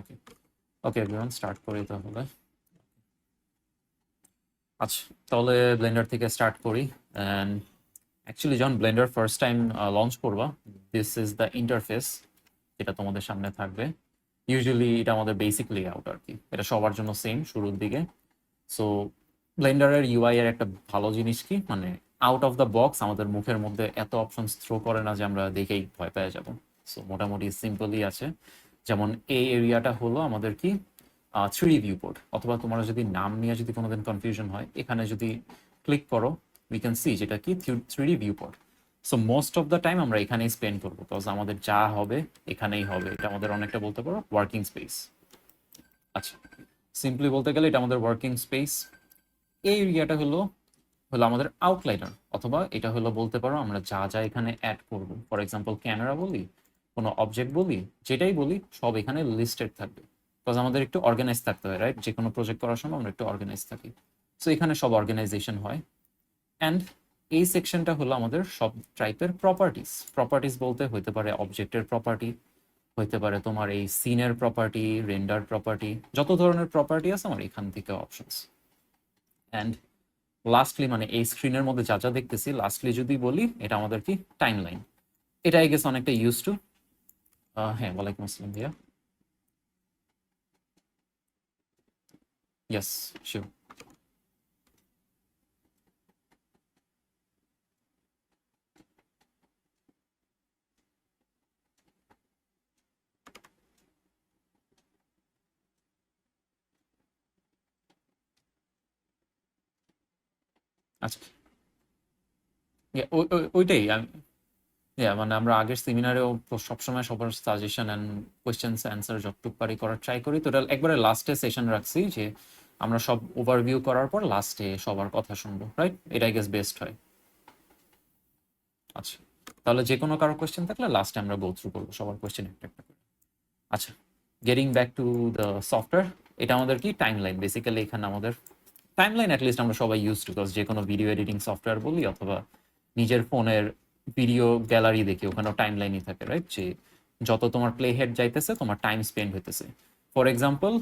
ওকে ওকে everyone, start করি তাহলে। আচ্ছা, তাহলে ব্লেন্ডার থেকে স্টার্ট করি। অ্যান্ড অ্যাকচুয়ালি যখন ব্লেন্ডার ফার্স্ট টাইম লঞ্চ করবা, দিস ইজ দ্য ইন্টারফেস যেটা তোমাদের সামনে থাকবে। ইউজুয়ালি এটা আমাদের বেসিক লেআউট আর কি, এটা সবার জন্য সেম শুরুর দিকে। সো ব্লেন্ডারের ইউআই এর একটা ভালো জিনিস কি, মানে আউট অফ দ্য বক্স আমাদের মুখের মধ্যে এত অপশনস থ্রো করে না যে আমরা দেখেই ভয় পেয়ে যাব। সো মোটামুটি সিম্পলই আছে। যেমন এই এরিয়াটা হলো আমাদের কি 3D ভিউপোর্ট, অথবা তোমার যদি নাম নিয়ে যদি কোনোদিন কনফিউশন হয়, এখানে যদি ক্লিক করো উই ক্যান সি যেটা কি 3D viewport. So most of the time আমরা এখানেই স্পেন্ড করবো, বিকজ আমাদের যা হবে এখানেই হবে। এটা আমাদের অনেকটা বলতে পারো ওয়ার্কিং স্পেস। আচ্ছা, সিম্পলি বলতে গেলে এটা আমাদের ওয়ার্কিং স্পেস। এই এরিয়াটা হলো হলো আমাদের আউটলাইনার, অথবা এটা হলো বলতে পারো আমরা যা যা এখানে অ্যাড করব। ফর এক্সাম্পল ক্যামেরা বলি, কোনো অবজেক্ট বলি, যেটাই বলি সব এখানে লিস্টেড থাকবে। বিকজ আমাদের একটু অর্গানাইজ থাকতে হয়, রাইট? যে কোনো প্রজেক্ট করার সময় আমরা একটু অর্গানাইজ থাকি। সো এখানে সব অর্গানাইজেশন হয়। অ্যান্ড এই সেকশনটা হলো আমাদের সব টাইপের প্রপার্টিস। প্রপার্টিস বলতে হইতে পারে অবজেক্টের প্রপার্টি, হইতে পারে তোমার এই সিনের প্রপার্টি, রেন্ডার প্রপার্টি, যত ধরনের প্রপার্টি আছে আমার এখান থেকে অপশনস। অ্যান্ড লাস্টলি মানে এই স্ক্রিনের মধ্যে যা যা দেখতেছি, লাস্টলি যদি বলি এটা আমাদের কি টাইম লাইন। এটা আই গেস অনেকটা ইউজ টু। হ্যাঁ, ওয়ালাইকুম আসসালাম ভাইয়া। Yes, sure. আচ্ছা, ওইটাই আমি, মানে আমরা আগের সেমিনারেও সবসময় সবার সাজেশন অ্যান্ড কোয়েশ্চেন্স অ্যান্সার যতটুকু পারি করার ট্রাই করি। তো এটা একবারে লাস্টে সেশন রাখছি যে আমরা সব ওভারভিউ করার পর লাস্টে সবার কথা শুনবো, রাইট? এটাই গেস বেস্ট হয়। আচ্ছা, তাহলে যে কোনো কারো কোয়েশ্চেন থাকলে লাস্টে আমরা গো থ্রু করবো সবার কোয়েশ্চেন একটা একটা করে। আচ্ছা, getting back to the software, এটা আমাদের কি টাইম লাইন। বেসিক্যালি এখানে আমাদের টাইম লাইন অ্যাটলিস্ট আমরা সবাই ইউজ টু, বিকজ যে কোনো ভিডিও এডিটিং সফটওয়্যার বলি অথবা নিজের ফোনের ভিডিও গ্যালারি দেখি, ওখানেও টাইম লাইনই থাকে, রাইট? যে যত তোমার প্লে হেড যাইতেছে তোমার টাইম স্পেন্ড হইতেছে। For example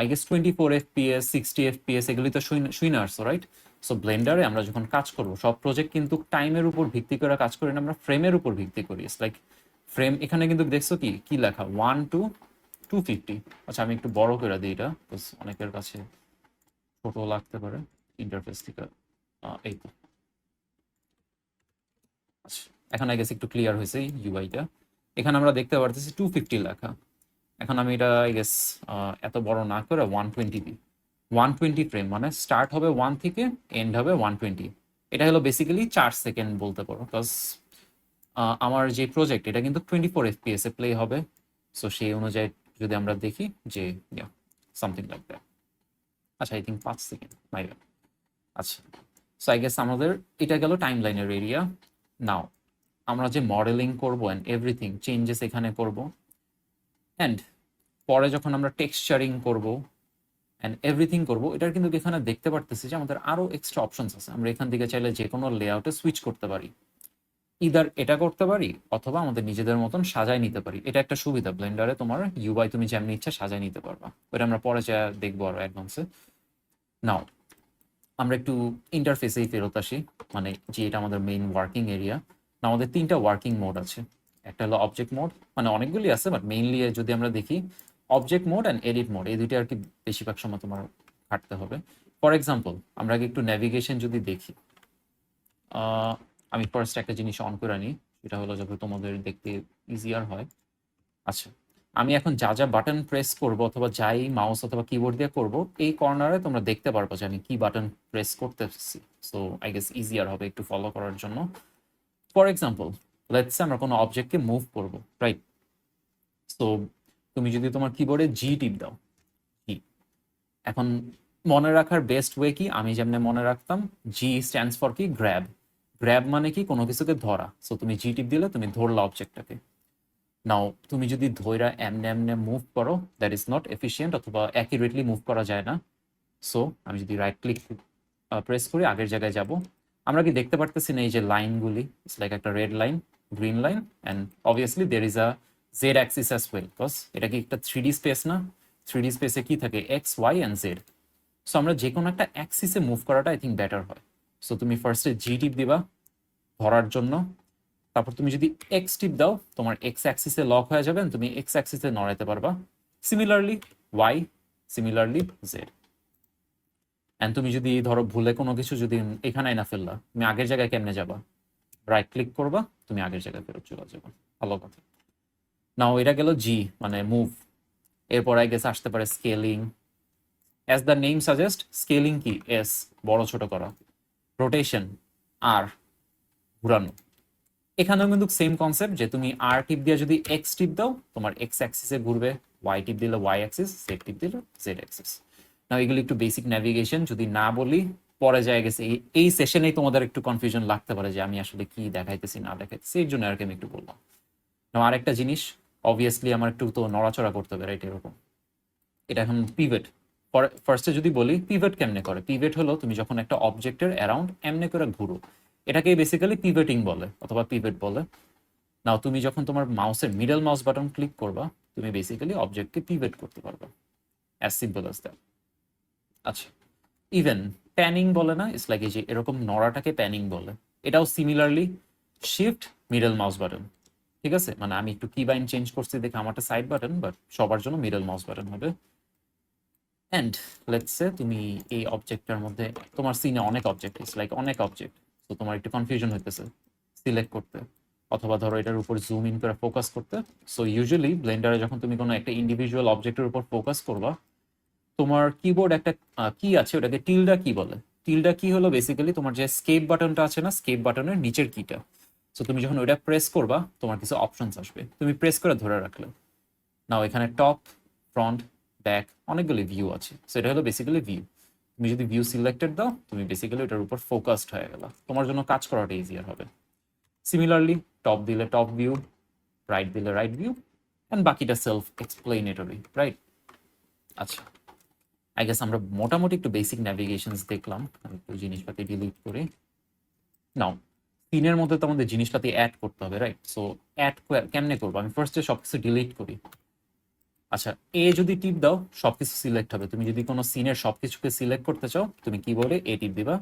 I guess 24 FPS 60 FPS এগুলি তো শুনে আসছো, রাইট? সো ব্লেন্ডারে আমরা যখন কাজ করব, সব প্রজেক্ট কিন্তু টাইমের উপর ভিত্তি করে কাজ করি না, আমরা ফ্রেমের উপর ভিত্তি করি। ইটস লাইক ফ্রেম, এখানে কিন্তু দেখছো কি কি লেখা 1 to 250। আচ্ছা, আমি একটু বড় করে দিই এটা, অনেকের কাছে ছোট লাগতে পারে ইন্টারফেস থেকে। এই তো। আচ্ছা, এখন আই গেস একটু ক্লিয়ার হয়েছে ইউআইটা। এখানে আমরা দেখতে পারতেছি 250 লেখা। এখন আমি এটা আই গেস এত বড় না করে 120 দিই। 120 ফ্রেম মানে স্টার্ট হবে 1 থেকে, এন্ড হবে 120। এটা হলো বেসিক্যালি 4 সেকেন্ড বলতে পারো, বিকজ আমার যে প্রজেক্ট এটা কিন্তু 24 FPS এ প্লে হবে। সো সেই অনুযায়ী যদি আমরা দেখি যে সামথিং লাইক দ্যাট। আচ্ছা, I think 5 second, my bad. আচ্ছা, সো আই গেস আমাদের এটা গেল টাইম লাইনের এরিয়া। নাও আমরা যে মডেলিং করব অ্যান্ড এভরিথিং চেঞ্জেস এখানে করব। অ্যান্ড পরে যখন আমরা টেক্সচারিং করব অ্যান্ড এভরিথিং করব, এটার কিন্তু এখানে দেখতে পারতেছি যে আমাদের আরও এক্সট্রা অপশনস আছে। আমরা এখান থেকে চাইলে যে কোনো লেআউটে সুইচ করতে পারি, ইদার এটা করতে পারি অথবা আমাদের নিজেদের মতন সাজায় নিতে পারি। এটা একটা সুবিধা ব্লেন্ডারে, তোমার ইউআই তুমি যেমনি ইচ্ছা সাজায় নিতে পারবা। ওটা আমরা পরে যা দেখবো আরো অ্যাডভান্সে। নাও আমরা একটু ইন্টারফেসেই ফেরত আসি, মানে যে এটা আমাদের মেইন ওয়ার্কিং এরিয়া। আমাদের 3টা ওয়ার্কিং মোড আছে। একটা হলো অবজেক্ট মোড, মানে অনেকগুলি আছে বাট মেইনলি যদি আমরা দেখি object mode and edit mode, এই দুইটা আর কি বেশিরভাগ সময় তোমার খাটতে হবে। ফর এক্সাম্পল আমরা আগে একটু নেভিগেশন যদি দেখি, আমি ফার্স্ট একটা জিনিস অন করে নিই, সেটা হলো যাতে তোমাদের দেখতে ইজিয়ার হয়। আচ্ছা, আমি এখন যা যা বাটন প্রেস করব অথবা যাই মাউস অথবা কিবোর্ড দিয়ে করব, এই কর্নারে তোমরা দেখতে পারবো যে আমি কি বাটন প্রেস করতেছি। সো আই গেস ইজিয়ার হবে একটু ফলো করার জন্য। ফর এক্সাম্পল লেটস আমরা কোনো অবজেক্টকে মুভ করব, রাইট? সো তুমি যদি তোমার কিবোর্ডে জি টিপ দাও, জি। এখন মনে রাখার বেস্ট ওয়ে কি, আমি যেমনি মনে রাখতাম, জি স্ট্যান্ডস ফর কি গ্র্যাব। গ্র্যাব মানে কি কোনো কিছুকে ধরা। সো তুমি জি টিপ দিলে তুমি ধরলা অবজেক্টটাকে। নাও তুমি যদি ধইরা এমনে এমনে মুভ করো, দ্যাট ইজ নট এফিসিয়েন্ট, অথবা অ্যাকিউরেটলি মুভ করা যায় না। সো আমি যদি রাইট ক্লিক প্রেস করি আগের জায়গায় যাব, আমরা কি দেখতে পারতেছি না এই যে লাইনগুলি, ইটস লাইক একটা red line, green line, and obviously there is a Z Axis as well, because এটা কি একটা 3D স্পেস না? 3D স্পেসে কি থাকে? X, Y and Z. So আমরা যে কোনো একটা অ্যাক্সিসে মুভ করাটা আই থিঙ্ক বেটার হয়। সো তুমি ফার্স্টে জি টিপ দিবা ধরার জন্য, তারপর তুমি যদি এক্স টিপ দাও তোমার এক্স অ্যাক্সিসে লক হয়ে যাবে, তুমি এক্স অ্যাক্সিসে নড়াইতে পারবা। Similarly Y, similarly Z. And তুমি যদি ধরো ভুলে কোনো কিছু যদি এখানে না ফেললা, তুমি আগের জায়গায় কেমনে যাবা? রাইট ক্লিক করবা, তুমি আগের জায়গায় ফেরত চলে যাবা। ভালো কথা। নাও এটা গেল জি মানে মুভ। এরপর আই গেস আসতে পারে scaling. As the name suggest, scaling কি? এস, বড় ছোট করা। রোটেশন আর, ঘুরানো। এখানেও কিন্তু সেম কনসেপ্ট, যে তুমি আর টিপ দিয়ে যদি এক্স টিপ দাও তোমার এক্স অ্যাক্সিসে ঘুরবে, ওয়াই টিপ দিলে ওয়াই অ্যাক্সিস, জেড টিপ দিলে জেড অ্যাক্সিস। না এগুলো একটু বেসিক ন্যাভিগেশন, যদি না বলি পরে যায় গেছে এই সেশনেই তোমাদের একটু কনফিউশন লাগতে পারে যে আমি আসলে কি দেখাইতেছি না দেখাইতেছি, এর জন্য আর কি আমি একটু বললাম। না আরেকটা জিনিস, অবভিয়াসলি আমার একটু তো নড়াচড়া করতে হবে, রাইট? এরকম এটা এখন পিভট। ফার্স্টে যদি বলি পিভট কেমনে করে, পিভট হলো তুমি যখন একটা অবজেক্টের অ্যারাউন্ড এমনে করে ঘুরো, এটাকে বেসিক্যালি পিভটিং বলে অথবা পিভট বলে। নাও তুমি যখন তোমার মাউসের মিডল মাউস বাটন ক্লিক করবা তুমি বেসিক্যালি অবজেক্টকে পিভট করতে পারবা, অ্যাজ সিম্পল অ্যাজ দ্যাট। আচ্ছা, ইভেন প্যানিং বলে না, ইটস লাইক এই যে এরকম নড়াটাকে প্যানিং বলে। এটাও similarly shift middle mouse button. ঠিক আছে, মানে আমি একটু কি বাইন চেঞ্জ করছি দেখে আমারটা সাইড বাটন, বাট সবার জন্য মিডল মাউস বাটন হবে। অ্যান্ড লেটস সে তুমি এই অবজেক্টটার মধ্যে, তোমার সিনে অনেক অবজেক্ট, ইটস লাইক অনেক অবজেক্ট, তো তোমার একটু কনফিউশন হইতেছে সিলেক্ট করতে, অথবা ধরো এটার উপর জুম ইন করে ফোকাস করতে। সো ইউজুয়ালি ব্লেন্ডারে যখন তুমি কোনো একটা ইন্ডিভিজুয়াল অবজেক্টের উপর ফোকাস করবা, তোমার কিবোর্ড একটা কি আছে, ওটাকে টিল্ডা কি বলে। টিল্ডা কি হলো বেসিক্যালি তোমার যে স্কেপ বাটনটা আছে না, স্কেপ বাটনের নিচের কিটা। সো তুমি যখন ওইটা প্রেস করবা তোমার কিছু অপশনস আসবে, তুমি প্রেস করে ধরে রাখলে নাও এখানে টপ, ফ্রন্ট, ব্যাক অনেকগুলি ভিউ আছে। সো এটা হলো বেসিক্যালি ভিউ। তুমি যদি ভিউ সিলেক্টেড দাও তুমি বেসিক্যালি এটার উপর ফোকাসড হয়ে গেল, তোমার জন্য কাজ করাটা ইজিয়ার হবে। সিমিলারলি টপ দিলে টপ ভিউ, রাইট দিলে রাইট ভিউ, অ্যান্ড বাকিটা সেলফ এক্সপ্লেনেটরি, রাইট? আচ্ছা, আই গেস আমরা মোটামুটি একটু বেসিক ন্যাভিগেশনস দেখলাম। আমি একটু জিনিসপাতি ডিলিট করি। নাও সিনের মধ্যে তো আমাদের জিনিসপাতি অ্যাড করতে হবে, রাইট? সো অ্যাড কেমনে করবো? আমি ফার্স্টে সবকিছু ডিলিট করি। আচ্ছা, এ যদি টিপ দাও সবকিছু সিলেক্ট হবে। তুমি যদি কোনো সিনের সবকিছুকে সিলেক্ট করতে চাও তুমি কিবোর্ডে এ টিপ দিবা,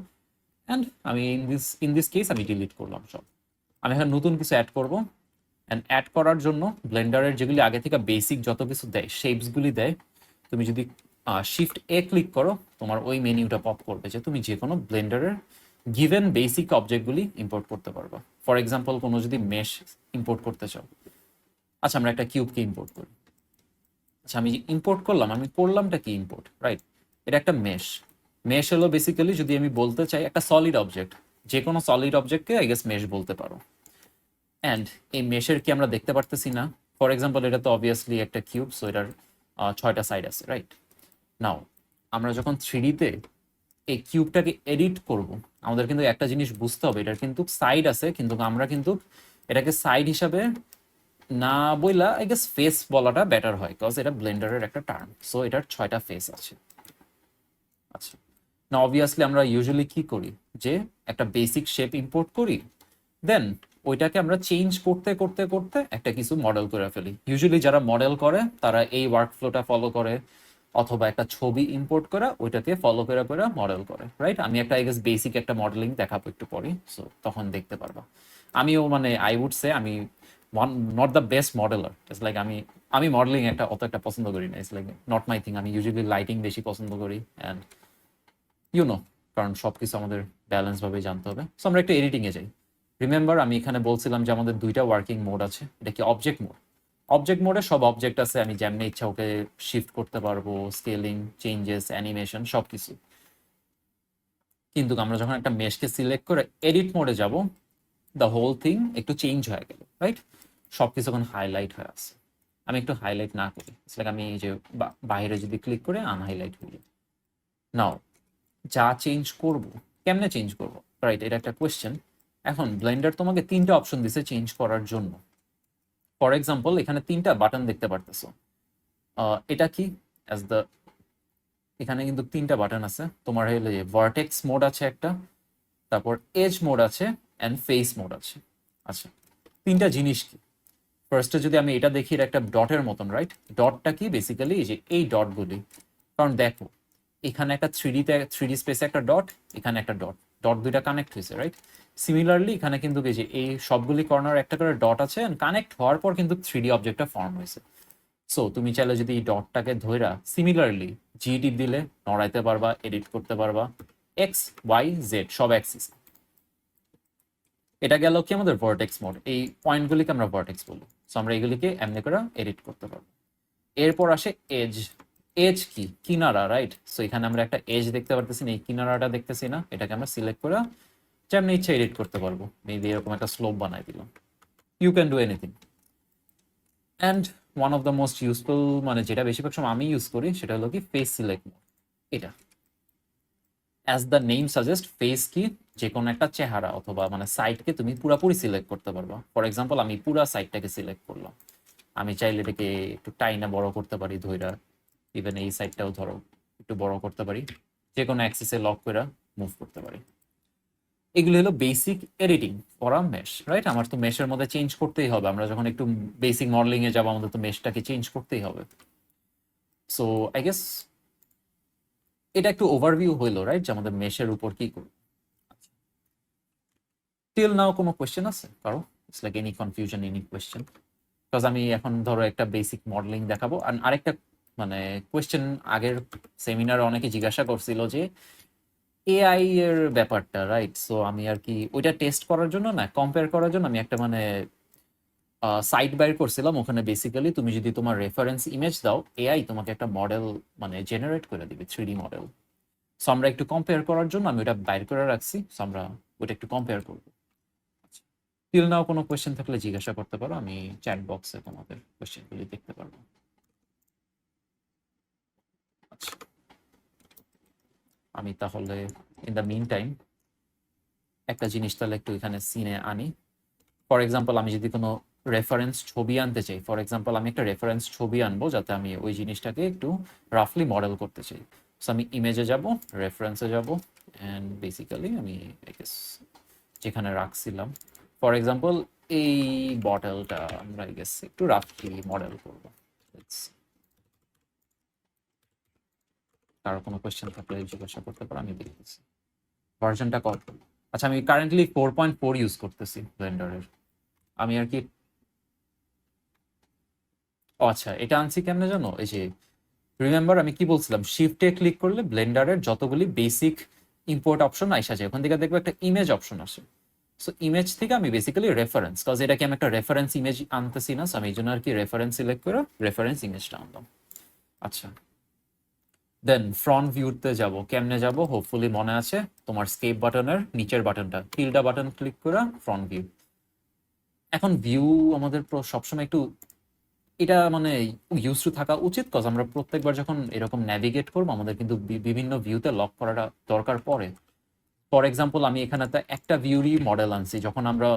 অ্যান্ড আমি ইন দিস কেস আমি ডিলিট করলাম সব। আমি এখন নতুন কিছু অ্যাড করবো। অ্যান্ড অ্যাড করার জন্য ব্লেন্ডারের যেগুলি আগে থেকে বেসিক যত কিছু দেয়, শেপসগুলি দেয়, তুমি যদি শিফট এ ক্লিক করো তোমার ওই মেনিউটা পপ করবে, যে তুমি যে কোনো ব্লেন্ডারের গিভেন বেসিক অবজেক্টগুলি ইম্পোর্ট করতে পারবা। ফর এক্সাম্পল কোনো যদি মেশ ইম্পোর্ট করতে চাও, আচ্ছা আমরা একটা কিউবকে ইম্পোর্ট করি। আচ্ছা আমি ইম্পোর্ট করলাম, আমি করলামটা কি ইম্পোর্ট, রাইট? এটা একটা মেশ। মেশ হলো বেসিক্যালি যদি আমি বলতে চাই একটা সলিড অবজেক্ট, যে কোনো সলিড অবজেক্টকে আই গেস মেশ বলতে পারো। অ্যান্ড এই মেশের কি আমরা দেখতে পারতেছি না? ফর এক্সাম্পল এটা তো অবভিয়াসলি একটা কিউব, সো এটার 6টা সাইড আছে, রাইট? নাও আমরা যখন থ্রিডিতে এই কিউবটাকে এডিট করব আমাদের কিন্তু একটা জিনিস বুঝতে হবে, এটার কিন্তু সাইড আছে, কিন্তু আমরা কিন্তু এটাকে সাইড হিসাবে না বইলা আই গেস ফেস বলাটা বেটার হয়, বিকজ এটা ব্লেন্ডারের একটা টার্ম। সো এটার 6টা ফেস আছে। আচ্ছা, না অবভিয়াসলি আমরা ইউজুয়ালি কি করি, যে একটা বেসিক শেপ ইম্পোর্ট করি, দেন ওইটাকে আমরা চেঞ্জ করতে করতে করতে একটা কিছু মডেল করে ফেলি। ইউজুয়ালি যারা মডেল করে তারা এই ওয়ার্কফ্লোটা ফলো করে, অথবা একটা ছবি ইম্পোর্ট করা ওইটাকে ফলো করে করে মডেল করে, রাইট? আমি একটা আই গেস বেসিক একটা মডেলিং দেখাবো একটু পরে, সো তখন দেখতে পারবা। আমিও মানে আই উড সে আমি not the best মডেলার। It's like আমি আমি মডেলিং একটা অত একটা পছন্দ করি না, it's like not my thing. আমি ইউজুয়ালি লাইটিং বেশি পছন্দ করি, অ্যান্ড কারণ সবকিছু আমাদের ব্যালেন্স ভাবে জানতে হবে। সো আমরা একটু এডিটিং এ যাই। রিমেম্বার আমি এখানে বলছিলাম যে আমাদের দুইটা ওয়ার্কিং মোড আছে, এটা কি অবজেক্ট মোড। অবজেক্ট মোডে সব অবজেক্ট আছে, আমি যেমনি ইচ্ছা ওকে শিফট করতে পারবো, স্কেলিং, চেঞ্জেস, অ্যানিমেশন সবকিছু। কিন্তু আমরা যখন একটা মেশকে সিলেক্ট করে এডিট মোডে যাব, দ্য হোল থিং একটু চেঞ্জ হয়ে গেল, রাইট? সবকিছু এখন হাইলাইট হয়ে আছে। আমি একটু হাইলাইট না করি, লাইক আমি যে বাইরে যদি ক্লিক করে আনহাইলাইট হইল। নাও যা চেঞ্জ করব, কেমনে চেঞ্জ করব, রাইট? এটা একটা কোয়েশ্চেন। এখন ব্লেন্ডার তোমাকে 3টা অপশন দিছে চেঞ্জ করার জন্য। ফর এক্সাম্পল এখানে 3টা বাটন দেখতে পারতেছো। এটা কি অ্যাজ দ্য, এখানে কিন্তু 3টা বাটন আছে। তোমার হলো যে ভার্টেক্স মোড আছে একটা, তারপর এজ মোড আছে, অ্যান্ড ফেস মোড আছে। আচ্ছা, 3টা জিনিস কি? ফার্স্টে যদি আমি এটা দেখি, এটা একটা ডটের মতন, রাইট? ডটটা কি বেসিক্যালি এই যে এই ডটগুলি, কারণ দেখো এখানে একটা থ্রি ডি স্পেসে একটা ডট, এখানে একটা ডট, ডট দুইটা কানেক্ট হয়েছে, রাইট? সিমিলারলি এখানে কিন্তু এই যে এই সবগুলি কর্নার একটা করে ডট আছে, কানেক্ট হওয়ার পর কিন্তু থ্রি ডি অবজেক্টটা ফর্ম হয়েছে। সো তুমি চাইলে যদি এই ডটটাকে ধইরা সিমিলারলি জি টিপ দিলে নড়াইতে পারবা, এডিট করতে পারবা, এক্স ওয়াই জেড সব অ্যাক্সিস। এটা গেল কি আমাদের ভার্টেক্স মোড, এই পয়েন্টগুলিকে আমরা ভার্টেক্স বলি। সো আমরা এগুলিকে এমনি করে এডিট করতে পারবো। এরপর আসে এজ। এজ কি? কিনারা, রাইট? সো এখানে আমরা একটা এজ দেখতে পারতেছি না, এই কিনারাটা দেখতেছি না, এটাকে আমরা সিলেক্ট করে যেমনি ইচ্ছা এডিট করতে পারবো। মেবি এরকম একটা স্লোপ বানাই দিলাম। You can do anything. And one of the most useful, মানে যেটা বেশিরভাগ সময় আমি ইউজ করি, সেটা হলো কি ফেস সিলেক্ট মোড। এটা as the name suggest, face কি? যে কোনো একটা চেহারা অথবা মানে সাইটকে তুমি পুরাপুরি সিলেক্ট করতে পারবা। ফর এক্সাম্পল আমি পুরা সাইটটাকে সিলেক্ট করলাম, আমি চাইলে এটাকে একটু টাইনা বড় করতে পারি, ধইরা ইভেন এই সাইডটাও ধরো একটু বড় করতে পারি, যে কোনো অ্যাক্সেসে লক করে মুভ করতে পারি। এগুলো হলো বেসিক এডিটিং করা মেশ, রাইট? আমার তো মেশের মধ্যে চেঞ্জ করতেই হবে, আমরা যখন একটু বেসিক মডেলিং এ যাবো আমাদের তো মেশটাকে চেঞ্জ করতেই হবে। সো আই গেস এটা একটু ওভারভিউ হইলো, রাইট, যে আমাদের মেশের উপর কি করব। টিল নাও কোনো কোয়েশ্চেন আছে কারো? It's like any confusion, any question? Because আমি এখন ধরো একটা বেসিক মডেলিং দেখাবো, আর আরেকটা মানে কোয়েশ্চেন আগের সেমিনারে অনেকে জিজ্ঞাসা করছিল যে এআই এর ব্যাপারটা, রাইট? সো আমি আর কি ওইটা টেস্ট করার জন্য না, কম্পেয়ার করার জন্য আমি একটা মানে সাইট বাইর করছিলাম। ওখানে বেসিক্যালি তুমি যদি তোমার রেফারেন্স ইমেজ দাও, এআই তোমাকে একটা মডেল মানে জেনারেট করে দিবে, 3D মডেল। সো আমরা একটু কম্পেয়ার করার জন্য আমি ওটা বাইর করে রাখছি। সো আমরা ওটা একটু কম্পেয়ার করবো। টিল নাও কোনো কোয়েশ্চেন থাকলে জিজ্ঞাসা করতে পারো, আমি চ্যাট বক্সে তোমাদের কোয়েশ্চেনগুলি দেখতে পারবো। আচ্ছা, আমি তাহলে ইন দ্য মিন টাইম একটা জিনিস তাহলে একটু এখানে সিনে আনি। ফর এক্সাম্পল আমি যদি কোনো রেফারেন্স ছবি আনতে চাই, ফর এক্সাম্পল আমি একটা রেফারেন্স ছবি আনবো যাতে আমি ওই জিনিসটাকে একটু রাফলি মডেল করতে চাই। সো আমি ইমেজে যাব, রেফারেন্সে যাব, অ্যান্ড বেসিক্যালি আমি যেখানে রাখছিলাম, ফর এক্সাম্পল এই বটলটা আমরা আই গেস একটু রাফলি মডেল করবো। কারো কোনো কোয়েশ্চেন থাকলে জিজ্ঞাসা করতে পারো, আমি দেখতেছি ভার্সনটা কত। আচ্ছা, আমি কারেন্টলি 4.4 ইউজ করতেছি ব্লেন্ডারের। আমি আর কি ও আচ্ছা, এটা আনছি কেমনে জানো? এই যে রিমেম্বার আমি কি বলছিলাম, শিফটে ক্লিক করলে ব্লেন্ডারের যতগুলি বেসিক ইম্পোর্ট অপশন আইসা যায়, ওখান থেকে দেখবে একটা ইমেজ অপশন আসে। সো ইমেজ থেকে আমি বেসিক্যালি রেফারেন্স, কজ এটাকে আমি একটা রেফারেন্স ইমেজ আনতেছি না, আমি এই জন্য আর কি রেফারেন্স সিলেক্ট করে রেফারেন্স ইমেজটা আনলাম। আচ্ছা, দেন ফ্রন্ট ভিউতে যাব। কেমনে যাব? হোপফুলি মনে আছে তোমার স্কেপ বাটনের নিচের বাটনটা, টিল্ডা বাটন ক্লিক করে ফ্রন্ট ভিউ। এখন ভিউ আমাদের সবসময় একটু এটা মানে ইউজ টু থাকা উচিত, কজ আমরা প্রত্যেকবার যখন এরকম ন্যাভিগেট করবো আমাদের কিন্তু বিভিন্ন ভিউতে লক করাটা দরকার পড়ে। ফর এক্সাম্পল আমি এখানে একটা ভিউরই মডেল আনছি, যখন আমরা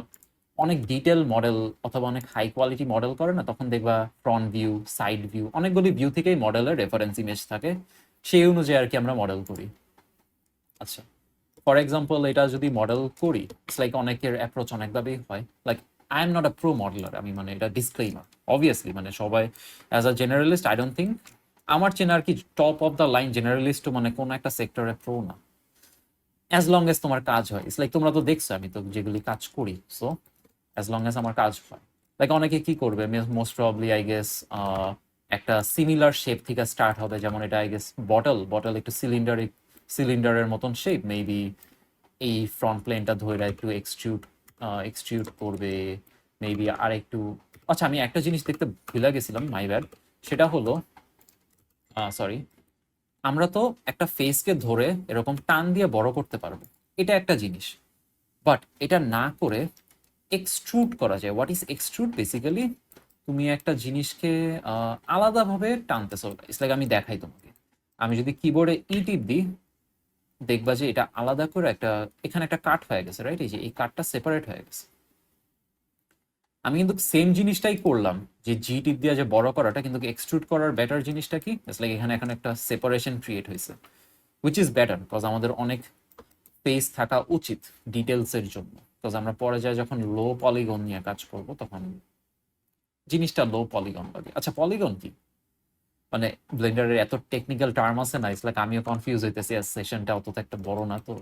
অনেক ডিটেল মডেল অথবা অনেক হাই কোয়ালিটি মডেল করে না, তখন দেখবা ফ্রন্ট ভিউ, সাইড ভিউ, অনেকগুলি ভিউ থেকেই মডেলের রেফারেন্স ইমেজ থাকে, সেই অনুযায়ী আর কি আমরা মডেল করি। আচ্ছা, ফর এক্সাম্পল এটা যদি মডেল করি, ইটস লাইক অনেকের অ্যাপ্রোচ অনেকভাবেই হয়, like I am not a pro modeller, আমি মানে এটা ডিসক্লেইমার অবভিয়াসলি, মানে সবাই as a generalist I don't think আমার চেনা আর কি top of the line generalist মানে কোনো একটা সেক্টরে প্রো না। অ্যাজ লং এজ তোমার কাজ হয়, ইটস লাইক তোমরা তো দেখছো আমি তো যেগুলি কাজ করি, সো অ্যাজ লং এজ আমার কাজ হয়। লাইক অনেকে কি করবে, মোস্ট প্রবাবলি আই গেস একটা সিমিলার শেপ থেকে স্টার্ট হবে, যেমন এটা আই গেস বটল, বটল একটু সিলিন্ডারের মতন শেপ, মেবি এই ফ্রন্ট প্লেনটা ধরে একটু এক্সট্রুড করবে, মেবি আর একটু। আচ্ছা, আমি একটা জিনিস দেখতে ভুলে গেছিলাম, মাই ব্যাড। সেটা হলো সরি, আমরা তো একটা ফেসকে ধরে এরকম টান দিয়ে বড় করতে পারবো, এটা একটা জিনিস। বাট এটা না করে এক্সট্রুড করা যায়। What is extrude? বেসিক্যালি তুমি একটা জিনিসকে আলাদাভাবে টানতেছো। ইটস লাইক আমি দেখাই তোমাকে, আমি যদি কিবোর্ডে ই টিপ দিই, দেখবা যে এটা আলাদা করে একটা এখানে একটা কাট হয়ে গেছে, রাইট? এই যে এই কাটটা সেপারেট হয়ে গেছে। আমি কিন্তু সেম জিনিসটাই করলাম, যে জি টিপ দিয়ে যে বড় করাটা, কিন্তু এক্সট্রুড করার বেটার জিনিসটা কি? ইটস লাইক এখানে এখন একটা সেপারেশন ক্রিয়েট হয়েছে, হুইচ ইজ বেটার, বিকজ আমাদের অনেক স্পেস থাকা উচিত ডিটেলসের জন্য, বিকজ আমরা পরে যায় যখন লো পলিগন নিয়ে কাজ করব তখন জিনিসটা লো পলিগন লাগে। আচ্ছা পলিগন কি? মানে ব্লেন্ডারের এত টেকনিক্যাল টার্ম আছে না, ইটস লাইক আমিও কনফিউজ হইতেছি, সেশনটা অত তো একটা বড় না তো।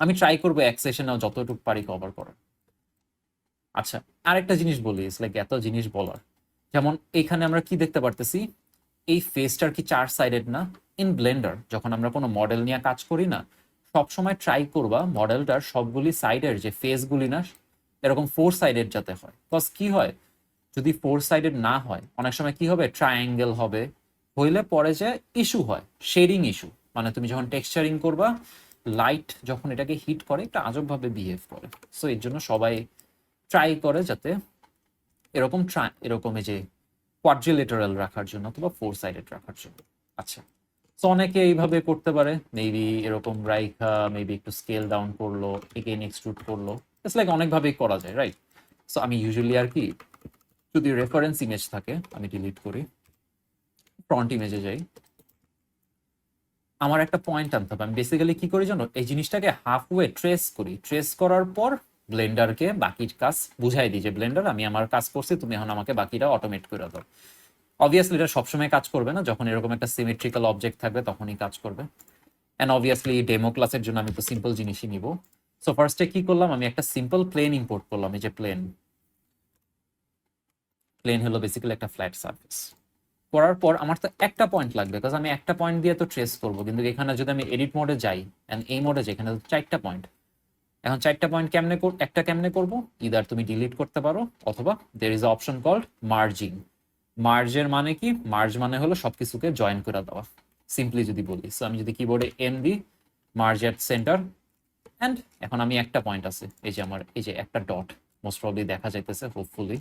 আমি ট্রাই করবো এক সেশনেও যতটুকু পারি কভার করার। আচ্ছা আরেকটা জিনিস বলি, ইটস লাইক এত জিনিস বলার, যেমন এখানে আমরা কি দেখতে পারতেছি, এই ফেসটার কি 4 সাইডেড না? ইন ব্লেন্ডার যখন আমরা কোনো মডেল নিয়ে কাজ করি না, সবসময় ট্রাই করবা মডেলটার সবগুলি সাইডের যে ফেসগুলি না এরকম 4 সাইডেড যাতে হয়। বিকজ কি হয়, যদি 4 সাইডেড না হয় অনেক সময় কি হবে, ট্রায়াঙ্গেল হবে, হইলে পরে যে ইস্যু হয় শেডিং ইস্যু, মানে তুমি যখন টেক্সচারিং করবা লাইট যখন এটাকে হিট করে একটা আজবভাবে বিহেভ করে। সো এর জন্য সবাই ট্রাই করে যাতে এরকম এরকম এই যে কোয়াড্রিলেটারাল রাখার জন্য অথবা 4 সাইডেড রাখার জন্য। আচ্ছা সো অনেকে এইভাবে করতে পারে, মেবি এরকম রাইখা মেবি একটু স্কেল ডাউন করলো, এগেইন এক্সট্রুড করলো, ইটস লাইক অনেকভাবেই করা যায়, রাইট? সো আমি ইউজুয়ালি আর কি, যদি রেফারেন্স ইমেজ থাকে আমি ডিলিট করি, ফ্রন্ট ইমেজে যাই, আমার একটা পয়েন্ট আনতে হবে। আমি বেসিক্যালি কি করি জানো, এই জিনিসটাকে হাফওয়ে ট্রেস করি, ট্রেস করার পর ব্লেন্ডারকে বাকির কাজ বুঝাই দিই যে ব্লেন্ডার আমি আমার কাজ করছি, তুমি এখন আমাকে বাকিটা অটোমেট করে দাও। অবভিয়াসলি এটা সবসময় কাজ করবে না, যখন এরকম একটা সিমেট্রিক্যাল অবজেক্ট থাকবে তখনই কাজ করবে। অ্যান্ড অবভিয়াসলি ডেমো ক্লাসের জন্য আমি তো সিম্পল জিনিসই নিব। সো ফার্স্টে কি করলাম, আমি একটা সিম্পল প্লেন ইম্পোর্ট করলাম। এই যে প্লেন, প্লেন হলো বেসিক্যালি একটা ফ্ল্যাট সারফেস। করার পর আমার তো একটা পয়েন্ট লাগবে, বিকজ আমি একটা পয়েন্ট দিয়ে তো ট্রেস করবো, কিন্তু এখানে যদি আমি এডিট মোডে যাই এন্ড এই মোডে যাই, এখানে তো 4টা পয়েন্ট। এখন 4টা পয়েন্ট কেমনে একটা কেমনে করবো, ইদার তুমি ডিলিট করতে পারো অথবা there is option called merging. মার্জের মানে কি, মার্জ মানে হলো সবকিছুকে জয়েন করে দেওয়া, সিম্পলি যদি বলি। সো আমি যদি কিবোর্ডে এম দিই, মার্জ এট সেন্টার, অ্যান্ড এখন আমি একটা পয়েন্ট আছে, এই যে আমার এই যে একটা ডট মোস্ট প্রবলি দেখা যাইতেছে হোপফুলি।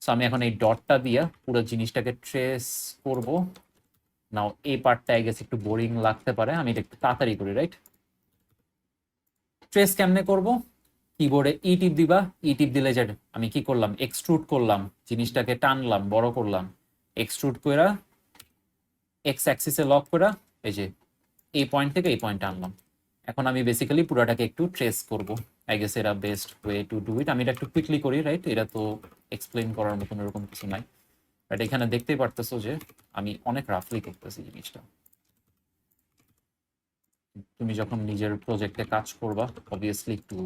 সো আমি এখন এই ডটটা দিয়ে পুরো জিনিসটাকে ট্রেস করব। নাও এই পার্টটা আই গেস একটু বোরিং লাগতে পারে, আমি এটা একটু তাড়াতাড়ি করি, রাইট? ট্রেস কেমনে করব, কিবোর্ডে ই টিপ দিবা, ই টিপ দিলে যে আমি কি করলাম, এক্সট্রুড করলাম, জিনিসটাকে টানলাম, বড় করলাম, এক্সট্রুড কইরা এক্স অ্যাক্সিসে লক করা, এই যে এই পয়েন্ট থেকে এই পয়েন্ট আনলাম। এখন আমি বেসিক্যালি পুরোটাকে একটু ট্রেস করব। আই গেস এটা best way to do it. আমি এটা একটু কুইকলি করি, রাইট? এটা তো এক্সপ্লেইন করার মতন এরকম কিছু নাই, বাট এখানে দেখতেই পারতেছো যে আমি অনেক রাফলি করতেছি জিনিসটা। তুমি যখন নিজের প্রজেক্টে কাজ করবা অবভিয়াসলি একটু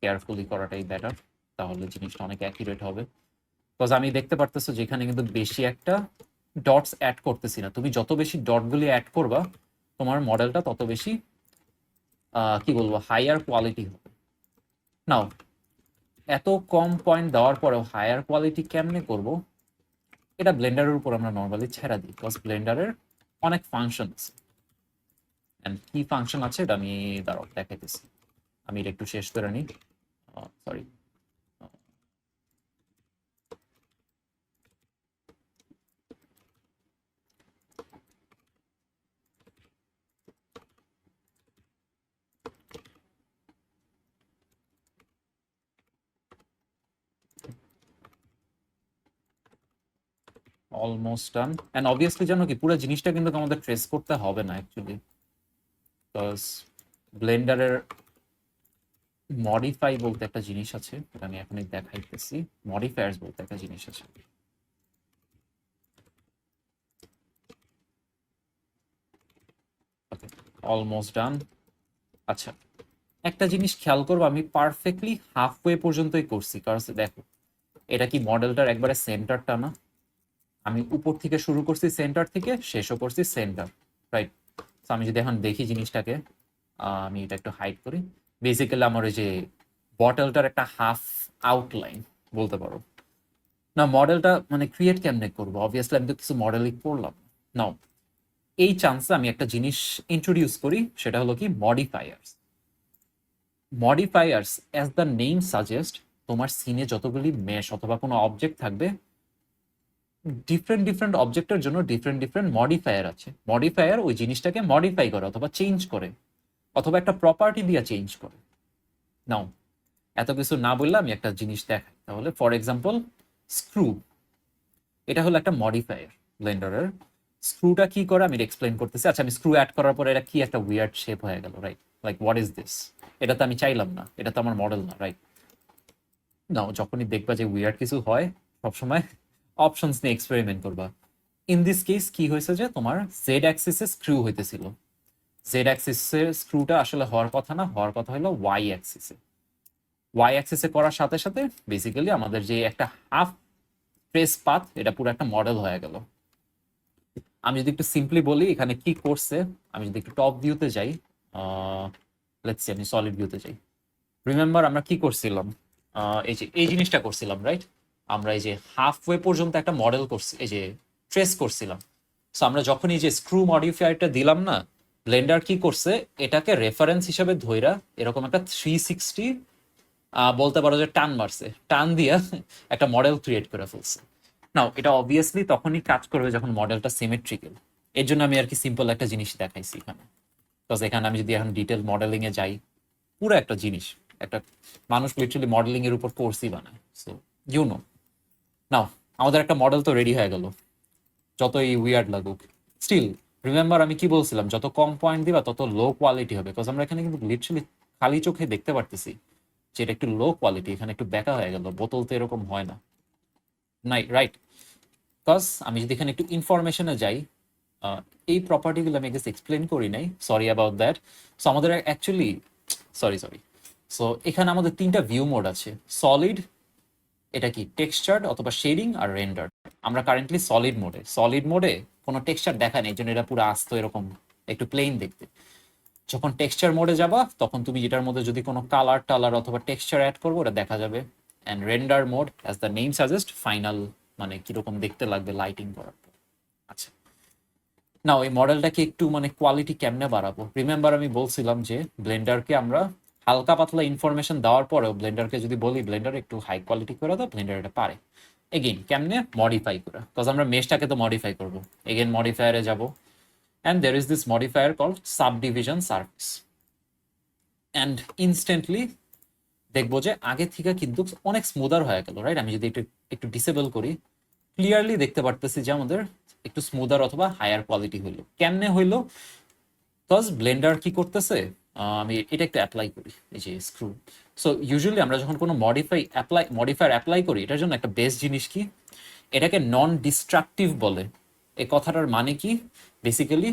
কেয়ারফুলি করাটাই বেটার, তাহলে জিনিসটা অনেক অ্যাকিউরেট হবে। বিকজ আমি দেখতে পারতেছো যে এখানে কিন্তু বেশি একটা ডটস অ্যাড করতেছি না। তুমি যত বেশি ডটগুলি অ্যাড করবা তোমার মডেলটা তত বেশি কি বলবো, হায়ার কোয়ালিটি হবে। নাও এত কম পয়েন্ট দেওয়ার পরেও হায়ার কোয়ালিটি কেমনে করব, এটা ব্লেন্ডারের উপর আমরা নর্মালি ছেড়ে দিই, বিকজ ব্লেন্ডারের অনেক ফাংশন আছে। এন্ড কি ফাংশন আছে এটা আমি দাঁড়াও দেখাইতেছি। আমি এটা একটু শেষ করে নিই, sorry. Almost done. And obviously জানো কি, পুরো জিনিসটা কিন্তু আমাদের ট্রেস করতে হবে না অ্যাকচুয়ালি, বিকজ ব্লেন্ডারের মডিফাই বলতে একটা জিনিস আছে, এটা আমি এখনই দেখাইতেছি। মডিফায়ার্স বলতে একটা জিনিস আছে। Almost done. আচ্ছা একটা জিনিস খেয়াল করবো, আমি পারফেক্টলি হাফওয়ে পর্যন্তই করছি, কারণ দেখো এটা কি মডেলটার একবারে সেন্টারটা না, আমি উপর থেকে শুরু করছি সেন্টার থেকে, শেষও করছি সেন্টার, রাইট? তো আমি যদি এখন দেখি জিনিসটাকে, আমি এটা একটু হাইড করি, বেসিক্যালি আমার ওই যে বটলটার একটা হাফ আউটলাইন বলতে পারো। না মডেলটা মানে ক্রিয়েট কেমনে করবো, অবভিয়াসলি আমি তো কিছু মডেলিং করলাম। নাও এই চান্সে আমি একটা জিনিস ইন্ট্রোডিউস করি, সেটা হলো কি modifiers. Modifiers as the name suggest, তোমার সিনে যতগুলি মেশ অথবা কোনো অবজেক্ট থাকবে, ডিফারেন্ট ডিফারেন্ট অবজেক্টের জন্য ডিফারেন্ট ডিফারেন্ট মডিফায়ার আছে। মডিফায়ার ওই জিনিসটাকে মডিফাই করে অথবা চেঞ্জ করে অথবা একটা প্রপার্টি দিয়ে চেঞ্জ করে। নাও এত কিছু না বললে আমি একটা জিনিস দেখাই তাহলে। ফর এক্সাম্পল স্ক্রু, এটা হলো একটা মডিফায়ার ব্লেন্ডারের। স্ক্রুটা কি করে আমি এক্সপ্লেন করতেছি। আচ্ছা আমি স্ক্রু অ্যাড করার পরে এটা কি একটা উইয়ার্ড শেপ হয়ে গেল, right? Like what is this, এটা তো আমি চাইলাম না, এটা তো আমার মডেল না, রাইট? নাও যখনই দেখবা যে উইয়ার্ড কিছু হয় সবসময় অপশনস নিয়ে এক্সপেরিমেন্ট করবা। ইন দিস কেস কি হয়েছে যে তোমার জেড অ্যাক্সিসে স্ক্রু হইতেছিল, জেড অ্যাক্সিসের স্ক্রুটা আসলে হওয়ার কথা না, হওয়ার কথা হলো ওয়াই অ্যাক্সিসে। ওয়াই অ্যাক্সিসে করার সাথে সাথে বেসিক্যালি আমাদের যে একটা হাফ ট্রেস পাথ, এটা পুরো একটা মডেল হয়ে গেল। আমি যদি একটু সিম্পলি বলি এখানে কি করছে, আমি যদি একটু টপ ভিউতে যাই, লেটস সি আমি সলিড ভিউতে যাই। রিমেম্বার আমরা কি করছিলাম, এই যে এই জিনিসটা করছিলাম, রাইট? আমরা এই যে হাফওয়ে পর্যন্ত একটা মডেল করছি, এই যে ট্রেস করছিলাম। সো আমরা যখন এই যে স্ক্রু মডিফায়ারটা দিলাম না, ব্লেন্ডার কি করছে, এটাকে রেফারেন্স হিসেবে ধইরা এরকম একটা 360 বলতে পারো যে টান মারছে, টান দিয়া একটা মডেল ক্রিয়েট করে ফেলছে। নাও এটা অবভিয়াসলি তখনই কাজ করবে যখন মডেলটা সিমেট্রিক্যাল। এর জন্য আমি আর কি সিম্পল একটা জিনিস দেখাইছি এখানে। বিকজ এখানে আমি যদি এখন ডিটেল মডেলিং এ যাই, পুরো একটা জিনিস, একটা মানুষ লিটারালি মডেলিং এর উপর কোর্সই বানায়। সো ইউ নো, নাও আমাদের একটা মডেল তো রেডি হয়ে গেল, যতই উইয়ার্ড লাগুক। স্টিল রিমেম্বার আমি কি বলছিলাম, যত কম পয়েন্ট দিবা তত লো কোয়ালিটি হবে, বিকজ আমরা এখানে কিন্তু লিটারালি খালি চোখে দেখতে পারতেছি যে এটা একটু লো কোয়ালিটি, এখানে একটু বেঁকা হয়ে গেল, বোতল তো এরকম হয় না, নাই, রাইট? বিকজ আমি যদি এখানে একটু ইনফরমেশনে যাই, আহ, এই প্রপার্টিগুলো আমি গেস এক্সপ্লেন করি নাই, সরি অ্যাবাউট দ্যাট। সো আমাদের অ্যাকচুয়ালি, সরি, সো এখানে আমাদের তিনটা ভিউ মোড আছে। সলিড, এটা কি টেক্সচার্ড অথবা শেডিং, আর রেন্ডার। আমরা কারেন্টলি সলিড মোডে, সলিড মোডে কোনো টেক্সচার দেখা নেই, এই জন্য এটা পুরো আস্ত এরকম একটু প্লেন দেখতে। যখন টেক্সচার মোডে যাবা তখন তুমি যেটার মধ্যে যদি কোনো কালার টালার অথবা টেক্সচার অ্যাড করবো ওটা দেখা যাবে। And render mode as the name suggest, final মানে কিরকম দেখতে লাগবে লাইটিং করার পর। আচ্ছা, নাও এই মডেলটাকে একটু মানে কোয়ালিটি কেমনে বাড়াবো। রিমেম্বার আমি বলছিলাম যে ব্লেন্ডারকে আমরা হালকা পাতলা ইনফরমেশন দেওয়ার পরেও ব্লেন্ডারকে যদি বলি ব্লেন্ডার একটু হাই কোয়ালিটি করে দাও, ব্লেন্ডার এটা পারে। এগেইন কেমনে, মডিফাই করে, বিকজ আমরা মেশটাকে তো মডিফাই করবো। এগেইন মডিফায়ারে যাব, and there is this modifier called subdivision surface. And instantly দেখবো যে আগে থেকে কিন্তু অনেক স্মুদার হয়ে গেল, রাইট? আমি যদি একটু একটু ডিসেবল করি, ক্লিয়ারলি দেখতে পারতেছি যে আমাদের একটু স্মুদার অথবা হায়ার কোয়ালিটি হইলো। কেমনে হইলো? বিকজ ব্লেন্ডার কি করতেছে, আমি এটা একটু অ্যাপ্লাই করি, এই যে স্ক্রু। সো ইউজুয়ালি আমরা যখন কোনো মডিফায়ার অ্যাপ্লাই করি, এটার জন্য একটা বেস্ট জিনিস কি, এটাকে নন ডিস্ট্রাকটিভ বলে। এই কথাটার মানে কি, বেসিক্যালি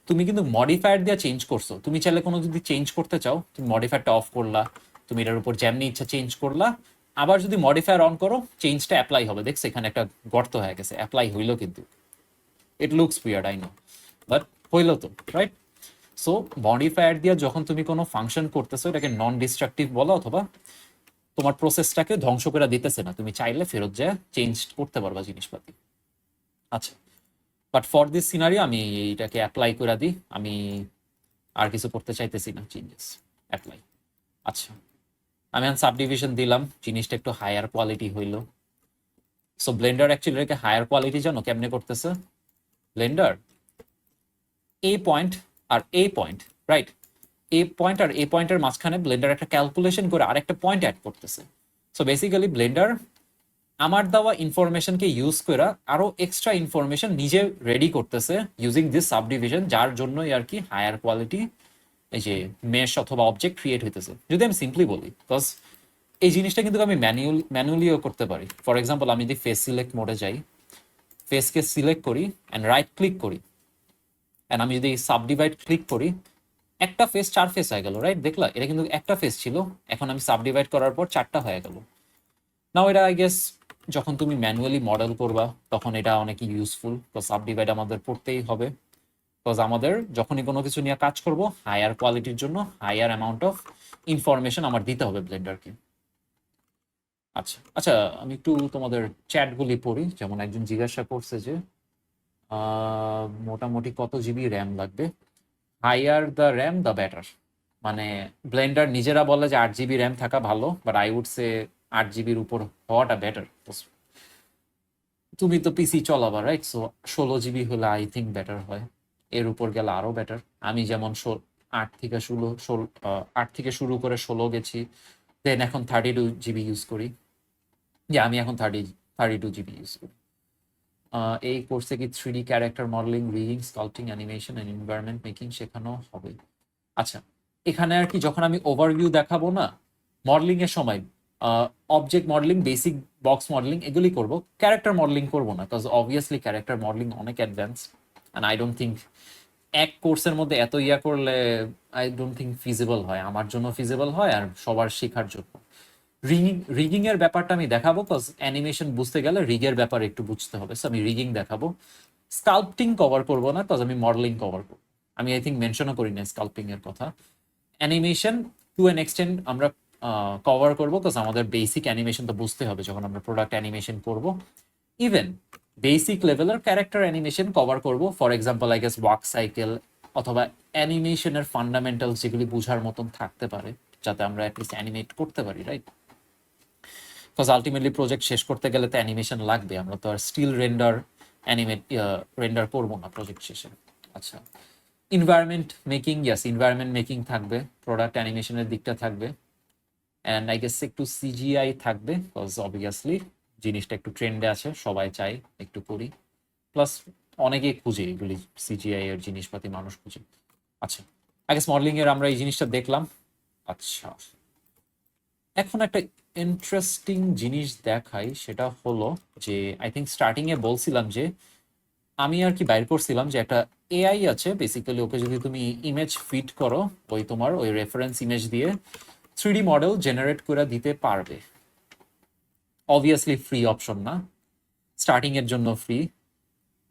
তুমি কিন্তু মডিফায়ার দিয়ে চেঞ্জ করছো, তুমি চাইলে কোনো যদি চেঞ্জ করতে চাও, তুমি মডিফায়ারটা অফ করলা, তুমি এটার উপর যেমনি ইচ্ছা চেঞ্জ করলা, আবার যদি মডিফায়ার অন করো চেঞ্জটা অ্যাপ্লাই হবে। দেখছো এখানে একটা গর্ত হয়ে গেছে, অ্যাপ্লাই হইলো কিন্তু it looks weird, I know, but হইলো তো, রাইট? সো মডিফায়ার দিয়ে যখন তুমি কোনো ফাংশন করতেছো, এটাকে নন ডিস্ট্রাকটিভ বলো, অথবা তোমার প্রসেসটাকে ধ্বংস করে দিতেছে না, তুমি চাইলে ফেরত যায় চেঞ্জ করতে পারবা জিনিসপাতি। আচ্ছা, বাট ফর দিস সিনারিও আমি এইটাকে অ্যাপ্লাই করে দিই, আমি আর কিছু করতে চাইতেছি না, চেঞ্জেস অ্যাপ্লাই। আচ্ছা, আমি এখন সাবডিভিশন দিলাম, জিনিসটা একটু হায়ার কোয়ালিটি হইলো। সো ব্লেন্ডার অ্যাকচুয়ালি এটাকে হায়ার কোয়ালিটি জানো কেমনে করতেছে, ব্লেন্ডার এ পয়েন্ট আর এ পয়েন্ট, রাইট? এ পয়েন্ট আর এ পয়েন্টের মাঝখানে ব্লেন্ডার একটা ক্যালকুলেশন করে আরেকটা পয়েন্ট অ্যাড করতেছে। সো বেসিক্যালি ব্লেন্ডার আমার দেওয়া ইনফরমেশনকে ইউজ করে আরো এক্সট্রা ইনফরমেশন নিজে রেডি করতেছে ইউজিং দিস সাবডিভিশন, যার জন্যই আর কি হায়ার কোয়ালিটি এই যে মেশ অথবা অবজেক্ট ক্রিয়েট হইতেছে। যদি আমি সিম্পলি বলি, বিকজ এই জিনিসটা কিন্তু আমি ম্যানুয়ালিও করতে পারি। ফর এক্সাম্পল আমি যদি ফেস সিলেক্ট মোডে যাই, ফেসকে সিলেক্ট করি অ্যান্ড রাইট ক্লিক করি, অ্যান্ড আমি যদি সাবডিভাইড ক্লিক করি, একটা ফেস 4 ফেস হয়ে গেল, রাইট? দেখলা এটা কিন্তু একটা ফেস ছিল, এখন আমি সাবডিভাইড করার পর 4টা হয়ে গেল। নাও এটা আই গেস যখন তুমি ম্যানুয়ালি মডেল করবা তখন এটা অনেক ইউজফুল, তো সাবডিভাইড আমাদের পড়তেই হবে, বিকজ আমাদের যখনই কোনো কিছু নিয়ে কাজ করব হায়ার কোয়ালিটির জন্য হায়ার অ্যামাউন্ট অফ ইনফরমেশন আমার দিতে হবে ব্লেন্ডারকে। আচ্ছা আচ্ছা, আমি একটু তোমাদের চ্যাটগুলি পড়ি। যেমন একজন জিজ্ঞাসা করছে যে মোটামুটি কত জিবি র্যাম লাগবে, higher the RAM the better. মানে ব্লেন্ডার নিজেরা বলে যে 8 জিবি র্যাম থাকা ভালো, বাট আই উড সে 8 জিবির উপর হওয়াটা বেটার। তুমি তো পিসি চলাবা, রাইট? সো 16 জিবি হলে আই থিঙ্ক বেটার হয়, এর উপর গেলে আরো বেটার। আমি যেমন 8 থেকে শুরু করে 16 গেছি, দেন এখন 32 জিবি ইউজ করি। যে আমি এখন 32 জিবি ইউজ করি। এই কোর্সে কি 3D character modelling, rigging, sculpting, animation and environment making শেখানো হবে? আচ্ছা, এখানে আর কি যখন আমি ওভারভিউ দেখাবো না মডেলিং এর সময়, object modelling basic box modelling এগুলি করব, ক্যারেক্টার মডেলিং করব না, বিকজ অবভিয়াসলি ক্যারেক্টার মডেলিং অনেক advance and I don't think এক কোর্সের মধ্যে এত ইয়া করলে আই ডোন্ট থিঙ্ক ফিজিবল হয়, আমার জন্য ফিজিবল হয় আর সবার শেখার জন্য। রিগিং এর ব্যাপারটা আমি দেখাবো, বিকজ অ্যানিমেশন বুঝতে গেলে রিগের ব্যাপার একটু বুঝতে হবে, সো আমি রিগিং দেখাবো। স্কাল্পটিং কভার করবো না, বিকজ আমি মডেলিং কভার করবো। আমি আই থিঙ্ক মেনশনও করি না স্কাল্পিং এর কথা। অ্যানিমেশন টু অ্যান এক্সটেন্ট আমরা কভার করবো, বিকজ আমাদের বেসিক অ্যানিমেশন তো বুঝতে হবে যখন আমরা প্রোডাক্ট অ্যানিমেশন করব। ইভেন বেসিক লেভেলের ক্যারেক্টার অ্যানিমেশন কভার করব, for example I guess walk cycle অথবা অ্যানিমেশনের ফান্ডামেন্টালস যেগুলি বোঝার মতন থাকতে পারে, যাতে আমরা অ্যাটলিস্ট অ্যানিমেট করতে পারি, রাইট? বিকজ আলটিমেটলি প্রজেক্ট শেষ করতে গেলে তো অ্যানিমেশন লাগবে, আমরা তো আর স্টিল রেন্ডার করবো না প্রজেক্ট শেষে। আচ্ছা, ইনভায়রনমেন্ট মেকিং, ইয়াস ইনভায়রনমেন্ট মেকিং থাকবে, প্রোডাক্ট অ্যানিমেশনের দিকটা থাকবে, অ্যান্ড আই গেস একটু সিজিআই থাকবে, বিকজ অবভিয়াসলি জিনিসটা একটু ট্রেন্ডে আছে, সবাই চাই একটু করি, প্লাস অনেকেই খুঁজে এগুলি সিজিআই এর জিনিসপাতি মানুষ খুঁজে। আচ্ছা, আই গেস মডেলিং এর আমরা এই জিনিসটা দেখলাম। আচ্ছা, এখন একটা ইন্টারেস্টিং জিনিস দেখাই, সেটা হলো যে আই থিঙ্ক স্টার্টিং এ বলছিলাম যে আমি আর কি বাইর করছিলাম যে একটা এআই আছে, বেসিক্যালি ওকে যদি তুমি ইমেজ ফিট করো, ওই তোমার ওই রেফারেন্স ইমেজ দিয়ে 3D মডেল জেনারেট করে দিতে পারবে। অবভিয়াসলি ফ্রি অপশন না, স্টার্টিং এর জন্য ফ্রি,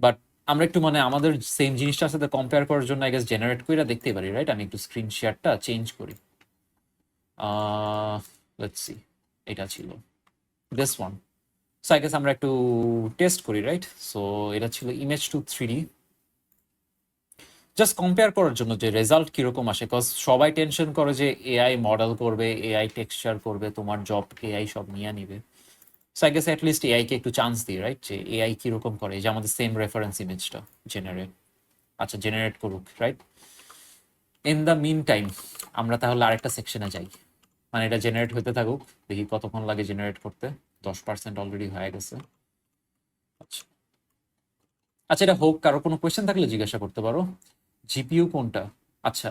বাট আমরা একটু মানে আমাদের সেম জিনিসটার সাথে কম্পেয়ার করার জন্য আই গেস জেনারেট করে দেখতে পারি, রাইট? আমি একটু স্ক্রিন শেয়ারটা চেঞ্জ করি। লেটস সি, এটা ছিল this one. So I guess আমরা একটু টেস্ট করি, রাইট? সো এটা ছিল image to 3D, just compare করার জন্য যে রেজাল্ট কিরকম আসে, কজ সবাই টেনশন করে যে এআই মডেল করবে, এআই টেক্সচার করবে, তোমার জব এআই সব নিয়ে নিবে। So I guess at least AI কে একটু চান্স দিই, রাইট? যে এআই কিরকম করে, এই যে আমাদের সেম রেফারেন্স ইমেজটা জেনারেট, আচ্ছা জেনারেট করুক, right? In the mean time আমরা তাহলে আরেকটা সেকশনে যাই, মানে এটা জেনারেট হতে থাকুক, দেখি কতক্ষণ লাগে জেনারেট করতে। 10% অলরেডি হয়ে গেছে। আচ্ছা আচ্ছা, এটা হোক, কারো কোনো কোয়েশ্চেন থাকলে জিজ্ঞাসা করতে পারো। জিপিইউ কোনটা? আচ্ছা,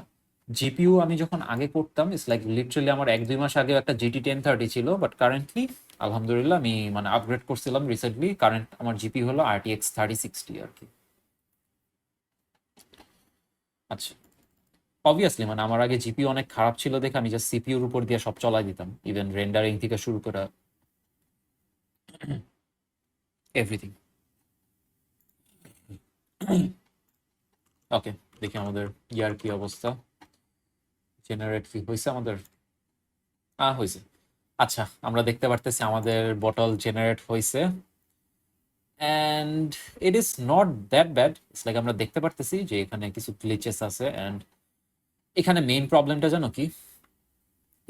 জিপিইউ আমি যখন আগে করতাম, ইটস লাইক লিটারালি আমার 1-2 মাস আগে একটা জিটি 1030 ছিল, বাট কারেন্টলি আলহামদুলিল্লাহ আমি মানে আপগ্রেড করছিলাম রিসেন্টলি, কারেন্ট আমার জিপি হলো আরটিএক্স 3060 আর কি। আচ্ছা, অবভিয়াসলি মানে আমার আগে জিপি অনেক খারাপ ছিল দেখে আমি জাস্ট সিপিইউর উপর দিয়ে সব চলাই দিতাম, ইভেন রেন্ডারিং থেকে শুরু করে এভরিথিং। ওকে, দেখি আমাদের ইয়ার কি অবস্থা, জেনারেট কি হয়েছে আমাদের? হয়েছে। আচ্ছা, আমরা দেখতে পারতেছি আমাদের বটল জেনারেট হয়েছে, and it is not that bad. It's like আমরা দেখতে পারতেছি যে এখানে কিছু গ্লিচেস আছে, অ্যান্ড এখানে মেইন প্রবলেমটা জানো কি?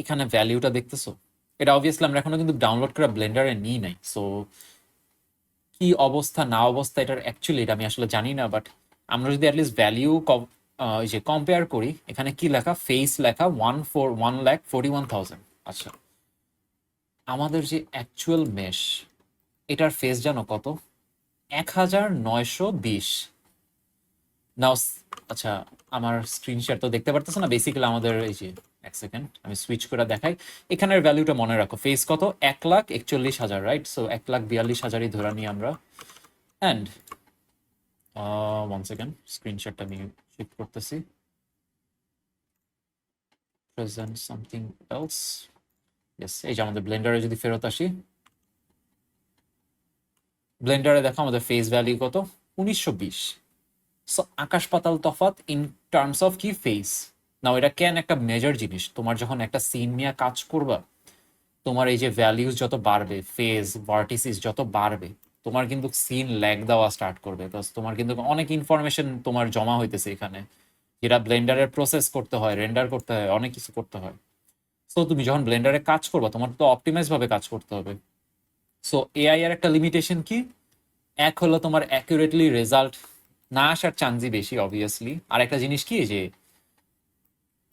এখানে ভ্যালিউটা দেখতেছো, এটা অবভিয়াসলি আমরা এখনো কিন্তু ডাউনলোড করে ব্লেন্ডারে নিই নাই, সো কি অবস্থা না অবস্থা এটার অ্যাকচুয়ালি এটা আমি আসলে জানি না, বাট আমরা যদি অ্যাটলিস্ট ভ্যালিউ যে কম্পেয়ার করি, এখানে কি লেখা? ফেস লেখা 1,41,000। আচ্ছা, আমাদের যে অ্যাকচুয়াল মেশ, এটার ফেস জানো কত? 1920। নাও আচ্ছা, আমার স্ক্রিন শেয়ার তো দেখতে পারতেছো না, বেসিক্যালি আমাদের এই যে, এক সেকেন্ড আমি সুইচ করে দেখাই। এখানের ভ্যালুটা মনে রাখো, ফেস কত? 1,41,000, রাইট? সো 1,42,000ই ধরে নিই আমরা। অ্যান্ড ওয়ান সেকেন্ড, স্ক্রিন শেয়ারটা আমি শিফট করতেছি, প্রেজেন্ট সামথিং এলস। ইয়েস, এই যে আমাদের ব্লেন্ডারে যদি ফেরত আসি, ব্লেন্ডারে দেখো আমাদের ফেস ভ্যালু কত? 1920। সো আকাশ পাতাল তফাৎ ইন টার্মস অফ কি ফেস। নাও এটা কেন একটা মেজর জিনিস, তোমার যখন একটা সিন নিয়ে কাজ করবা, তোমার এই যে ভ্যালিউজ যত বাড়বে, ফেজ ভার্টিসিস যত বাড়বে, তোমার কিন্তু সিন ল্যাগ দেওয়া স্টার্ট করবে, বিকজ তোমার কিন্তু অনেক ইনফরমেশন তোমার জমা হইতেছে এখানে, যেটা ব্লেন্ডারের প্রসেস করতে হয়, রেন্ডার করতে হয়, অনেক কিছু করতে হয়। সো তুমি যখন ব্লেন্ডারে কাজ করবা, তোমার তো অপটিমাইজ ভাবে কাজ করতে হবে। সো এআই এর একটা লিমিটেশন কি? এক হলো তোমার অ্যাকুরেটলি রেজাল্ট না আসার চান্সই বেশি অবভিয়াসলি, আর একটা জিনিস কি যে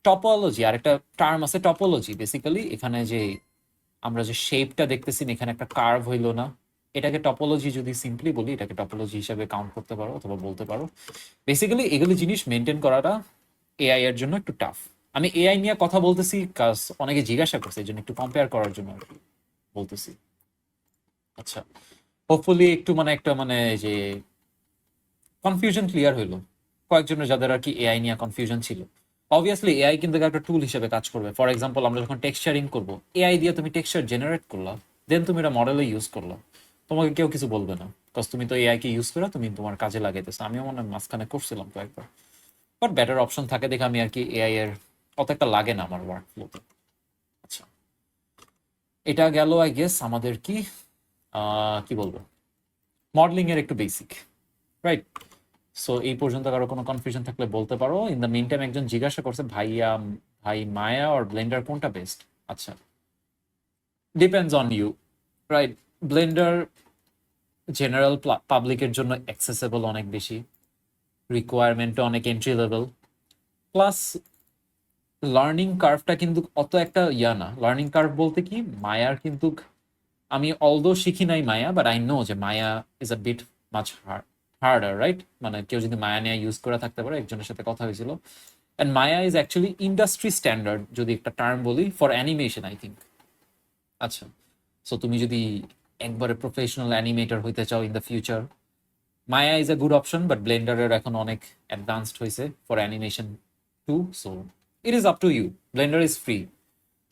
টপোলজি, আর একটা টার্ম আছে টপোলজি, বেসিক্যালি এখানে যে আমরা যে শেপটা দেখতেছি না, এখানে একটা কার্ভ হইলো না, এটাকে টপোলজি যদি সিম্পলি বলি, এটাকে টপোলজি হিসাবে কাউন্ট করতে পারো অথবা বলতে পারো। বেসিক্যালি এগুলি জিনিস মেনটেন করাটা এআই এর জন্য একটু টাফ। আমি এআই নিয়ে কথা বলতেছি কাজ অনেকে জিজ্ঞাসা করছে, এই জন্য একটু কম্পেয়ার করার জন্য আর কি বলতেছি। আচ্ছা, হোপফুলি একটু মানে একটা মানে যে কনফিউশন ক্লিয়ার হইলো কয়েকজনের যাদের আর কি এআই নিয়ে কনফিউশন ছিল। অবভিয়াসলি এআই কিন্তু একটা টুল হিসেবে কাজ করবে। ফর এক্সাম্পল আমরা যখন টেক্সচারিং করবো, এআই দিয়ে তুমি টেক্সচার জেনারেট করলা, দেন তুমি এটা মডেলে ইউজ করলা, তোমাকে কেউ কিছু বলবে না, বিকজ তুমি তো এআই কে ইউজ করে তুমি তোমার কাজে লাগাইতেছো। আমিও মনে হয় মাঝখানে করছিলাম কয়েকবার, বাট বেটার অপশন থাকে দেখে আমি আর কি এআই এর অত একটা লাগে না আমার ওয়ার্ক ফ্লোতে। আচ্ছা, এটা গেল আই গেস আমাদের কি কি বলবো, মডেলিং এর একটু বেসিক, রাইট? সো এই পর্যন্ত কারো কোনো কনফিউশন থাকলে বলতে পারো। ইন দ্য মিন টাইম একজন জিজ্ঞাসা করছে ভাই মায়া আর ব্লেন্ডার কোনটা বেস্ট? আচ্ছা, depends on you, right? Blender general পাবলিকের জন্য অ্যাক্সেসেবল অনেক বেশি, রিকোয়ারমেন্টও অনেক এন্ট্রি লেভেল, প্লাস লার্নিং কার্ভটা কিন্তু অত একটা না। লার্নিং কার্ভ বলতে কি, মায়ার কিন্তু আমি অলদো শিখি নাই মায়া, বাট আই নো যে Maya is a bit much harder, right? মানে কেউ যদি মায়া নিয়ে ইউজ করে থাকতে পারে, একজনের সাথে কথা হয়েছিল, and Maya is actually industry standard যদি একটা টার্ম বলি ফর অ্যানিমেশন, আই থিঙ্ক। আচ্ছা, সো তুমি যদি একবারে প্রফেশনাল অ্যানিমেটর হইতে চাও in the future, Maya is a good option, but ব্লেন্ডারের এখন অনেক অ্যাডভান্সড হয়েছে for animation too. So it is up to you. Blender is free,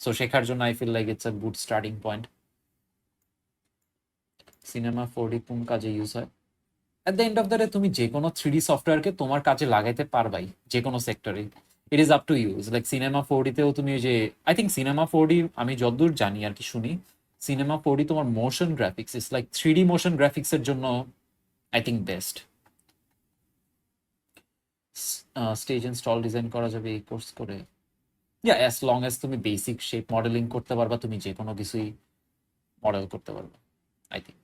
so শেখার জন্য I feel like it's a good starting point. Cinema 4D কোন কাজে use হয়? At the end of the day তুমি যে কোনো 3D সফটওয়্যারকে তোমার কাজে লাগাইতে পারবাই, যে কোনো সেক্টরে। It is up to you. Like cinema 4D তেও তুমি ওই যে, আই থিঙ্ক সিনেমা 4D আমি যতদূর জানি আর কি শুনি, সিনেমা 4D তোমার মোশন গ্রাফিক্স ইস লাইক 3D মোশন গ্রাফিক্স এর জন্য I think best. Stage install design করা যাবে এই কোর্স করে? ইয়া, অ্যাজ লং অ্যাজ তুমি বেসিক শেপ মডেলিং করতে পারবা, তুমি যে কোনো কিছুই মডেল করতে পারবা আই থিঙ্ক।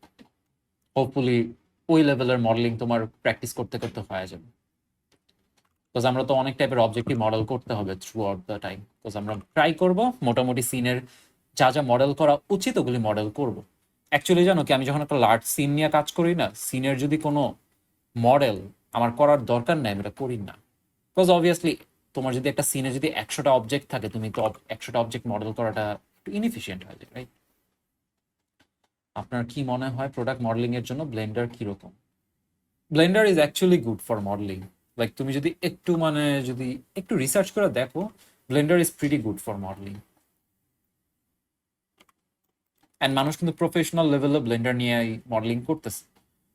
হোপফুলি ওই লেভেলের মডেলিং তোমার প্র্যাকটিস করতে করতে হয়ে যাবে। বিকজ আমরা তো অনেক টাইপের অবজেক্টিভ মডেল করতে হবে through out the time. Because আমরা ট্রাই করবো মোটামুটি সিনের যা যা মডেল করা উচিত ওগুলি মডেল করব। অ্যাকচুয়ালি জানো কি, আমি যখন একটা লার্জ সিন নিয়ে কাজ করি না, সিনের যদি কোনো মডেল আমার করার দরকার নাই, আমি এটা করি না। বিকজ অবভিয়াসলি তোমার যদি একটা সিনে যদি 100টা অবজেক্ট থাকে, তুমি তো 100টা অবজেক্ট মডেল করাটা একটু ইনএফিশিয়েন্ট হয়ে যায়, রাইট? আপনার কি মনে হয় প্রোডাক্ট মডেলিং এর জন্য ব্লেন্ডার কিরকম? Blender is actually good for modelling. Like তুমি যদি একটু মানে যদি একটু রিসার্চ করে দেখো, Blender is pretty good for modelling. And মানুষ কিন্তু প্রফেশনাল লেভেলে ব্লেন্ডার নিয়ে মডেলিং করতেছে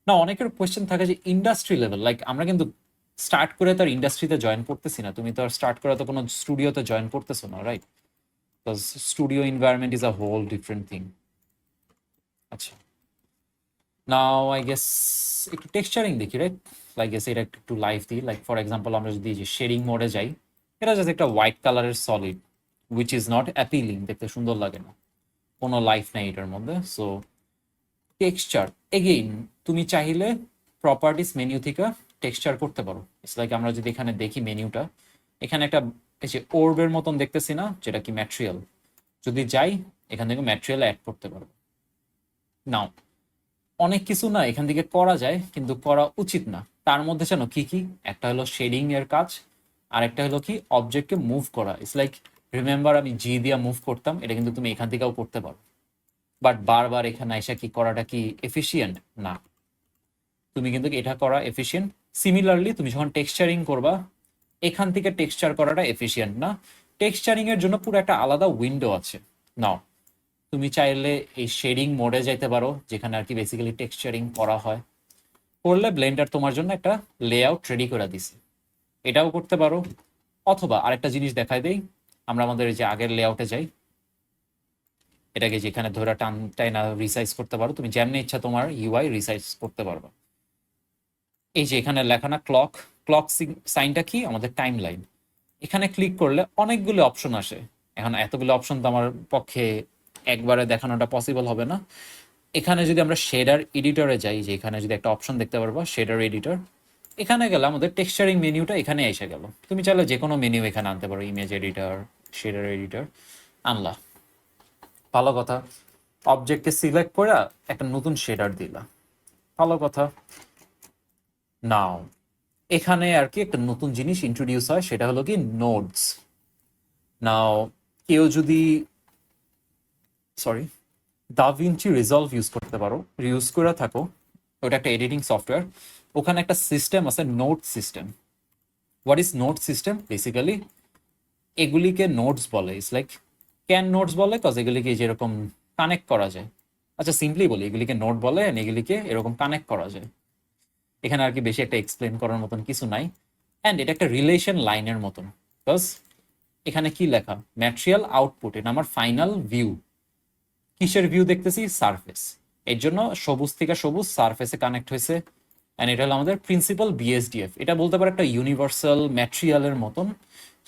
না। অনেকের কোয়েশ্চেন থাকে যে ইন্ডাস্ট্রি লেভেল, লাইক আমরা কিন্তু স্টার্ট করে তার ইন্ডাস্ট্রিতে জয়েন করতেছি না। তুমি তো আর স্টার্ট করে তো কোনো স্টুডিওতে জয়েন করতেছো না, right? Because studio environment is a whole different thing. আচ্ছা, নাও আই গেস একটু টেক্সচারিং দেখি, রাইট? লাইক গেস এটা একটু লাইভ দিই। লাইক ফর এক্সাম্পল আমরা যদি যে শেডিং মোডে যাই, এটা জাস্ট একটা হোয়াইট কালারের solid which is not appealing, দেখতে সুন্দর লাগে না, কোনো লাইফ নেই এটার মধ্যে। সো টেক্সচার এগেইন তুমি চাইলে প্রপার্টিস মেনু থেকে টেক্সচার করতে পারো। ইটস লাইক আমরা যদি এখানে দেখি মেনুটা, এখানে একটা এই যে ওর্বের মতন দেখতেছি না, যেটা কি ম্যাটেরিয়াল, যদি যাই এখান থেকে ম্যাটেরিয়াল অ্যাড করতে পারবো। নাও অনেক কিছু না এখান থেকে করা যায়, কিন্তু করা উচিত না। তার মধ্যে জানো কি কি? একটা হলো শেডিং এর কাজ, আর একটা হলো কি অবজেক্টকে মুভ করা। ইটস লাইক রিমেম্বার আমি জি দিয়া মুভ করতাম, এটা কিন্তু তুমি এখান থেকেও করতে পারো, বাট বারবার এখানে এসে কি করাটা কি এফিসিয়েন্ট না। তুমি কিন্তু এটা করা এফিসিয়েন্ট। সিমিলারলি তুমি যখন টেক্সচারিং করবা, এখান থেকে টেক্সচার করাটা এফিসিয়েন্ট না। টেক্সচারিং এর জন্য পুরো একটা আলাদা উইন্ডো আছে। নাও তুমি চাইলে এই শেডিং মোডে যাইতে পারো, যেখানে আর কি বেসিক্যালি টেক্সচারিং করা হয়। করলে ব্লেন্ডার তোমার জন্য একটা লেআউট রেডি করে দিছে, এটাও করতে পারো। অথবা আরেকটা জিনিস দেখাই দেই, আমরা আমাদের এই যে আগের লেআউটে যাই, এটাকে যেখানে ধরে টানটাই না রিসাইজ করতে পারো, তুমি যেমনি ইচ্ছা তোমার ইউআই রিসাইজ করতে পারবে। এই যে এখানে লেখা না ক্লক, ক্লক সাইনটা কি? আমাদের টাইম লাইন। এখানে ক্লিক করলে অনেকগুলো অপশন আসে। এখন এতগুলো অপশন তো আমার পক্ষে একবারে দেখানোটা পসিবল হবে না। এখানে যদি আমরা শেডার এডিটরে যাই, যে এখানে যদি একটা অপশন দেখতে পারবো শেডার এডিটর, এখানে গেলে আমাদের টেক্সচারিং মেনুটা এখানে এসে গেল। তুমি চাইলে যে কোনো মেনু এখানে আনতে পারো, ইমেজ এডিটর, শেডার এডিটর আনলা, ভালো কথা। অবজেক্টকে সিলেক্ট করে একটা নতুন শেডার দিলা, ভালো কথা। নাও এখানে আর কি একটা নতুন জিনিস ইন্ট্রোডিউস হয়, সেটা হলো কি নোডস। নাও কেউ যদি সরি দাভিঞ্চি রিজলভ ইউজ করতে পারো, ইউজ করে থাকো, ওটা একটা এডিটিং সফটওয়্যার। ওখানে একটা সিস্টেম আছে, note system. What is note system? Basically এগুলিকে নোটস বলে। ইটস লাইক, ক্যান নোটস বলে কজ এগুলিকে যেরকম কানেক্ট করা যায়। আচ্ছা সিম্পলি বলি, এগুলিকে নোট বলে, and এগুলিকে এরকম কানেক্ট করা যায়। এখানে আর কি বেশি একটা এক্সপ্লেন করার মতন কিছু নাই। অ্যান্ড এটা একটা রিলেশন লাইনের মতন, বিকজ এখানে কি লেখা, ম্যাটেরিয়াল আউটপুট, এটা আমার ফাইনাল ভিউ। কিসের ভিউ দেখতেছি? সারফেস। এর জন্য সবুজ থেকে সবুজ সারফেসে কানেক্ট হয়েছে। অ্যান্ড এটা হলো আমাদের প্রিন্সিপাল বিএসডিএফ। এটা বলতে পারে একটা ইউনিভার্সাল ম্যাটেরিয়ালের মতন,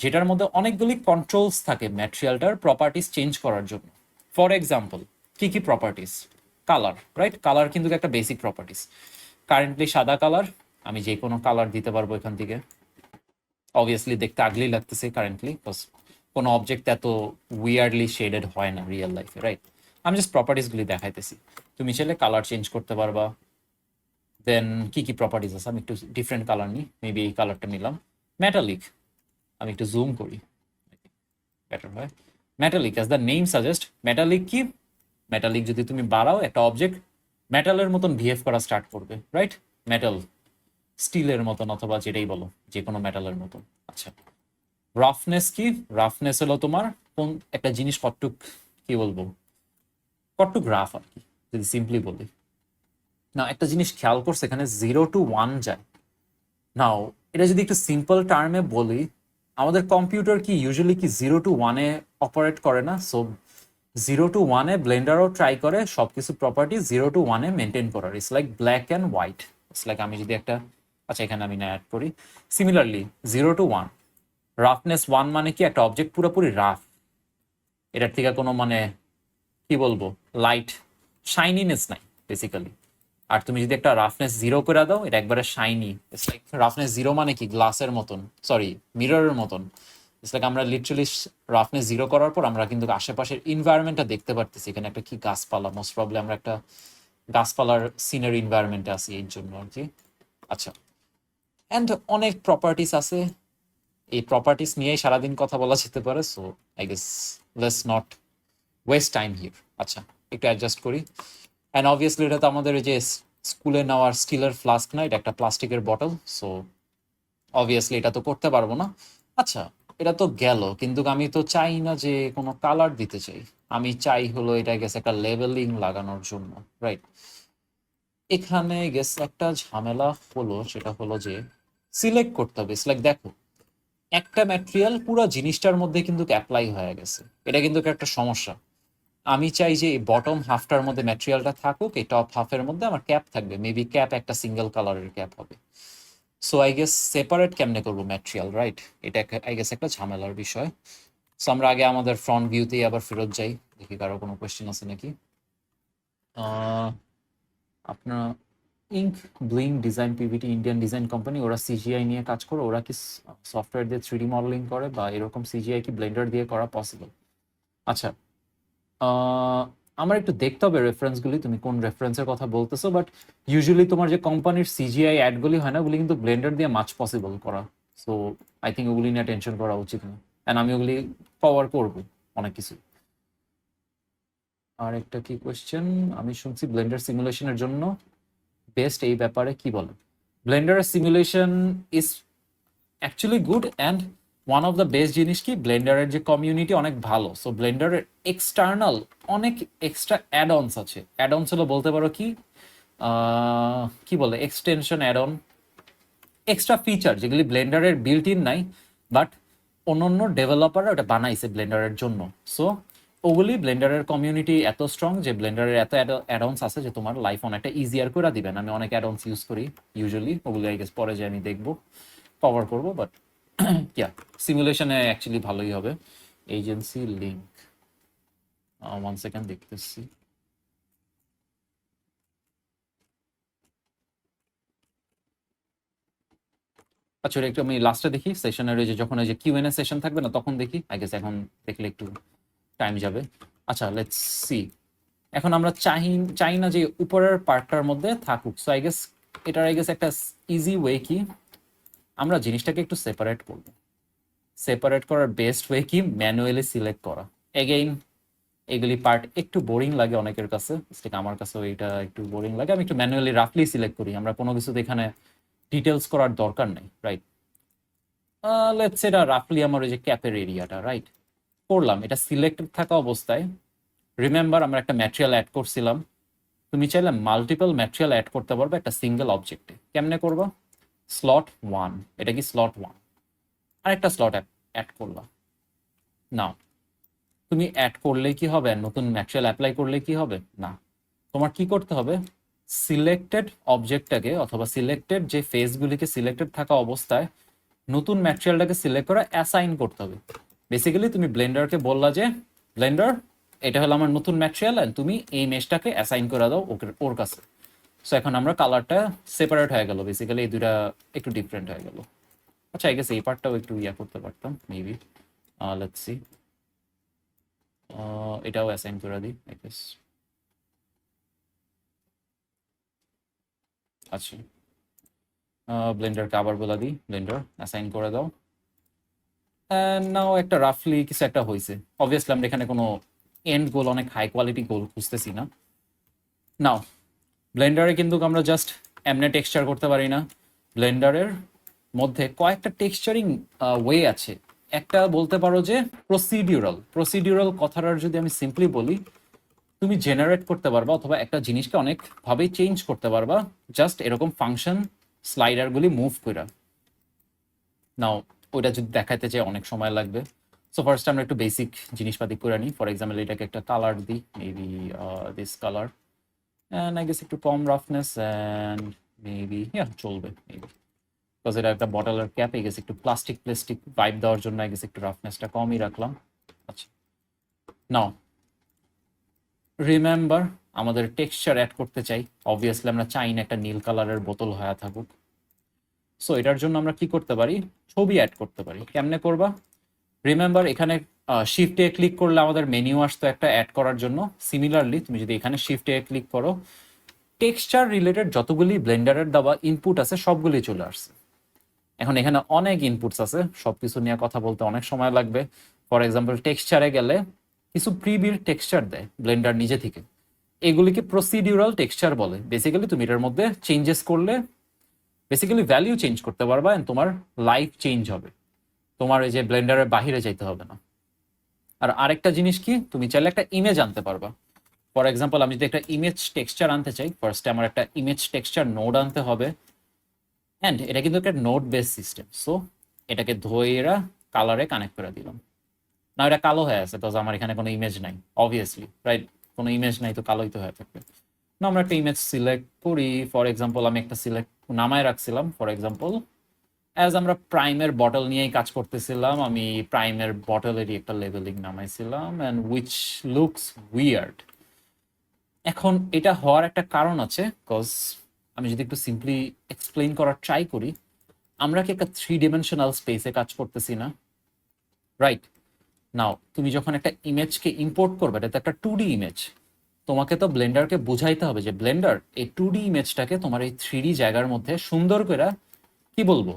যেটার মধ্যে অনেকগুলি কন্ট্রোলস থাকে ম্যাটেরিয়ালটার প্রপার্টিস চেঞ্জ করার জন্য। ফর এক্সাম্পল, কি কি প্রপার্টিস? Colour, right? কালার কিন্তু একটা বেসিক প্রপার্টিস। কারেন্টলি সাদা কালার, আমি যে কোনো কালার দিতে পারবো এখান থেকে। অবভিয়াসলি দেখতে আগলি লাগতেছে কারেন্টলি, বিকজ কোনো অবজেক্ট এত উইয়ার্ডলি শেডেড হয় না রিয়েল লাইফে, রাইট? আমি জাস্ট প্রপার্টিসগুলি দেখাইতেছি। তুমি চাইলে কালার চেঞ্জ করতে পারবা। দেন কি কি প্রপার্টিস আছে, আমি একটু ডিফারেন্ট কালার নিই, মেবি এই কালারটা নিলাম। মেটালিক, আমি একটু জুম করি, বেটার হয়। Metallic, as the name suggest, metallic কি? মেটালিক যদি তুমি বাড়াও, একটা অবজেক্ট মেটালের মতন বিহেভ করা স্টার্ট করবে, রাইট? মেটাল, স্টিলের মতন অথবা যেটাই বলো, যে কোনো মেটালের মতন। আচ্ছা, রাফনেস কি? রাফনেস হলো তোমার কোন একটা জিনিস কতটুক, কি বলবো, কতটুক রাফ আর কি, যদি সিম্পলি বলি। না, একটা জিনিস খেয়াল করছে, এখানে 0 to 1 যায়। নাও এটা যদি একটু সিম্পল টার্মে বলি, আমাদের কম্পিউটার কি ইউজুয়ালি কি 0 to 1-এ অপারেট করে না? সো 0 to 1-এ ব্লেন্ডারও ট্রাই করে সবকিছু প্রপার্টি 0 to 1-এ মেনটেন করার। It's like black and white. It's like আমি যদি একটা, আচ্ছা এখানে আমি না অ্যাড করি, সিমিলারলি 0 to 1, রাফনেস 1 মানে কি? একটা অবজেক্ট পুরোপুরি রাফ, এটার থেকে কোনো মানে কি বলবো, লাইট শাইনিনেস নাই বেসিক্যালি। আর তুমি যদি একটা রাফনেস 0 করে দাও, এটা একবারে শাইনি। ইটস লাইক রাফনেস 0 মানে কি? গ্লাসের মতন, সরি মিররের মতন। ইটস লাইক আমরা লিটারালি রাফনেস 0 করার পর আমরা কিন্তু আশেপাশের ইনভায়রনমেন্টটা দেখতে পারতেছি। এখানে একটা কি গাছপালা, মোস্ট প্রবলি আমরা একটা গাছপালার সিনারি ইনভায়রনমেন্টে আছি এই জন্য আর কি। আচ্ছা, অ্যান্ড অনেক প্রপার্টিস আছে, এই প্রপার্টিস নিয়েই সারাদিন কথা বলা যেতে পারে। So I guess let's not waste time here. আচ্ছা, একটু অ্যাডজাস্ট করি। অ্যান্ড অবভিয়াসলি এটা তো আমাদের ওই যে স্কুলে নেওয়ার স্টিলের ফ্লাস্ক না, এটা একটা প্লাস্টিকের বটল। সো অবভিয়াসলি এটা তো করতে পারবো না। আচ্ছা, এটা তো গেল, কিন্তু আমি তো চাই না যে কোনো কালার দিতে চাই। আমি চাই হলো এটা গেছে একটা লেবেলিং লাগানোর জন্য, রাইট? এখানে গেছে একটা ঝামেলা হলো, সেটা হলো যে সিলেক্ট করতে হবে। লাইক দেখো, একটা ম্যাটেরিয়াল পুরো জিনিসটার মধ্যে কিন্তু অ্যাপ্লাই হয়ে গেছে, এটা কিন্তু একটা সমস্যা। আমি চাই যে বটম হাফটার মধ্যে ম্যাটেরিয়ালটা থাকুক, এই টপ হাফের মধ্যে আমার ক্যাপ থাকবে, মেবি ক্যাপ একটা সিঙ্গেল কালারের ক্যাপ হবে। সো আই গেস সেপারেট কেমনে করবো ম্যাটেরিয়াল, রাইট? এটা আই গেস একটা ঝামেলার বিষয়। সো আমরা আগে আমাদের ফ্রন্ট ভিউতেই আবার ফেরত যাই, দেখি কারো কোনো কোয়েশ্চেন আছে নাকি। আপনার ink bling design PVT, Indian design company, ওরা সিজিআই নিয়ে কাজ করে। ওরা কি সফটওয়্যার দিয়ে 3D মডেলিং করে, বা এরকম সিজিআই কি ব্লেন্ডার দিয়ে করা পসিবল? আচ্ছা, আমার একটু দেখতে হবে রেফারেন্সগুলি, তুমি কোন রেফারেন্সের কথা বলতেছো। বাট ইউজুয়ালি তোমার যে কোম্পানির সিজিআই অ্যাডগুলি হয় না, ওগুলি কিন্তু ব্লেন্ডার দিয়ে মাছ পসিবল করা। সো আই থিঙ্ক ওগুলি নিয়ে টেনশন করা উচিত না। অ্যান্ড আমি ওগুলি কভার করবো অনেক কিছু। আর একটা কি কোয়েশ্চেন, আমি শুনছি ব্লেন্ডার সিমুলেশনের জন্য বেস্ট, এই ব্যাপারে কি বলে? Blender simulation is actually good, and one of the best জিনিস কি, ব্লেন্ডারের যে কমিউনিটি অনেক ভালো। সো ব্লেন্ডারের এক্সটার্নাল অনেক এক্সট্রা অ্যাডঅনস আছে। অ্যাডঅনস হলো বলতে পারো কি, কি বলে, এক্সটেনশন অ্যাডন, এক্সট্রা ফিচার যেগুলি ব্লেন্ডারের বিল্ট ইন নাই, বাট অন্যান্য ডেভেলপাররা ওটা বানাইছে ব্লেন্ডারের জন্য। সো ওগুলি ব্লেন্ডারের কমিউনিটি এত স্ট্রং যে ব্লেন্ডারের এত অ্যাডঅনস আছে যে তোমার লাইফ অনেকটা ইজিয়ার করে দিবেন। আমি অনেক অ্যাডঅনস ইউজ করি ইউজুয়ালি, ওগুলি আই গেস পরে যে আমি দেখবো, কভার করবো। বাট ইয়া, সিমুলেশনে অ্যাকচুয়ালি ভালোই হবে। এজেন্সি লিঙ্ক, 1 সেকেন্ড দেখতেছি। আচ্ছা, ওটা একটু আমি লাস্টে দেখি সেশনের, ওই যে যখন ওই যে কিউএনএ সেশন থাকবে না, তখন দেখি। আই গেস এখন দেখলে একটু টাইম যাবে। আচ্ছা, লেটস সি। এখন আমরা চাই না যে উপরের পার্টটার মধ্যে থাকুক। সো আই গেস এটার আই গেস একটা ইজি ওয়ে কি, আমরা জিনিসটাকে একটু সেপারেট করব। সেপারেট করার বেস্ট ওয়ে কি, ম্যানুয়ালি সিলেক্ট করা। এগেইন এগুলি পার্ট একটু বোরিং লাগে অনেকের কাছে, ঠিক আমার কাছেও এটা একটু বোরিং লাগে। আমি একটু ম্যানুয়ালি রাফলি সিলেক্ট করি, আমরা কোনো কিছুতে এখানে ডিটেলস করার দরকার নেই, রাইট? লেটস এটা রাফলি আমার ওই যে ক্যাপের এরিয়াটা, রাইট? করলাম, এটা সিলেক্টেড থাকা অবস্থায় রিমেম্বার আমরা একটা ম্যাটেরিয়াল অ্যাড করছিলাম। তুমি চাইলে মাল্টিপল ম্যাটেরিয়াল অ্যাড করতে পারবে একটা সিঙ্গেল অবজেক্টে। কেমনে করবা? স্লট 1, এটা কি স্লট 1, আরেকটা স্লট অ্যাড করবা। নাও তুমি অ্যাড করলে কি হবে, নতুন ম্যাটেরিয়াল অ্যাপ্লাই করলে কি হবে? না, তোমার কি করতে হবে, সিলেক্টেড অবজেক্টটাকে অথবা সিলেক্টেড যে ফেসগুলিকে সিলেক্টেড থাকা অবস্থায় নতুন ম্যাটেরিয়ালটাকে সিলেক্ট করে অ্যাসাইন করতে হবে। বেসিক্যালি তুমি ব্লেন্ডারকে বললা যে ব্লেন্ডার এটা হলো আমার নতুন ম্যাটেরিয়াল, অ্যান্ড তুমি এই মেশটাকে অ্যাসাইন করে দাও ওর কাছে। সো এখন আমরা কালারটা সেপারেট হয়ে গেল, বেসিক্যালি এই দুটা একটু ডিফারেন্ট হয়ে গেল। আচ্ছা, আই গেস এই পার্টটাও একটু ইয়া করতে পারতাম মেবি। লেটস সি, এটাও অ্যাসাইন করে দিই আই গেস। আচ্ছা, ব্লেন্ডারকে আবার বলে দিই ব্লেন্ডার অ্যাসাইন করে দাও। নাও একটা রাফলি কিছু একটা হয়েছে। অবভিয়াসলি আমরা এখানে কোনো এন্ড গোল, অনেক হাই কোয়ালিটি গোল খুঁজতেছি না। নাও ব্লেন্ডারে কিন্তু আমরা জাস্ট এমনি টেক্সচার করতে পারি না, ব্লেন্ডারের মধ্যে কয়েকটা টেক্সচারিং ওয়ে আছে। একটা বলতে পারো যে প্রসিডিউরাল কথাটার যদি আমি সিম্পলি বলি, তুমি জেনারেট করতে পারবা অথবা একটা জিনিসকে অনেকভাবেই চেঞ্জ করতে পারবা জাস্ট এরকম ফাংশন স্লাইডারগুলি মুভ করে। নাও ওইটা যদি দেখাইতে চাই অনেক সময় লাগবে। সো ফার্স্ট আমরা একটু বেসিক জিনিসপাতি করে নিই। ফর এক্সাম্পল এটাকে একটা কালার দিই, maybe this colour, and I guess একটু কম রাফনেস, অ্যান্ড মেবি চলবে মেবি, বিকজ এটা একটা বটলের ক্যাপ, আই গেস একটু প্লাস্টিক ভাইব দেওয়ার জন্য আই গেস একটু রাফনেসটা কমই রাখলাম। আচ্ছা, নাও রিমেম্বার আমাদের টেক্সচার অ্যাড করতে চাই, অবভিয়াসলি আমরা চাই না একটা নীল কালারের বোতল হয়ে থাকুক। সো এটার জন্য আমরা কি করতে পারি, ছবি অ্যাড করতে পারি। কেমনে করবা? রিমেম্বার এখানে শিফটে ক্লিক করলে আমাদের মেনু আসতো একটা অ্যাড করার জন্য। সিমিলারলি তুমি যদি এখানে শিফটে ক্লিক করো, টেক্সচার রিলেটেড যতগুলি ব্লেন্ডারের দেওয়া ইনপুট আছে সবগুলি চলে আসছে। এখন এখানে অনেক ইনপুটস আছে, সবকিছু নিয়ে কথা বলতে অনেক সময় লাগবে। ফর এক্সাম্পল টেক্সচারে গেলে কিছু প্রিবিল্ড টেক্সচার দেয় ব্লেন্ডার নিজে থেকে, এগুলিকে প্রসিডিউরাল টেক্সচার বলে। বেসিক্যালি তুমি এটার মধ্যে চেঞ্জেস করলে বেসিক্যালি ভ্যালিউ চেঞ্জ করতে পারবা, এন্ড তোমার লাইফ চেঞ্জ হবে, তোমার এই যে ব্লেন্ডারের বাহিরে যাইতে হবে না। আর আরেকটা জিনিস কি, তুমি চাইলে একটা ইমেজ আনতে পারবা। ফর এক্সাম্পল আমি যদি একটা ইমেজ টেক্সচার আনতে চাই, ফার্স্টে আমার একটা ইমেজ টেক্সচার নোড আনতে হবে, অ্যান্ড এটা কিন্তু একটা নোড বেস সিস্টেম। সো এটাকে ধইরা কালারে কানেক্ট করে দিলাম। না, এটা কালো হয়ে আছে বিকজ আমার এখানে কোনো ইমেজ নাই, অবভিয়াসলি রাইট, কোনো ইমেজ নাই তো কালোই তো হয়ে থাকবে। না, আমরা একটা ইমেজ সিলেক্ট করি। ফর এক্সাম্পল আমি একটা সিলেক্ট নামায় রাখছিলাম, ফর এক্সাম্পল অ্যাজ আমরা প্রাইমের বটল নিয়েই কাজ করতেছিলাম, আমি প্রাইমের বটলেরই একটা leveling নামাইছিলাম, and which looks weird. এখন এটা হওয়ার একটা কারণ আছে, বিকজ আমি যদি একটু সিম্পলি এক্সপ্লেইন করার ট্রাই করি, আমরা কি একটা 3 ডাইমেনশনাল স্পেসে কাজ করতেছি না, রাইট? নাও তুমি যখন একটা ইমেজকে ইম্পোর্ট করবে, এটা তো একটা 2D ইমেজ, তোমাকে তো ব্লেন্ডারকে বুঝাইতে হবে যে ব্লেন্ডার এই 2D ইমেজটাকে তোমার এই 3D জায়গার মধ্যে সুন্দর করে কি বলবো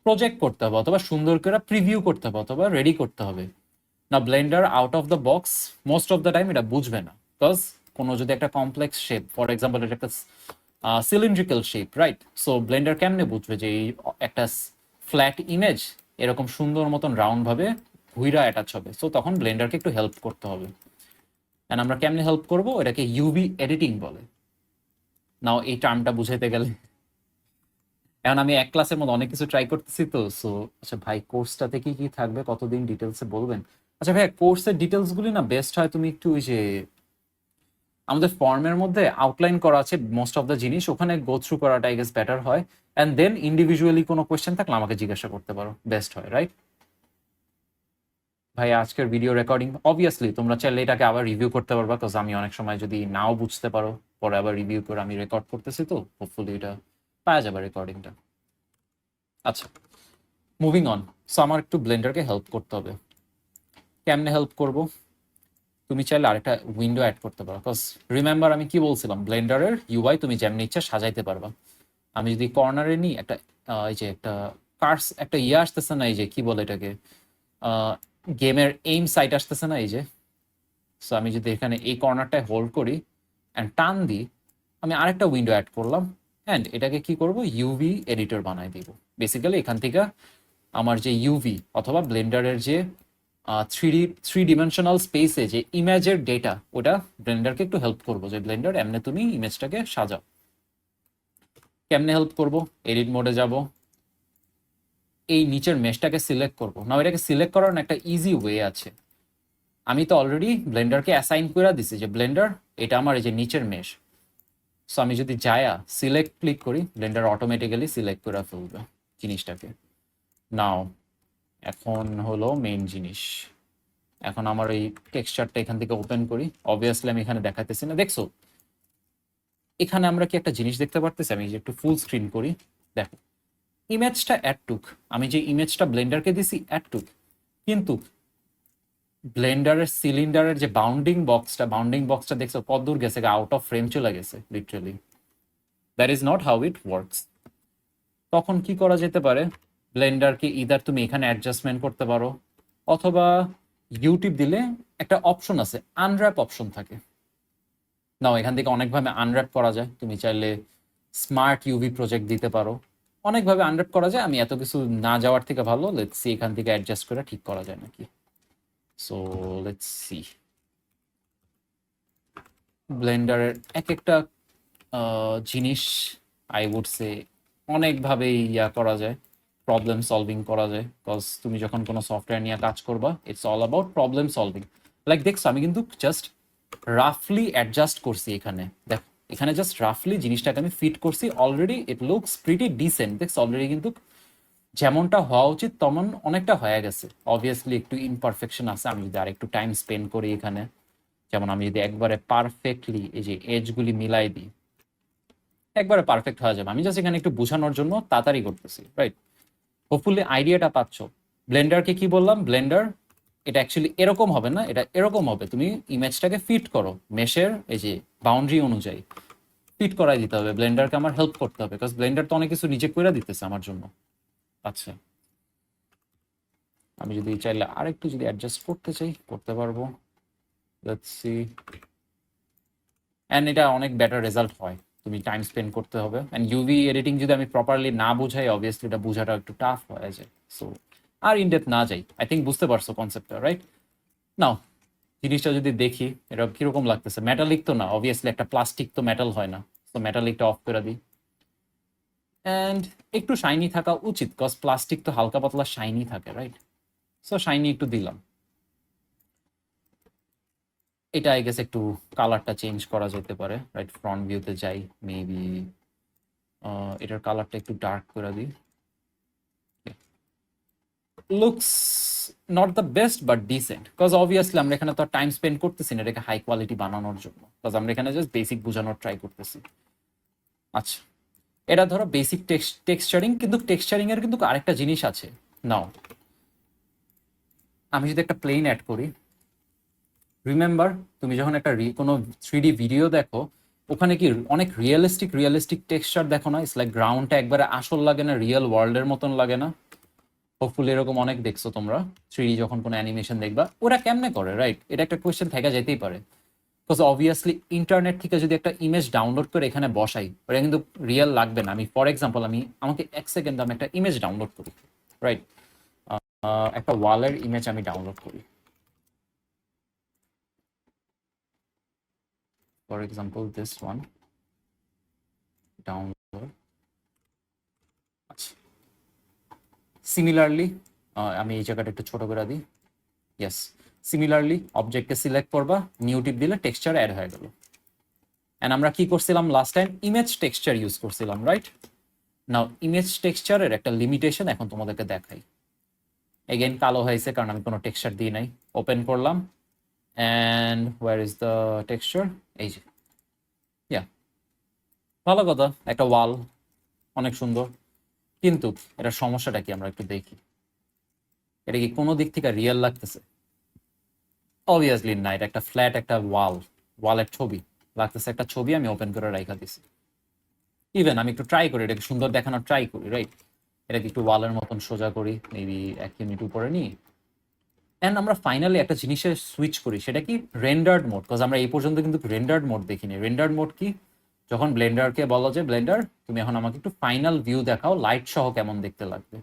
প্রজেক্ট করতে হবে, অথবা সুন্দর করে প্রিভিউ করতে হবে, অথবা রেডি করতে হবে। না, Blender out of the box most of the time এটা বুঝবে না, বিকজ কোনো যদি একটা কমপ্লেক্স শেপ, ফর এক্সাম্পল এটা একটা cylindrical shape, right? So Blender কেমনে বুঝবে যে এই একটা ফ্ল্যাট ইমেজ এরকম সুন্দর মতন রাউন্ড ভাবে ঘুইরা অ্যাটাচ হবে? সো তখন ব্লেন্ডারকে একটু হেল্প করতে হবে। অ্যান্ড আমরা কেমনে হেল্প করবো, এটাকে ইউভি এডিটিং বলে। নাও এই টার্মটা বুঝাইতে গেলে এখন আমি এক ক্লাসের মধ্যে অনেক কিছু ট্রাই করতেছি তো। সো আচ্ছা ভাই, কোর্সটাতে কি কি থাকবে, কতদিন ডিটেলসে বলবেন? আচ্ছা ভাই, কোর্সের ডিটেলস গুলি না বেস্ট হয় তুমি একটু ওই যে আমাদের ফর্মের মধ্যে আউটলাইন করা আছে মোস্ট অফ দ্য জিনিস, ওখানে গো থ্রু করাটা আই গেস বেটার হয়। অ্যান্ড দেন ইন্ডিভিজুয়ালি কোনো কোয়েশ্চেন থাকলে আমাকে জিজ্ঞাসা করতে পারো, বেস্ট হয়, রাইট? ভাই আজকের ভিডিও রেকর্ডিং অবভিয়াসলি তোমরা চাইলে এটাকে আবার রিভিউ করতে পারবা, বিকজ আমি অনেক সময় যদি নাও বুঝতে পারো পরে আবার রিভিউ করে আমি রেকর্ড করতেছি, তো হোপফুলি এটা পাওয়া যাবে রেকর্ডিংটা। আচ্ছা, মুভিং অন। সো আমার একটু ব্লেন্ডারকে হেল্প করতে হবে। কেমনে হেল্প করব? তুমি চাইলে আরেকটা উইন্ডো অ্যাড করতে পারো, বিকজ রিমেম্বার আমি কি বলছিলাম, ব্লেন্ডারের ইউআই তুমি যেমনি ইচ্ছা সাজাইতে পারবা। আমি যদি কর্নারে নিই একটা এই যে একটা কার্স একটা ইয়ে আসতেছে না, এই যে কি বলে এটাকে গেমের এইম সাইট আসতেছে না, এই যে। সো আমি যদি এখানে এই কর্নারটায় হোল্ড করি অ্যান্ড টান দিই, আমি আরেকটা উইন্ডো অ্যাড করলাম অ্যান্ড এটাকে কি করব, ইউভি এডিটর বানাই দিব। বেসিক্যালি এখান থেকে আমার যে ইউভি অথবা ব্লেন্ডারের যে থ্রি ডিমেনশনাল স্পেসে যে ইমেজের ডেটা, ওটা ব্লেন্ডারকে একটু হেল্প করবো যে ব্লেন্ডার এমনি তুমি ইমেজটাকে সাজাও। কেমনে হেল্প করব, এডিট মোডে যাব, এই নিচের মেশটাকে সিলেক্ট করব না। এটাকে সিলেক্ট করার একটা ইজি ওয়ে আছে। আমি তো অলরেডি ব্লেন্ডারকে অ্যাসাইন করে দিছি যে ব্লেন্ডার এটা আমার এই যে নিচের মেশ। সো আমি যদি যায়া সিলেক্ট ক্লিক করি, ব্লেন্ডার অটোমেটিক্যালি সিলেক্ট করে ফেলবে জিনিসটাকে। নাও এখন হলো মেইন জিনিস। এখন আমার এই টেক্সচারটা এখান থেকে ওপেন করি। অবভিয়াসলি আমি এখানে দেখাতেছি না, দেখছো এখানে আমরা কি একটা জিনিস দেখতে পারতেছি। আমি যে একটু ফুল স্ক্রিন করি, দেখো ইমেজটা অ্যাডটুক, আমি যে ইমেজটা ব্লেন্ডারকে দিছি অ্যাডটুক, কিন্তু ব্লেন্ডারের সিলিন্ডারের যে বাউন্ডিং বক্সটা দেখছো কত দূর গেছে, আউট অফ ফ্রেম চলে গেছে literally. That is not how it works. তখন কি করা যেতে পারে, ব্লেন্ডারকে ইদার তুমি এখানে অ্যাডজাস্টমেন্ট করতে পারো, অথবা ইউটিউব দিলে একটা অপশন আছে, আনর্যাপ অপশন থাকে। নাও এখান থেকে অনেকভাবে আনর্যাপ করা যায়। তুমি চাইলে স্মার্ট ইউভি প্রজেক্ট দিতে পারো, অনেকভাবে আনর্যাপ করা যায়। আমি এত কিছু না যাওয়ার থেকে ভালো, লেটস সি এখান থেকে অ্যাডজাস্ট করে ঠিক করা যায় নাকি। সো লেটস সি, ব্লেন্ডারের এক একটা জিনিস আই উড সে অনেকভাবে ইয়া করা যায়, প্রবলেম সলভিং করা যায়। বিকজ তুমি যখন কোনো সফটওয়্যার নিয়ে কাজ করবা, it's all about problem solving. Like দেখছো আমি কিন্তু জাস্ট রাফলি অ্যাডজাস্ট করছি এখানে, দেখো এখানে জাস্ট রাফলি জিনিসটাকে আমি ফিট করছি। Already it looks pretty decent, দেখছো অলরেডি কিন্তু যেমনটা হওয়া উচিত তেমন অনেকটা হয়ে গেছে। অবভিয়াসলি একটু ইমপারফেকশন আছে, আমি যদি আর একটু টাইম স্পেন্ড করি এখানে, যেমন আমি যদি একবারে পারফেক্টলি এই যে এজগুলি মিলাই দিই, একবারে পারফেক্ট হয়ে যাবে। আমি জাস্ট এখানে একটু বোঝানোর জন্য তাড়াতাড়ি করতেছি, রাইট? হোপফুলি আইডিয়াটা পাচ্ছ। ব্লেন্ডারকে কি বললাম, ব্লেন্ডার এটা অ্যাকচুয়ালি এরকম হবে না, এটা এরকম হবে। তুমি ইমেজটাকে ফিট করো মেশের এই যে বাউন্ডারি অনুযায়ী, ফিট করাই দিতে হবে। ব্লেন্ডারকে আমার হেল্প করতে হবে, বিকজ ব্লেন্ডার তো অনেক কিছু নিজে করে দিতেছে আমার জন্য। আচ্ছা, আমি যদি চাইলে আরেকটু যদি অ্যাডজাস্ট করতে চাই করতে পারবো। লেটস সি, অ্যান্ড এটা অনেক বেটার রেজাল্ট হয়। তুমি টাইম স্পেন্ড করতে হবে, অ্যান্ড ইউভি এডিটিং যদি আমি প্রপারলি না বুঝাই, অবভিয়াসলি এটা বোঝাটা একটু টাফ হয়ে যায়। সো আর ইনডেপথ না যাই, আই থিঙ্ক বুঝতে পারছো কনসেপ্টটা, রাইট? নাও জিনিসটা যদি দেখি, এটা কিরকম লাগতেছে। মেটালিক তো না, অবভিয়াসলি একটা প্লাস্টিক তো মেটাল হয় না। তো মেটালিকটা অফ করে দিই, অ্যান্ড একটু শাইনি থাকা উচিত, কজ প্লাস্টিক তো হালকা পাতলা শাইনি থাকে, রাইট? সো শাইনি একটু দিলাম। এটা আই গেস একটু কালারটা চেঞ্জ করা যেতে পারে, রাইট? ফ্রন্ট ভিউতে যাই, মেবি এটার কালারটা একটু ডার্ক করে দিই। Looks not the best but decent, because obviously আমরা এখানে তো টাইম স্পেন্ড করতেছি না এটাকে হাই কোয়ালিটি বানানোর জন্য, বিকজ আমরা এখানে জাস্ট বেসিক বোঝানোর ট্রাই করতেছি। আচ্ছা, এটা ধরো বেসিক টেক্সচারিং, কিন্তু টেক্সচারিং এর কিন্তু আরেকটা জিনিস আছে। নাও আমি যদি একটা প্লেন অ্যাড করি, রিমেম্বার তুমি যখন একটা কোনো 3D ভিডিও দেখো, ওখানে কি অনেক রিয়েলিস্টিক টেক্সচার দেখো না? ইটস লাইক গ্রাউন্ডটা একবারে আসল লাগে না, রিয়েল ওয়ার্ল্ডের মতন লাগে না? হোপফুলি এরকম অনেক দেখছো তোমরা 3D যখন কোনো অ্যানিমেশন দেখবা। ওরা কেমনে করে, রাইট? এটা একটা কোয়েশ্চেন থেকে যেতেই পারে। বিকজ অবভিয়াসলি ইন্টারনেট থেকে যদি একটা ইমেজ ডাউনলোড করে এখানে বসাই, ওটা কিন্তু রিয়েল লাগবে না। আমি ফর এক্সাম্পল, আমাকে 1 সেকেন্ড আমি একটা ইমেজ ডাউনলোড করি, রাইট? একটা ওয়ালের ইমেজ আমি ডাউনলোড করি, for example this one download. আচ্ছা, সিমিলারলি আমি এই জায়গাটা একটু ছোট করে দিই। ইয়েস, সিমিলারলি অবজেক্টকে সিলেক্ট করবা, নিউ টিপ দিলে টেক্সচার অ্যাড হয়ে গেল। অ্যান্ড আমরা কি করছিলাম last time, image texture use করছিলাম, রাইট? নাও ইমেজ টেক্সচারের একটা লিমিটেশন এখন তোমাদেরকে দেখাই। এগেইন কালো হয়েছে কারণ আমি কোনো টেক্সচার দিই নাই। ওপেন করলাম, and where is the texture, এই যে। ইয়া, ভালো কথা, একটা ওয়াল অনেক সুন্দর, কিন্তু এটার সমস্যাটা কি আমরা একটু দেখি। এটা কি কোনো দিক থেকে রিয়েল লাগতেছে? অবভিয়াসলি না, এটা একটা ফ্ল্যাট একটা ওয়ালের ছবি লাগতেছে, একটা ছবি আমি ওপেন করে রাখা দিছি। ইভেন আমি একটু ট্রাই করি এটাকে সুন্দর দেখানোর ট্রাই করি, রাইট? এটাকে একটু ওয়ালের মতন সোজা করি, মেবি 1 ইউনিট উপরে নিই, অ্যান্ড আমরা ফাইনালি একটা জিনিসে সুইচ করি, সেটা কি রেন্ডার্ড মোড, বিকজ আমরা এই পর্যন্ত কিন্তু রেন্ডার্ড মোড দেখিনি। রেন্ডার্ড মোড কি? যখন ব্লেন্ডারকে বলো যে ব্লেন্ডার তুমি এখন আমাকে একটু ফাইনাল ভিউ দেখাও, লাইট সহ কেমন দেখতে লাগবে।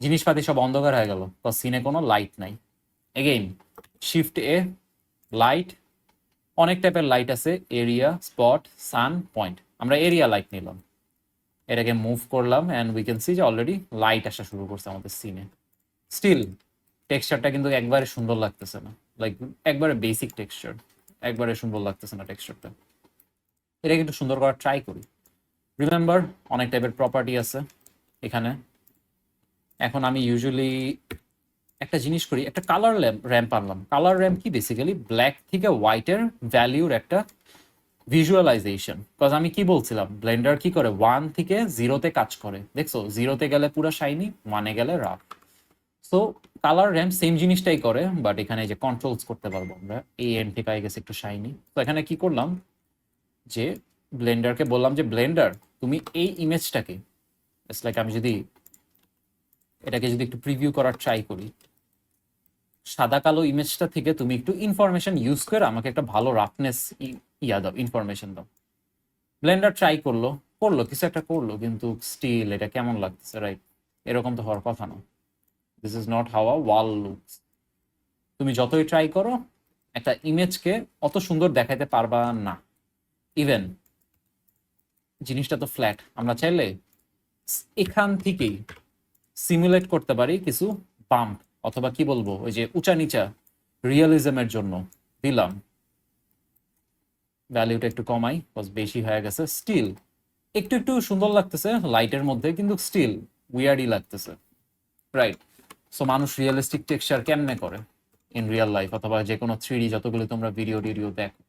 জিনিসপাতি সব অন্ধকার হয়ে গেল, বিকজ সিনে কোনো লাইট নাই। এগেইন শিফট এ, লাইট, অনেক টাইপের লাইট আছে, এরিয়া, স্পট, সান, পয়েন্ট। আমরা এরিয়া লাইট নিলাম, এটাকে মুভ করলাম অ্যান্ড উই ক্যান সি যে অলরেডি লাইট আসা শুরু করছে আমাদের সিনে। স্টিল টেক্সচারটা কিন্তু একবারে সুন্দর লাগতেছে না, লাইক একবারে বেসিক টেক্সচার, একবারে সুন্দর লাগতেছে না টেক্সচারটা। এটাকে একটু সুন্দর করার ট্রাই করি। রিমেম্বার অনেক টাইপের প্রপার্টি আছে এখানে। এখন আমি ইউজুয়ালি একটা জিনিস করি, একটা কালার র্যাম্প আনলাম। কালার র্যাম্প কি? বেসিক্যালি ব্ল্যাক থেকে হোয়াইটের ভ্যালিউর একটা ভিজুয়ালাইজেশন। বিকজ আমি কি বলছিলাম, ব্লেন্ডার কি করে 1 থেকে 0-তে কাজ করে, দেখছো 0-তে গেলে পুরো শাইনি, 1-এ গেলে rough. So colour ramp same জিনিসটাই করে, বাট এখানে যে কন্ট্রোলস করতে পারবো আমরা, এই এন্ড থেকে আই গেছে একটু শাইনি। তো এখানে কি করলাম যে ব্লেন্ডারকে বললাম যে ব্লেন্ডার তুমি এই ইমেজটাকে, ইটস লাইক আমি যদি এটাকে যদি একটু প্রিভিউ করার ট্রাই করি, সাদা কালো ইমেজটা থেকে তুমি একটু ইনফরমেশন ইউজ করে আমাকে একটা ভালো রাফনেস ইয়া দাও, ইনফরমেশন দাও। ব্লেন্ডার ট্রাই করলো, করলো কিছু একটা করলো, কিন্তু স্টিল এটা কেমন লাগতেছে, রাইট? এরকম তো হওয়ার কথা না। This is not how a wall looks. তুমি যতই ট্রাই করো একটা ইমেজকে অত সুন্দর দেখাইতে পারবা না। ইভেন জিনিসটা তো ফ্ল্যাট, আমরা চাইলে এখান থেকেই সিমুলেট করতে পারি কিছু বাম্প, অথবা কি বলবো ওই যে উঁচা নিচা রিয়েলিজমের জন্য দিলাম। ভ্যালিউটা একটু কমাই, বেশি হয়ে গেছে। স্টিল একটু একটু সুন্দর লাগতেছে লাইটের মধ্যে, কিন্তু স্টিল উইয়ার্ডই লাগতেছে, রাইট? সো মানুষ রিয়েলিস্টিক টেক্সচার কেমনে করে ইন রিয়েল লাইফ, অথবা যে কোনো 3D যতগুলো তোমরা ভিডিও টিডিও দেখো,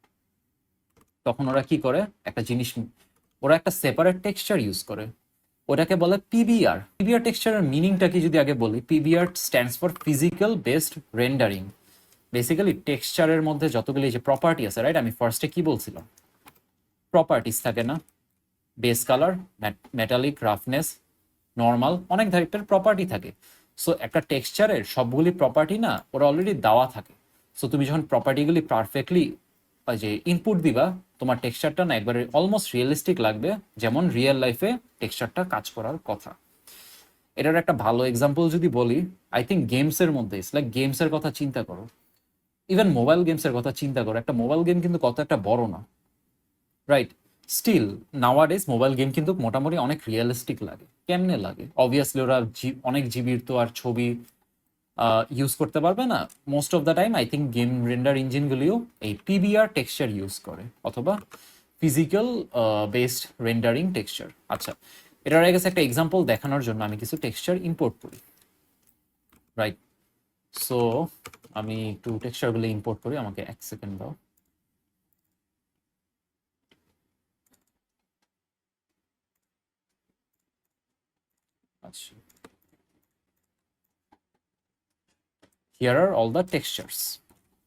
তখন ওরা কি করে একটা জিনিস, ওরা একটা সেপারেট টেক্সচার ইউজ করে, ওটাকে বলে পিবিআর। পিবিআর টেক্সচারের মিনিংটা কি যদি আগে বলি, PBR stands for physical based rendering. Basically টেক্সচারের মধ্যে যতগুলি যে প্রপার্টি আছে, রাইট? আমি ফার্স্টে কি বলছিলাম, প্রপার্টিস থাকে না, base colour, metallic, roughness, normal, অনেক টাইপের প্রপার্টি থাকে। সো একটা টেক্সচারের সবগুলি প্রপার্টি না ওরা অলরেডি দেওয়া থাকে। সো তুমি যখন প্রপার্টিগুলি পারফেক্টলি যে ইনপুট দিবা, তোমার টেক্সচারটা না একবারে অলমোস্ট রিয়েলিস্টিক লাগবে, যেমন রিয়েল লাইফে টেক্সচারটা কাজ করার কথা। এটার একটা ভালো এক্সাম্পল যদি বলি, আই থিঙ্ক গেমসের মধ্যে, ইটস লাইক গেমসের কথা চিন্তা করো, ইভেন মোবাইল গেমসের কথা চিন্তা করো। একটা মোবাইল গেম কিন্তু কত একটা বড় না, right? Still nowadays mobile game কিন্তু মোটামুটি অনেক রিয়েলিস্টিক লাগে। কেমনে লাগে? অবভিয়াসলি ওরা অনেক জিবির তো আর ছবি ইউজ করতে পারবে না। Most of the time I think game render ইঞ্জিনগুলিও এই পিবিআর টেক্সচার ইউজ করে, অথবা ফিজিক্যাল বেসড রেন্ডারিং টেক্সচার। আচ্ছা, এটার আগে একটা এক্সাম্পল দেখানোর জন্য আমি কিছু টেক্সচার ইম্পোর্ট করি, রাইট? সো আমি একটু টেক্সচারগুলো ইম্পোর্ট করি, আমাকে 1 সেকেন্ড দাও। আচ্ছা, here are all the textures.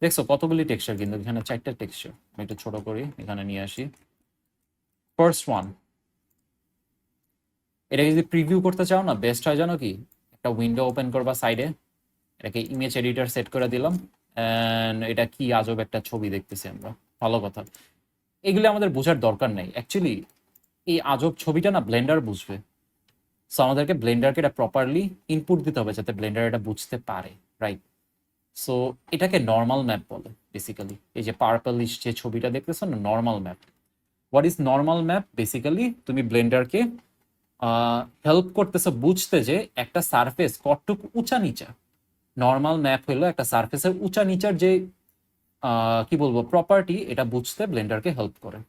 দেখছো কতগুলি টেক্সচার, কিন্তু এখানে 4টা টেক্সচার। আমি একটু ছোট করি, এখানে নিয়ে আসি। ফার্স্ট ওয়ান, এটাকে যদি প্রিভিউ করতে চাও না, বেস্ট হয় জানো কি? একটা উইন্ডো ওপেন করবা সাইডে, এটাকে ইমেজ এডিটর সেট করে দিলাম, এন্ড এটা কি আজব একটা ছবি দেখতেছি আমরা। ভালো কথা, এগুলো আমাদের বোঝার দরকার নেই অ্যাকচুয়ালি। এই আজব ছবিটা না ব্লেন্ডার বুঝবে। সো আমাদেরকে ব্লেন্ডারকে এটা প্রপারলি ইনপুট দিতে হবে যাতে ব্লেন্ডার এটা বুঝতে পারে, রাইট? সো এটাকে নর্মাল ম্যাপ বলে বেসিক্যালি। এই যে পার্পলিশ যে ছবিটা দেখতেছো না, normal map. What is normal map? Basically তুমি ব্লেন্ডারকে হেল্প করতেছো বুঝতে যে একটা সারফেস কতটুকু উঁচা নিচা। নর্মাল ম্যাপ হলো একটা সারফেসের উঁচা নিচার যে কি বলবো প্রপার্টি, এটা বুঝতে ব্লেন্ডারকে হেল্প করে।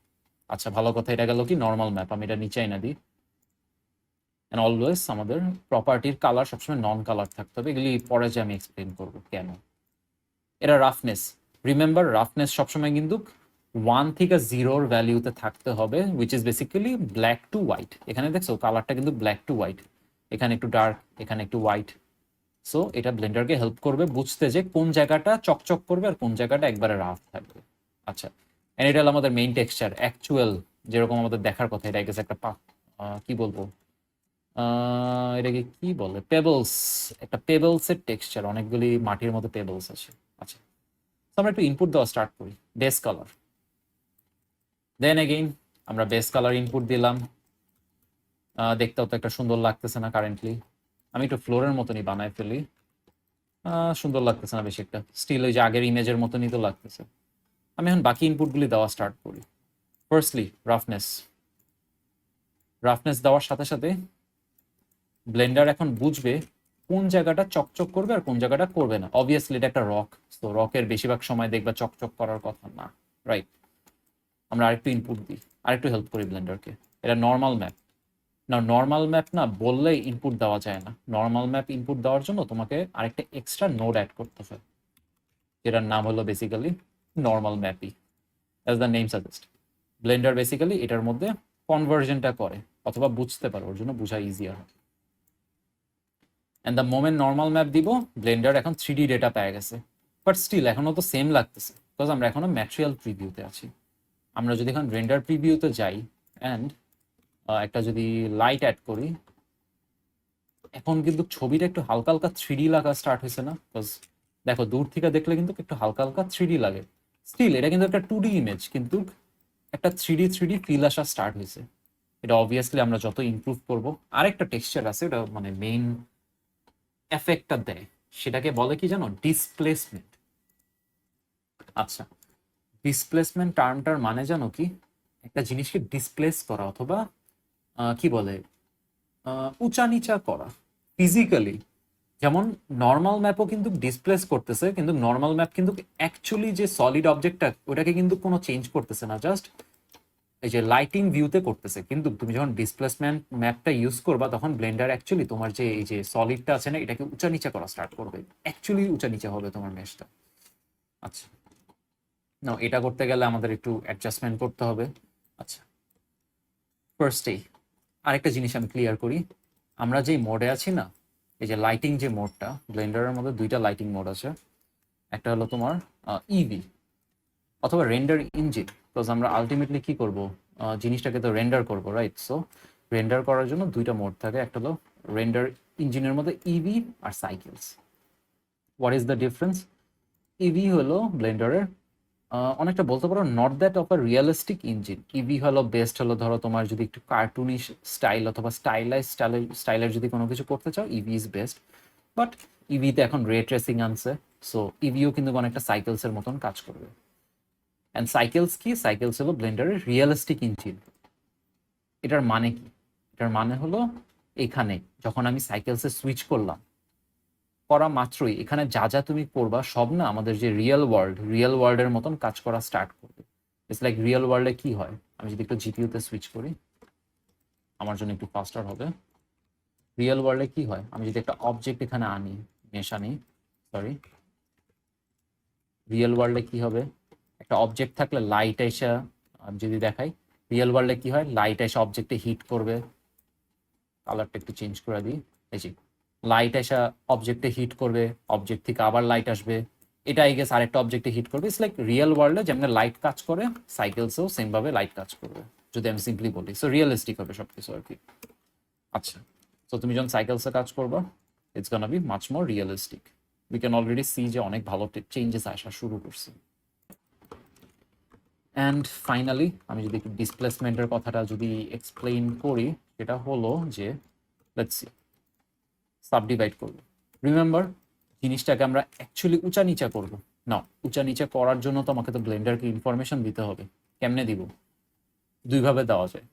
আচ্ছা, ভালো কথা, এটা গেল কি নর্মাল ম্যাপ। আমি এটা নিচে না দিই। অ্যান্ড অলওয়েজ আমাদের প্রপার্টির কালার সবসময় নন কালার থাকতে হবে। এগুলি পরে যে আমি এক্সপ্লেন করবো কেন। এটা রাফনেস। রিমেম্বার, রাফনেস সবসময় কিন্তু 1 থেকে 0-র ভ্যালিউতে থাকতে হবে, which is basically black to white. এখানে দেখছো কালারটা কিন্তু ব্ল্যাক টু হোয়াইট, এখানে একটু ডার্ক, এখানে একটু হোয়াইট। সো এটা ব্লেন্ডারকে হেল্প করবে বুঝতে যে কোন জায়গাটা চকচক করবে আর কোন জায়গাটা একবারে রাফ থাকবে। আচ্ছা, এন্ড এটা হলো আমাদের মেইন টেক্সচার, অ্যাকচুয়াল যেরকম আমাদের দেখার কথা। এটা গেছে একটা কি বলবো এটাকে কি বলে, পেবলস, একটা পেবলসের টেক্সচার, অনেকগুলি মাটির মতো পেবলস আছে। আচ্ছা, তো আমরা একটু ইনপুট দেওয়া স্টার্ট করি, বেস কালার। দেন এগেইন আমরা বেস কালার ইনপুট দিলাম। দেখতেও তো একটা সুন্দর লাগতেছে না কারেন্টলি, আমি একটু ফ্লোরের মতনই বানায় ফেলি। সুন্দর লাগতেছে না বেশি একটা, স্টিল ওই যে আগের ইমেজের মতনই তো লাগতেছে। আমি এখন বাকি ইনপুটগুলি দেওয়া স্টার্ট করি। Firstly roughness. রাফনেস দেওয়ার সাথে সাথে ব্লেন্ডার এখন বুঝবে কোন জায়গাটা চকচক করবে আর কোন জায়গাটা করবে না। অবভিয়াসলি এটা একটা রক, তো রকের বেশিরভাগ সময় দেখবা চকচক করার কথা না, রাইট? আমরা আরেকটু ইনপুট দিই, আরেকটু হেল্প করি ব্লেন্ডারকে। এটা নর্মাল ম্যাপ না, নর্মাল ম্যাপ না বললে ইনপুট দেওয়া যায় না। নর্মাল ম্যাপ ইনপুট দেওয়ার জন্য তোমাকে আরেকটা এক্সট্রা নোড অ্যাড করতে হয়, যেটার নাম হলো বেসিক্যালি নর্মাল ম্যাপই, as the name suggest. Blender basically এটার মধ্যে কনভার্জনটা করে, অথবা বুঝতে পারে, ওর জন্য বোঝা ইজিয়ার হয়। And the moment normal map দিব, ব্লেন্ডার এখন 3D ডেটা পেয়ে গেছে। বাট স্টিল এখনও তো সেম লাগতেছে, বিকজ আমরা এখনও ম্যাটেরিয়াল প্রিভিউতে আছি। আমরা যদি এখন রেন্ডার প্রিভিউতে যাই অ্যান্ড একটা যদি লাইট অ্যাড করি, এখন কিন্তু ছবিটা একটু হালকা হালকা 3D লাগা স্টার্ট হয়েছে না? বিকজ দেখো দূর থেকে দেখলে কিন্তু একটু হালকা হালকা 3D লাগে। স্টিল এটা কিন্তু একটা 2D ইমেজ, কিন্তু একটা 3D ফিল আসা স্টার্ট হয়েছে। এটা অবভিয়াসলি আমরা যত ইমপ্রুভ করব, আরেকটা টেক্সচার আছে, এটা মানে মেইন এফেক্টটা দেয়, সেটাকে বলে কি জানো? ডিসপ্লেসমেন্ট। আচ্ছা, ডিসপ্লেসমেন্ট টার্মটার মানে জানো কি? একটা জিনিসকে ডিসপ্লেস করা, অথবা কি বলে, উঁচা নিচা করা ফিজিক্যালি। যেমন নর্মাল ম্যাপও কিন্তু ডিসপ্লেস করতেছে, কিন্তু নর্মাল ম্যাপ কিন্তু অ্যাকচুয়ালি যে সলিড অবজেক্টটা ওটাকে কিন্তু কোনো চেঞ্জ করতেছে না, জাস্ট এই যে লাইটিং ভিউতে করতেছে। কিন্তু তুমি যখন ডিসপ্লেসমেন্ট ম্যাপটা ইউজ করবা, তখন ব্লেন্ডার অ্যাকচুয়ালি তোমার যে এই যে সলিডটা আছে না, এটাকে উঁচা নিচা করা স্টার্ট করবে, অ্যাকচুয়ালি উঁচা নিচা হবে তোমার মেশটা। আচ্ছা, না এটা করতে গেলে আমাদের একটু অ্যাডজাস্টমেন্ট করতে হবে। আচ্ছা, ফার্স্টেই আরেকটা জিনিস আমি ক্লিয়ার করি, আমরা যেই মোডে আছি না, এই যে লাইটিং যে মোডটা, ব্লেন্ডারের মধ্যে দুইটা লাইটিং মোড আছে। একটা হলো তোমার ইভি অথবা রেন্ডার ইঞ্জিন, বিকজ আমরা আলটিমেটলি কি করব, জিনিসটাকে তো রেন্ডার করব, রাইট? সো রেন্ডার করার জন্য দুইটা মোড থাকে, একটা হলো রেন্ডার ইঞ্জিনের মধ্যে ইভি আর Cycles. What is the difference? Eevee হলো ব্লেন্ডারের অনেকটা বলতে পারো not that of a realistic engine. Eevee হলো বেস্ট, হলো ধরো তোমার যদি একটু কার্টুনিশ স্টাইল অথবা স্টাইলের যদি কোনো কিছু করতে চাও, ইভি ইজ বেস্ট। বাট ইভিতে এখন রে ট্রেসিং আনছে, সো ইভিও কিন্তু অনেকটা সাইকেলসের মতন কাজ করবে। অ্যান্ড সাইকেলস কি? সাইকেলস হলো ব্লেন্ডারের রিয়েলিস্টিক ইঞ্জিন। এটার মানে কি? এটার মানে হলো এখানে যখন আমি সাইকেলসে সুইচ করলাম, করা মাত্রই এখানে যা যা তুমি করবা সব না আমাদের যে রিয়েল ওয়ার্ল্ডের মতন কাজ করা স্টার্ট করবে। ইটস লাইক রিয়েল ওয়ার্ল্ডে কি হয়, আমি যদি একটু জিপিইউতে সুইচ করি আমার জন্য একটু ফাস্টার হবে। রিয়েল ওয়ার্ল্ডে কি হয়, আমি যদি একটা অবজেক্ট এখানে আনি, সরি, রিয়েল ওয়ার্ল্ডে কি হবে, একটা অবজেক্ট থাকলে লাইট এসে, যদি দেখাই রিয়েল ওয়ার্ল্ডে কি হয়, লাইট এসে অবজেক্টে হিট করবে। কালারটা একটু চেঞ্জ করে দিই, এই যে লাইট এসে অবজেক্টে হিট করবে, অবজেক্ট থেকে আবার লাইট আসবে, এটা আই গেস আরেকটা অবজেক্টে হিট করবে। ইটস লাইক রিয়েল ওয়ার্ল্ডে যেমন লাইট কাজ করে, সাইকেলসেও সেম ভাবে লাইট কাজ করবে, যদি আমি সিম্পলি বলি। সো রিয়েলিস্টিক হবে সবকিছু আর কি। আচ্ছা, তো তুমি যখন সাইকেলসে কাজ করবা, it's gonna be much more realistic. We can already see যে অনেক ভালো চেঞ্জেস আসা শুরু করছে। অ্যান্ড ফাইনালি আমি যদি একটু ডিসপ্লেসমেন্টের কথাটা যদি এক্সপ্লেইন করি, সেটা হলো যে লেটস সি, সাবডিভাইড করবো। রিমেম্বার, জিনিসটাকে আমরা অ্যাকচুয়ালি উঁচা নিচা করব না। উঁচা নিচা করার জন্য তো আমাকে তো ব্লেন্ডারকে ইনফরমেশন দিতে হবে। কেমনে দিব? দুইভাবে দেওয়া যায়।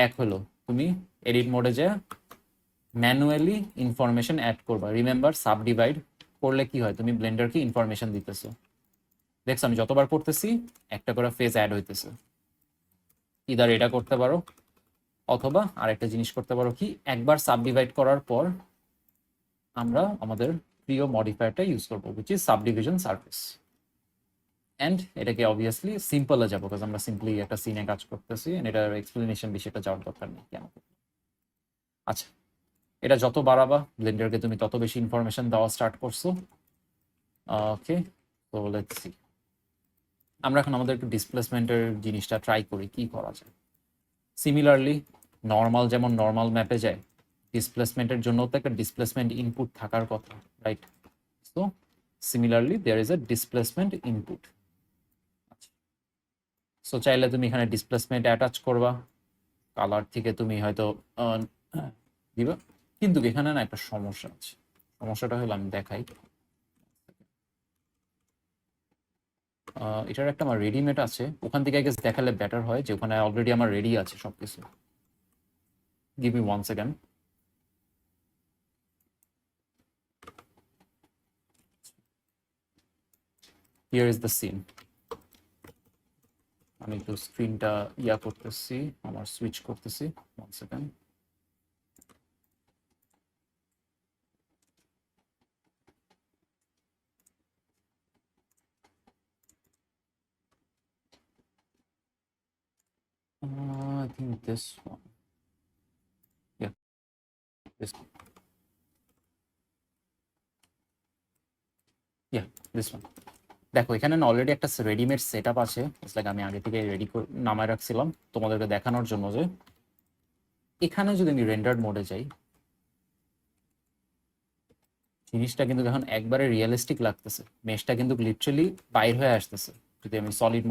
এক হলো তুমি এডিট মোডে যে ম্যানুয়ালি ইনফরমেশন অ্যাড করবা। রিমেম্বার, সাবডিভাইড করলে কি হয়, তুমি ব্লেন্ডারকে ইনফরমেশন দিতেছো। দেখছো আমি যতবার করতেছি একটা করে ফেজ অ্যাড হইতেছে। ইদার এটা করতে পারো, অথবা আরেকটা জিনিস করতে পারো কি, একবার সাবডিভাইড করার পর আমরা আমাদের প্রিয় মডিফায়ারটা ইউজ করবো, which is subdivision surface. And এটাকে অবভিয়াসলি সিম্পলে যাবো, কারণ আমরা সিম্পলি একটা সিনে কাজ করতেছি, এটার এক্সপ্লেনেশন বেশি একটা যাওয়ার দরকার নেই কেন। আচ্ছা, এটা যত বাড়াবা ব্লেন্ডারকে তুমি তত বেশি ইনফরমেশন দেওয়া স্টার্ট করছো। ওকে, তো লেটস সি, আমরা এখন আমাদের একটু ডিসপ্লেসমেন্টের জিনিসটা ট্রাই করি কি করা যায়। সিমিলারলি নর্মাল যেমন নর্মাল ম্যাপে যায়, ডিসপ্লেসমেন্টের জন্য তো একটা ডিসপ্লেসমেন্ট ইনপুট থাকার কথা, right? So similarly there is a displacement input. So চাইলে তুমি এখানে ডিসপ্লেসমেন্ট অ্যাটাচ করবা, কালার থেকে তুমি হয়তো দিবা, কিন্তু এখানে না একটা সমস্যা আছে। সমস্যাটা হলো, আমি দেখাই। এটার একটা আমার রেডিমেড আছে, ওখান থেকে আই গেস দেখালে বেটার হয়, যে ওখানে অলরেডি আমার রেডি আছে সবকিছু। Give me 1 second. Here is the scene. আমি একটু স্ক্রিনটা করতেছি, আমার সুইচ করতেছি। 1 second. I think this one. Yeah, this one. Yeah, this one. দেখো এখানে না অলরেডি একটা রেডিমেড সেট আপ আছে। ইটস লাইক আমি আগে থেকে রেডি করে নামায় রাখছিলাম তোমাদেরকে দেখানোর জন্য, যে এখানে যদি আমি রেন্ডার্ড মোডে যাই, জিনিসটা কিন্তু এখন একবারে রিয়েলিস্টিক লাগতেছে। মেশটা কিন্তু লিটারালি বাইর হয়ে আসতেছে। যদি আমি সলিড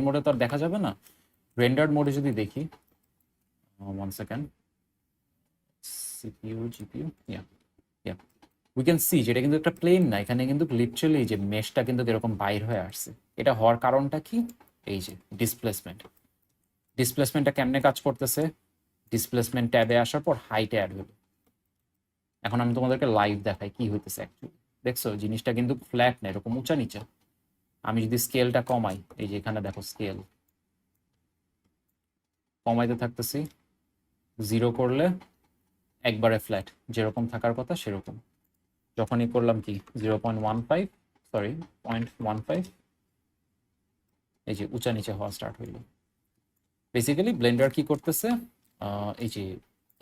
মোডে তো আর দেখা যাবে না, রেন্ডার্ড মোডে যদি দেখি, 1 second, CPU GPU, yeah we can see যেটা কিন্তু একটা প্লেন না, এখানে কিন্তু লিটারালি যে মেশটা কিন্তু এরকম বাইর হয়ে আসছে। এটা হওয়ার কারণটা কি? এই যে ডিসপ্লেসমেন্টটা কেমনে কাজ করতেছে? ডিসপ্লেসমেন্ট ট্যাবে আসার পর হাইটে অ্যাড হলো। এখন আমি তোমাদেরকে লাইভ দেখাই কি হইতেছে অ্যাকচুয়ালি। দেখছো জিনিসটা কিন্তু ফ্ল্যাট না, এরকম উঁচা নিচা। আমি যদি স্কেলটা কমাই, এই যে এখানে দেখো স্কেল কমাইতে থাকতেছি, 0 করলে একবারে ফ্ল্যাট, যেরকম থাকার কথা সেরকম। যখনই করলাম কি 0.15, সরি 0.15, এই যে উঁচা নিচে হওয়া স্টার্ট হইল। বেসিক্যালি ব্লেন্ডার কি করতেছে, এই যে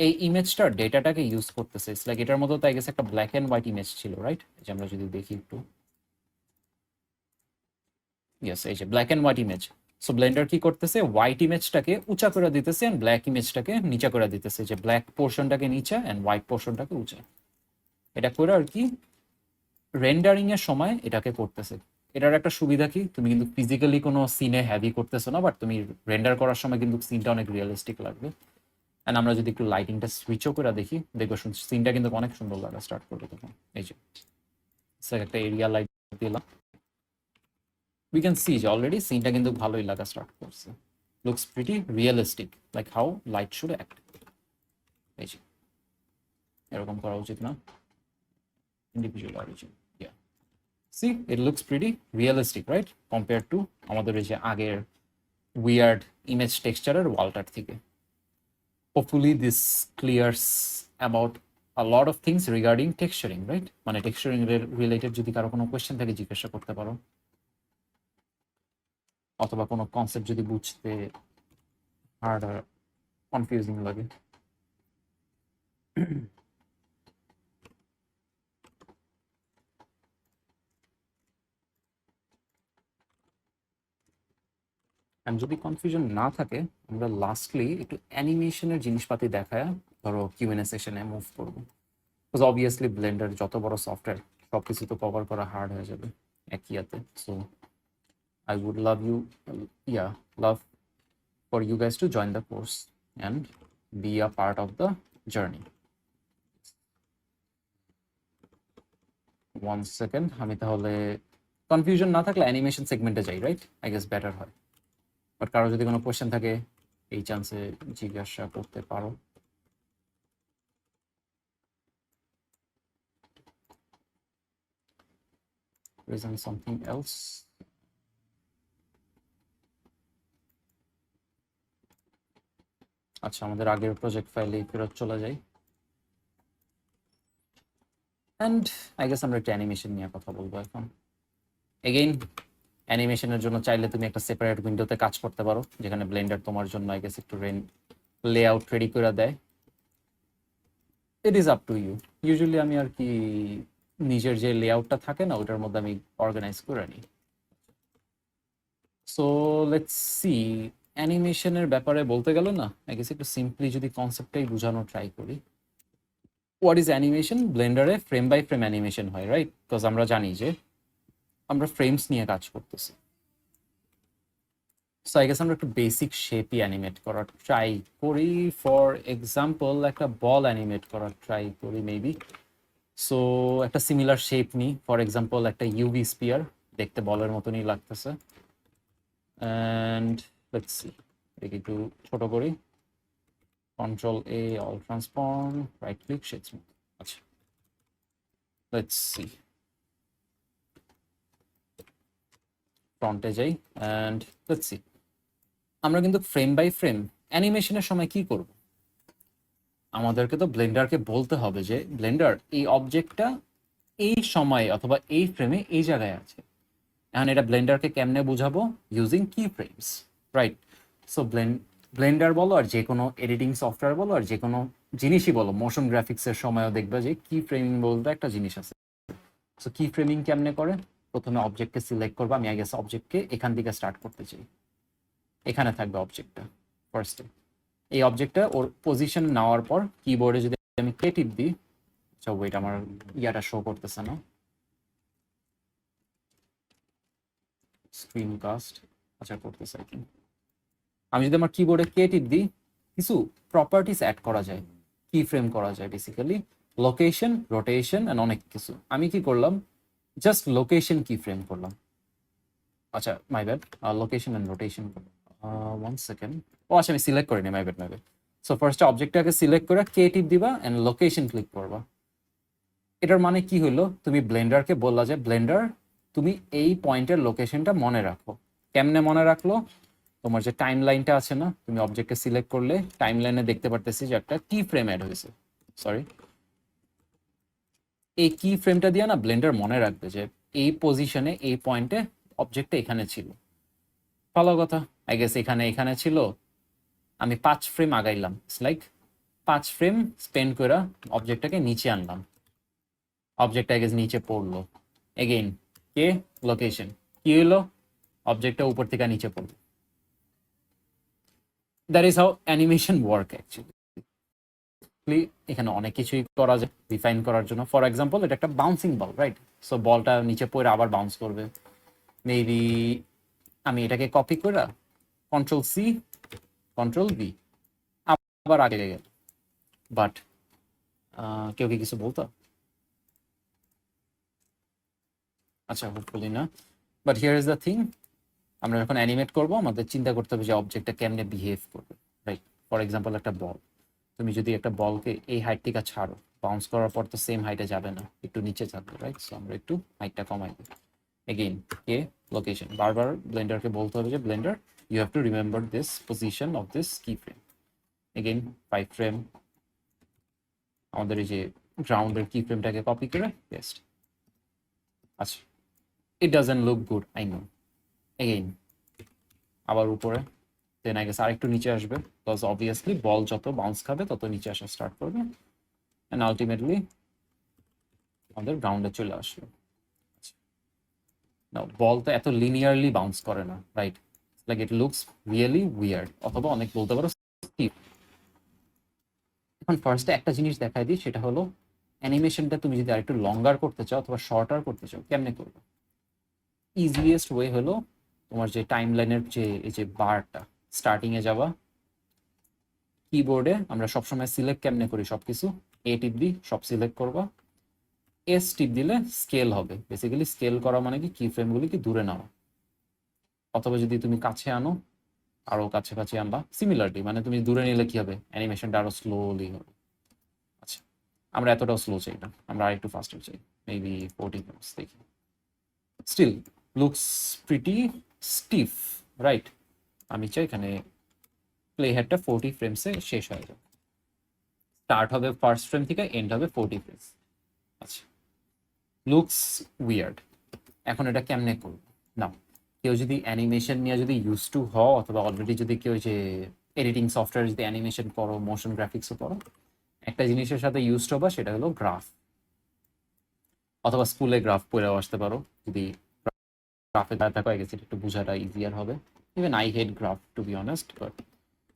এই ইমেজটার ডেটাটাকে ইউজ করতেছে। ইটস লাইক এটার মধ্যে তাই গেছে একটা ব্ল্যাক অ্যান্ড হোয়াইট ইমেজ ছিল, রাইট? যে আমরা যদি দেখি একটু, ইয়েস, এই যে black and white image. So Blender কি করতেছে, হোয়াইট ইমেজটাকে উঁচা করে দিতেছে অ্যান্ড ব্ল্যাক ইমেজটাকে নিচা করে দিতেছে, যে ব্ল্যাক পোর্শনটাকে নিচা অ্যান্ড হোয়াইট পোর্শনটাকে উঁচা। এটা করে আর কি রেন্ডারিং এর সময় এটাকে করতেছে। এটার একটা সুবিধা কি, তুমি কিন্তু ফিজিক্যালি কোনো সিনে হ্যাভি করতেছো না, বাট তুমি রেন্ডার করার সময় কিন্তু সিনটা অনেক রিয়েলিস্টিক লাগবে। অ্যান্ড আমরা যদি একটু লাইটিংটা সুইচও করে দেখি, দেখবো সিনটা কিন্তু অনেক সুন্দর লাগা স্টার্ট করবে তখন। এই যে একটা এরিয়া লাইট দিলাম, উই ক্যান সি যে অলরেডি সিনটা কিন্তু ভালোই লাগা স্টার্ট করছে। Looks pretty realistic, like how light should act. এই যে এরকম করা উচিত না, individual origin. See, it looks pretty realistic, right? Compared to আমাদের এই যে আগের weird image texture এর ওয়ালটার থেকে। Hopefully this clears about a lot of things regarding texturing, right? মানে texturing related যদি কারো কোনো কোয়েশ্চেন থাকে জিজ্ঞাসা করতে পারো, অথবা কোনো কনসেপ্ট যদি বুঝতে হার্ড আর কনফিউজিং লাগে। এন্ড যদি কনফিউশন না থাকে, আমরা লাস্টলি একটু অ্যানিমেশনের জিনিসপাতি দেখায় ধরো কিউএনএ সেশনে মুভ করবো। বিকজ অবভিয়াসলি ব্লেন্ডার যত বড় সফটওয়্যার, সব কিছু তো কভার করা হার্ড হয়ে যাবে একই হাতে। So I would love for you guys to join the course and be a part of the journey. 1 second, আমি তাহলে কনফিউশন না থাকলে অ্যানিমেশন সেগমেন্টে যাই, রাইট? আই গেস বেটার হয়। বাট কারো যদি কোনো কোয়েশ্চেন থাকে এই চান্সে জিজ্ঞাসা করতে পারো। Present something else. আচ্ছা, আমাদের আগের প্রজেক্ট ফাইলে ফেরত চলে যাই। অ্যান্ড আই গেস আমরা একটা অ্যানিমেশন নিয়ে কথা বলবো এখন। এগেইন অ্যানিমেশনের জন্য চাইলে তুমি একটা সেপারেট উইন্ডোতে কাজ করতে পারো, যেখানে ব্লেন্ডার তোমার জন্য আই গেস একটু লেআউট রেডি করে দেয়। It is up to you. Usually আমি আর কি নিজের যে লেআউটটা থাকে না, ওটার মধ্যে আমি অর্গানাইজ করে নিই। সো লেটস সি, অ্যানিমেশনের ব্যাপারে বলতে গেল না, আই গেস একটু সিম্পলি যদি কনসেপ্টটাই বোঝানো ট্রাই করি। What is animation? ব্লেন্ডারে ফ্রেম বাই ফ্রেম অ্যানিমেশন হয়, রাইট? বিকজ আমরা জানি যে আমরা ফ্রেমস নিয়ে কাজ করতেছি। সো আই গেস আমরা একটু বেসিক শেপই অ্যানিমেট করার ট্রাই করি। ফর এক্সাম্পল একটা বল অ্যানিমেট করার ট্রাই করি মেবি। সো একটা সিমিলার শেপ নিই, ফর এক্সাম্পল একটা ইউভি স্পিয়ার, দেখতে বলের মতনই লাগতেছে। অ্যান্ড লেটস সি, এটাকে একটু ছোট করি, control A, all transform, right click, shade smooth. আচ্ছা, লেটস সি, ফ্রন্টে যাই অ্যান্ড লেটস সি। আমরা কিন্তু ফ্রেম বাই ফ্রেম অ্যানিমেশনের সময় কি করব? আমাদেরকে তো ব্লেন্ডারকে বলতে হবে যে ব্লেন্ডার এই অবজেক্টটা এই সময়ে অথবা এই ফ্রেমে এই জায়গায় আছে। এখন এটা ব্লেন্ডারকে কেমনে বুঝাবো? ইউজিং কি ফ্রেমস, রাইট? সো ব্লেন্ডার বলো আর যে কোনো এডিটিং সফটওয়্যার বলো আর যে কোনো জিনিসই বলো, মোশন গ্রাফিক্সের সময়ও দেখবে যে কি ফ্রেমিং বলতে একটা জিনিস আছে। সো কি ফ্রেমিং কেমনে করে? প্রথমে অবজেক্টকে সিলেক্ট করবো। আমি আগে অবজেক্টকে এখান থেকে স্টার্ট করতে চাই, এখানে থাকবে অবজেক্টটা ফার্স্টে। এই অবজেক্টটা ওর পজিশন নেওয়ার পর কিবোর্ডে যদি আমি কে টিপ দিই, আচ্ছা ওয়েট, আমার ইয়াটা শো করতেছে না, স্ক্রিন কাস্ট, আচ্ছা করতেছে আর কি। আমি যদি আমার কিবোর্ডে কে টিপ দিই, কিছু প্রপার্টিস অ্যাড করা যায়, কি ফ্রেম করা যায় বেসিক্যালি, লোকেশন, রোটেশন অ্যান্ড অনেক কিছু। আমি কি করলাম, জাস্ট লোকেশন কি ফ্রেম করলাম। আচ্ছা my bad, location and rotation করলাম। 1 সেকেন্ড, ও আচ্ছা আমি সিলেক্ট করিনি, my bad my bad. So ফার্স্টে অবজেক্টটাকে সিলেক্ট করে কে টিপ দিবা অ্যান্ড লোকেশন ক্লিক করবা। এটার মানে কি হলো, তুমি ব্লেন্ডারকে বললা যে ব্লেন্ডার তুমি এই পয়েন্টের লোকেশনটা মনে রাখো। কেমনে মনে রাখলো? তোমার যে টাইম লাইনটা আছে না, তুমি অবজেক্টকে সিলেক্ট করলে টাইম লাইনে দেখতে পারতেছি যে একটা কি ফ্রেম অ্যাড হয়েছে। সরি, এই কি ফ্রেমটা দিয়ে না ব্লেন্ডার মনে রাখবে যে এই পজিশনে এই পয়েন্টে অবজেক্টটা এখানে ছিল। ভালো কথা, আই গেস এখানে এখানে ছিল, আমি 5 ফ্রেম আগাইলাম, লাইক 5 ফ্রেম স্পেন্ড করে অবজেক্টটাকে নিচে আনলাম, অবজেক্টটা আই গেস নিচে পড়লো। এগেইন কে, লোকেশন, কি হলো, অবজেক্টটা উপর থেকে নিচে পড়লো। That is how animation work actually. এখানে অনেক কিছুই করা যায় রিফাইন করার জন্য। ফর এক্সাম্পল এটা একটা বাউন্সিং বল, রাইট? সো বলটা নিচে পড়ে আবার বাউন্স করবে। মেবি আমি এটাকে কপি করে কন্ট্রোল সি, কন্ট্রোল ভি, আবার আগে গেল। বাট কেউ কি কিছু বলতো? আচ্ছা হোপফুলি না। But here is the thing, আমরা যখন অ্যানিমেট করবো আমাদের চিন্তা করতে হবে যে অবজেক্টটা কেমনে বিহেভ করবে, রাইট? ফর এক্সাম্পল একটা বল, তুমি যদি একটা বলকে এই হাইট থেকে ছাড়ো, বাউন্স করার পর তো সেম হাইটে যাবে না, একটু নিচে যাবে, রাইট? সো আমরা একটু হাইটটা কমাই দিই। এগেইন কে, লোকেশন, বারবার ব্লেন্ডারকে বলতে হবে যে Blender you have to remember this position of this key frame. Again 5 frame, আমাদের এই যে গ্রাউন্ডের কি ফ্রেমটাকে কপি করে পেস্ট। আচ্ছা, it doesn't look good, I know. Again আবার উপরে, দেন আই গেস আরেকটু নিচে আসবে, বিকজ অবভিয়াসলি বল যত বাউন্স খাবে তত নিচে আসা স্টার্ট করবে, অ্যান্ড আলটিমেটলি আমাদের গ্রাউন্ডে চলে আসবে। না, বল তো এত লিনিয়ারলি বাউন্স করে না, right? Like it looks really weird, অথবা অনেক বলতে পারো স্টিফ। এখন ফার্স্টে একটা জিনিস দেখাই দিই, সেটা হলো অ্যানিমেশনটা তুমি যদি আরেকটু লঙ্গার করতে চাও অথবা শর্টার করতে চাও, কেমনে করবে? ইজিয়েস্ট ওয়ে হলো তোমার যে টাইম লাইনের যে এই যে বারটা, স্টার্টিং এ যাবা, কিবোর্ডে আমরা সবসময় সিলেক্ট কেমনে করি সবকিছু, এ টিপ দিই, সব সিলেক্ট করবা, এস টিপ দিলে স্কেল হবে। বেসিক্যালি স্কেল করা মানে কি ফ্রেমগুলিকে দূরে নেওয়া, অথবা যদি তুমি কাছে আনো আরো কাছাকাছি আনবা। সিমিলারলি মানে তুমি দূরে নিলে কি হবে, অ্যানিমেশনটা আরো স্লোলি হবে। আচ্ছা, আমরা এতটাও স্লো চাই না, আমরা আরেকটু ফাস্টার চাই, মেবি 40 ফ্রেমস দেখি। স্টিল লুকস প্রিটি স্টিফ, রাইট? আমি চাই এখানে প্লে হেডটা 40 ফ্রেমসে শেষ হয়ে যাবে, স্টার্ট হবে ফার্স্ট ফ্রেম থেকে, এন্ড হবে 40 ফ্রেমস। আচ্ছা, লুকস উইয়ার্ড। এখন এটা কেমনে করব? না, কেউ যদি অ্যানিমেশন নিয়ে যদি ইউজ টু হও, অথবা অলরেডি যদি কেউ যে এডিটিং সফটওয়্যার যদি অ্যানিমেশন করো, মোশন গ্রাফিক্সও করো, একটা জিনিসের সাথে ইউজ হবা, সেটা হলো গ্রাফ। অথবা স্কুলে গ্রাফ পড়েও আসতে পারো, যদি গ্রাফে থাকো আই গেস একটু বোঝাটা ইজিয়ার হবে। Even I hate graph to be honest, but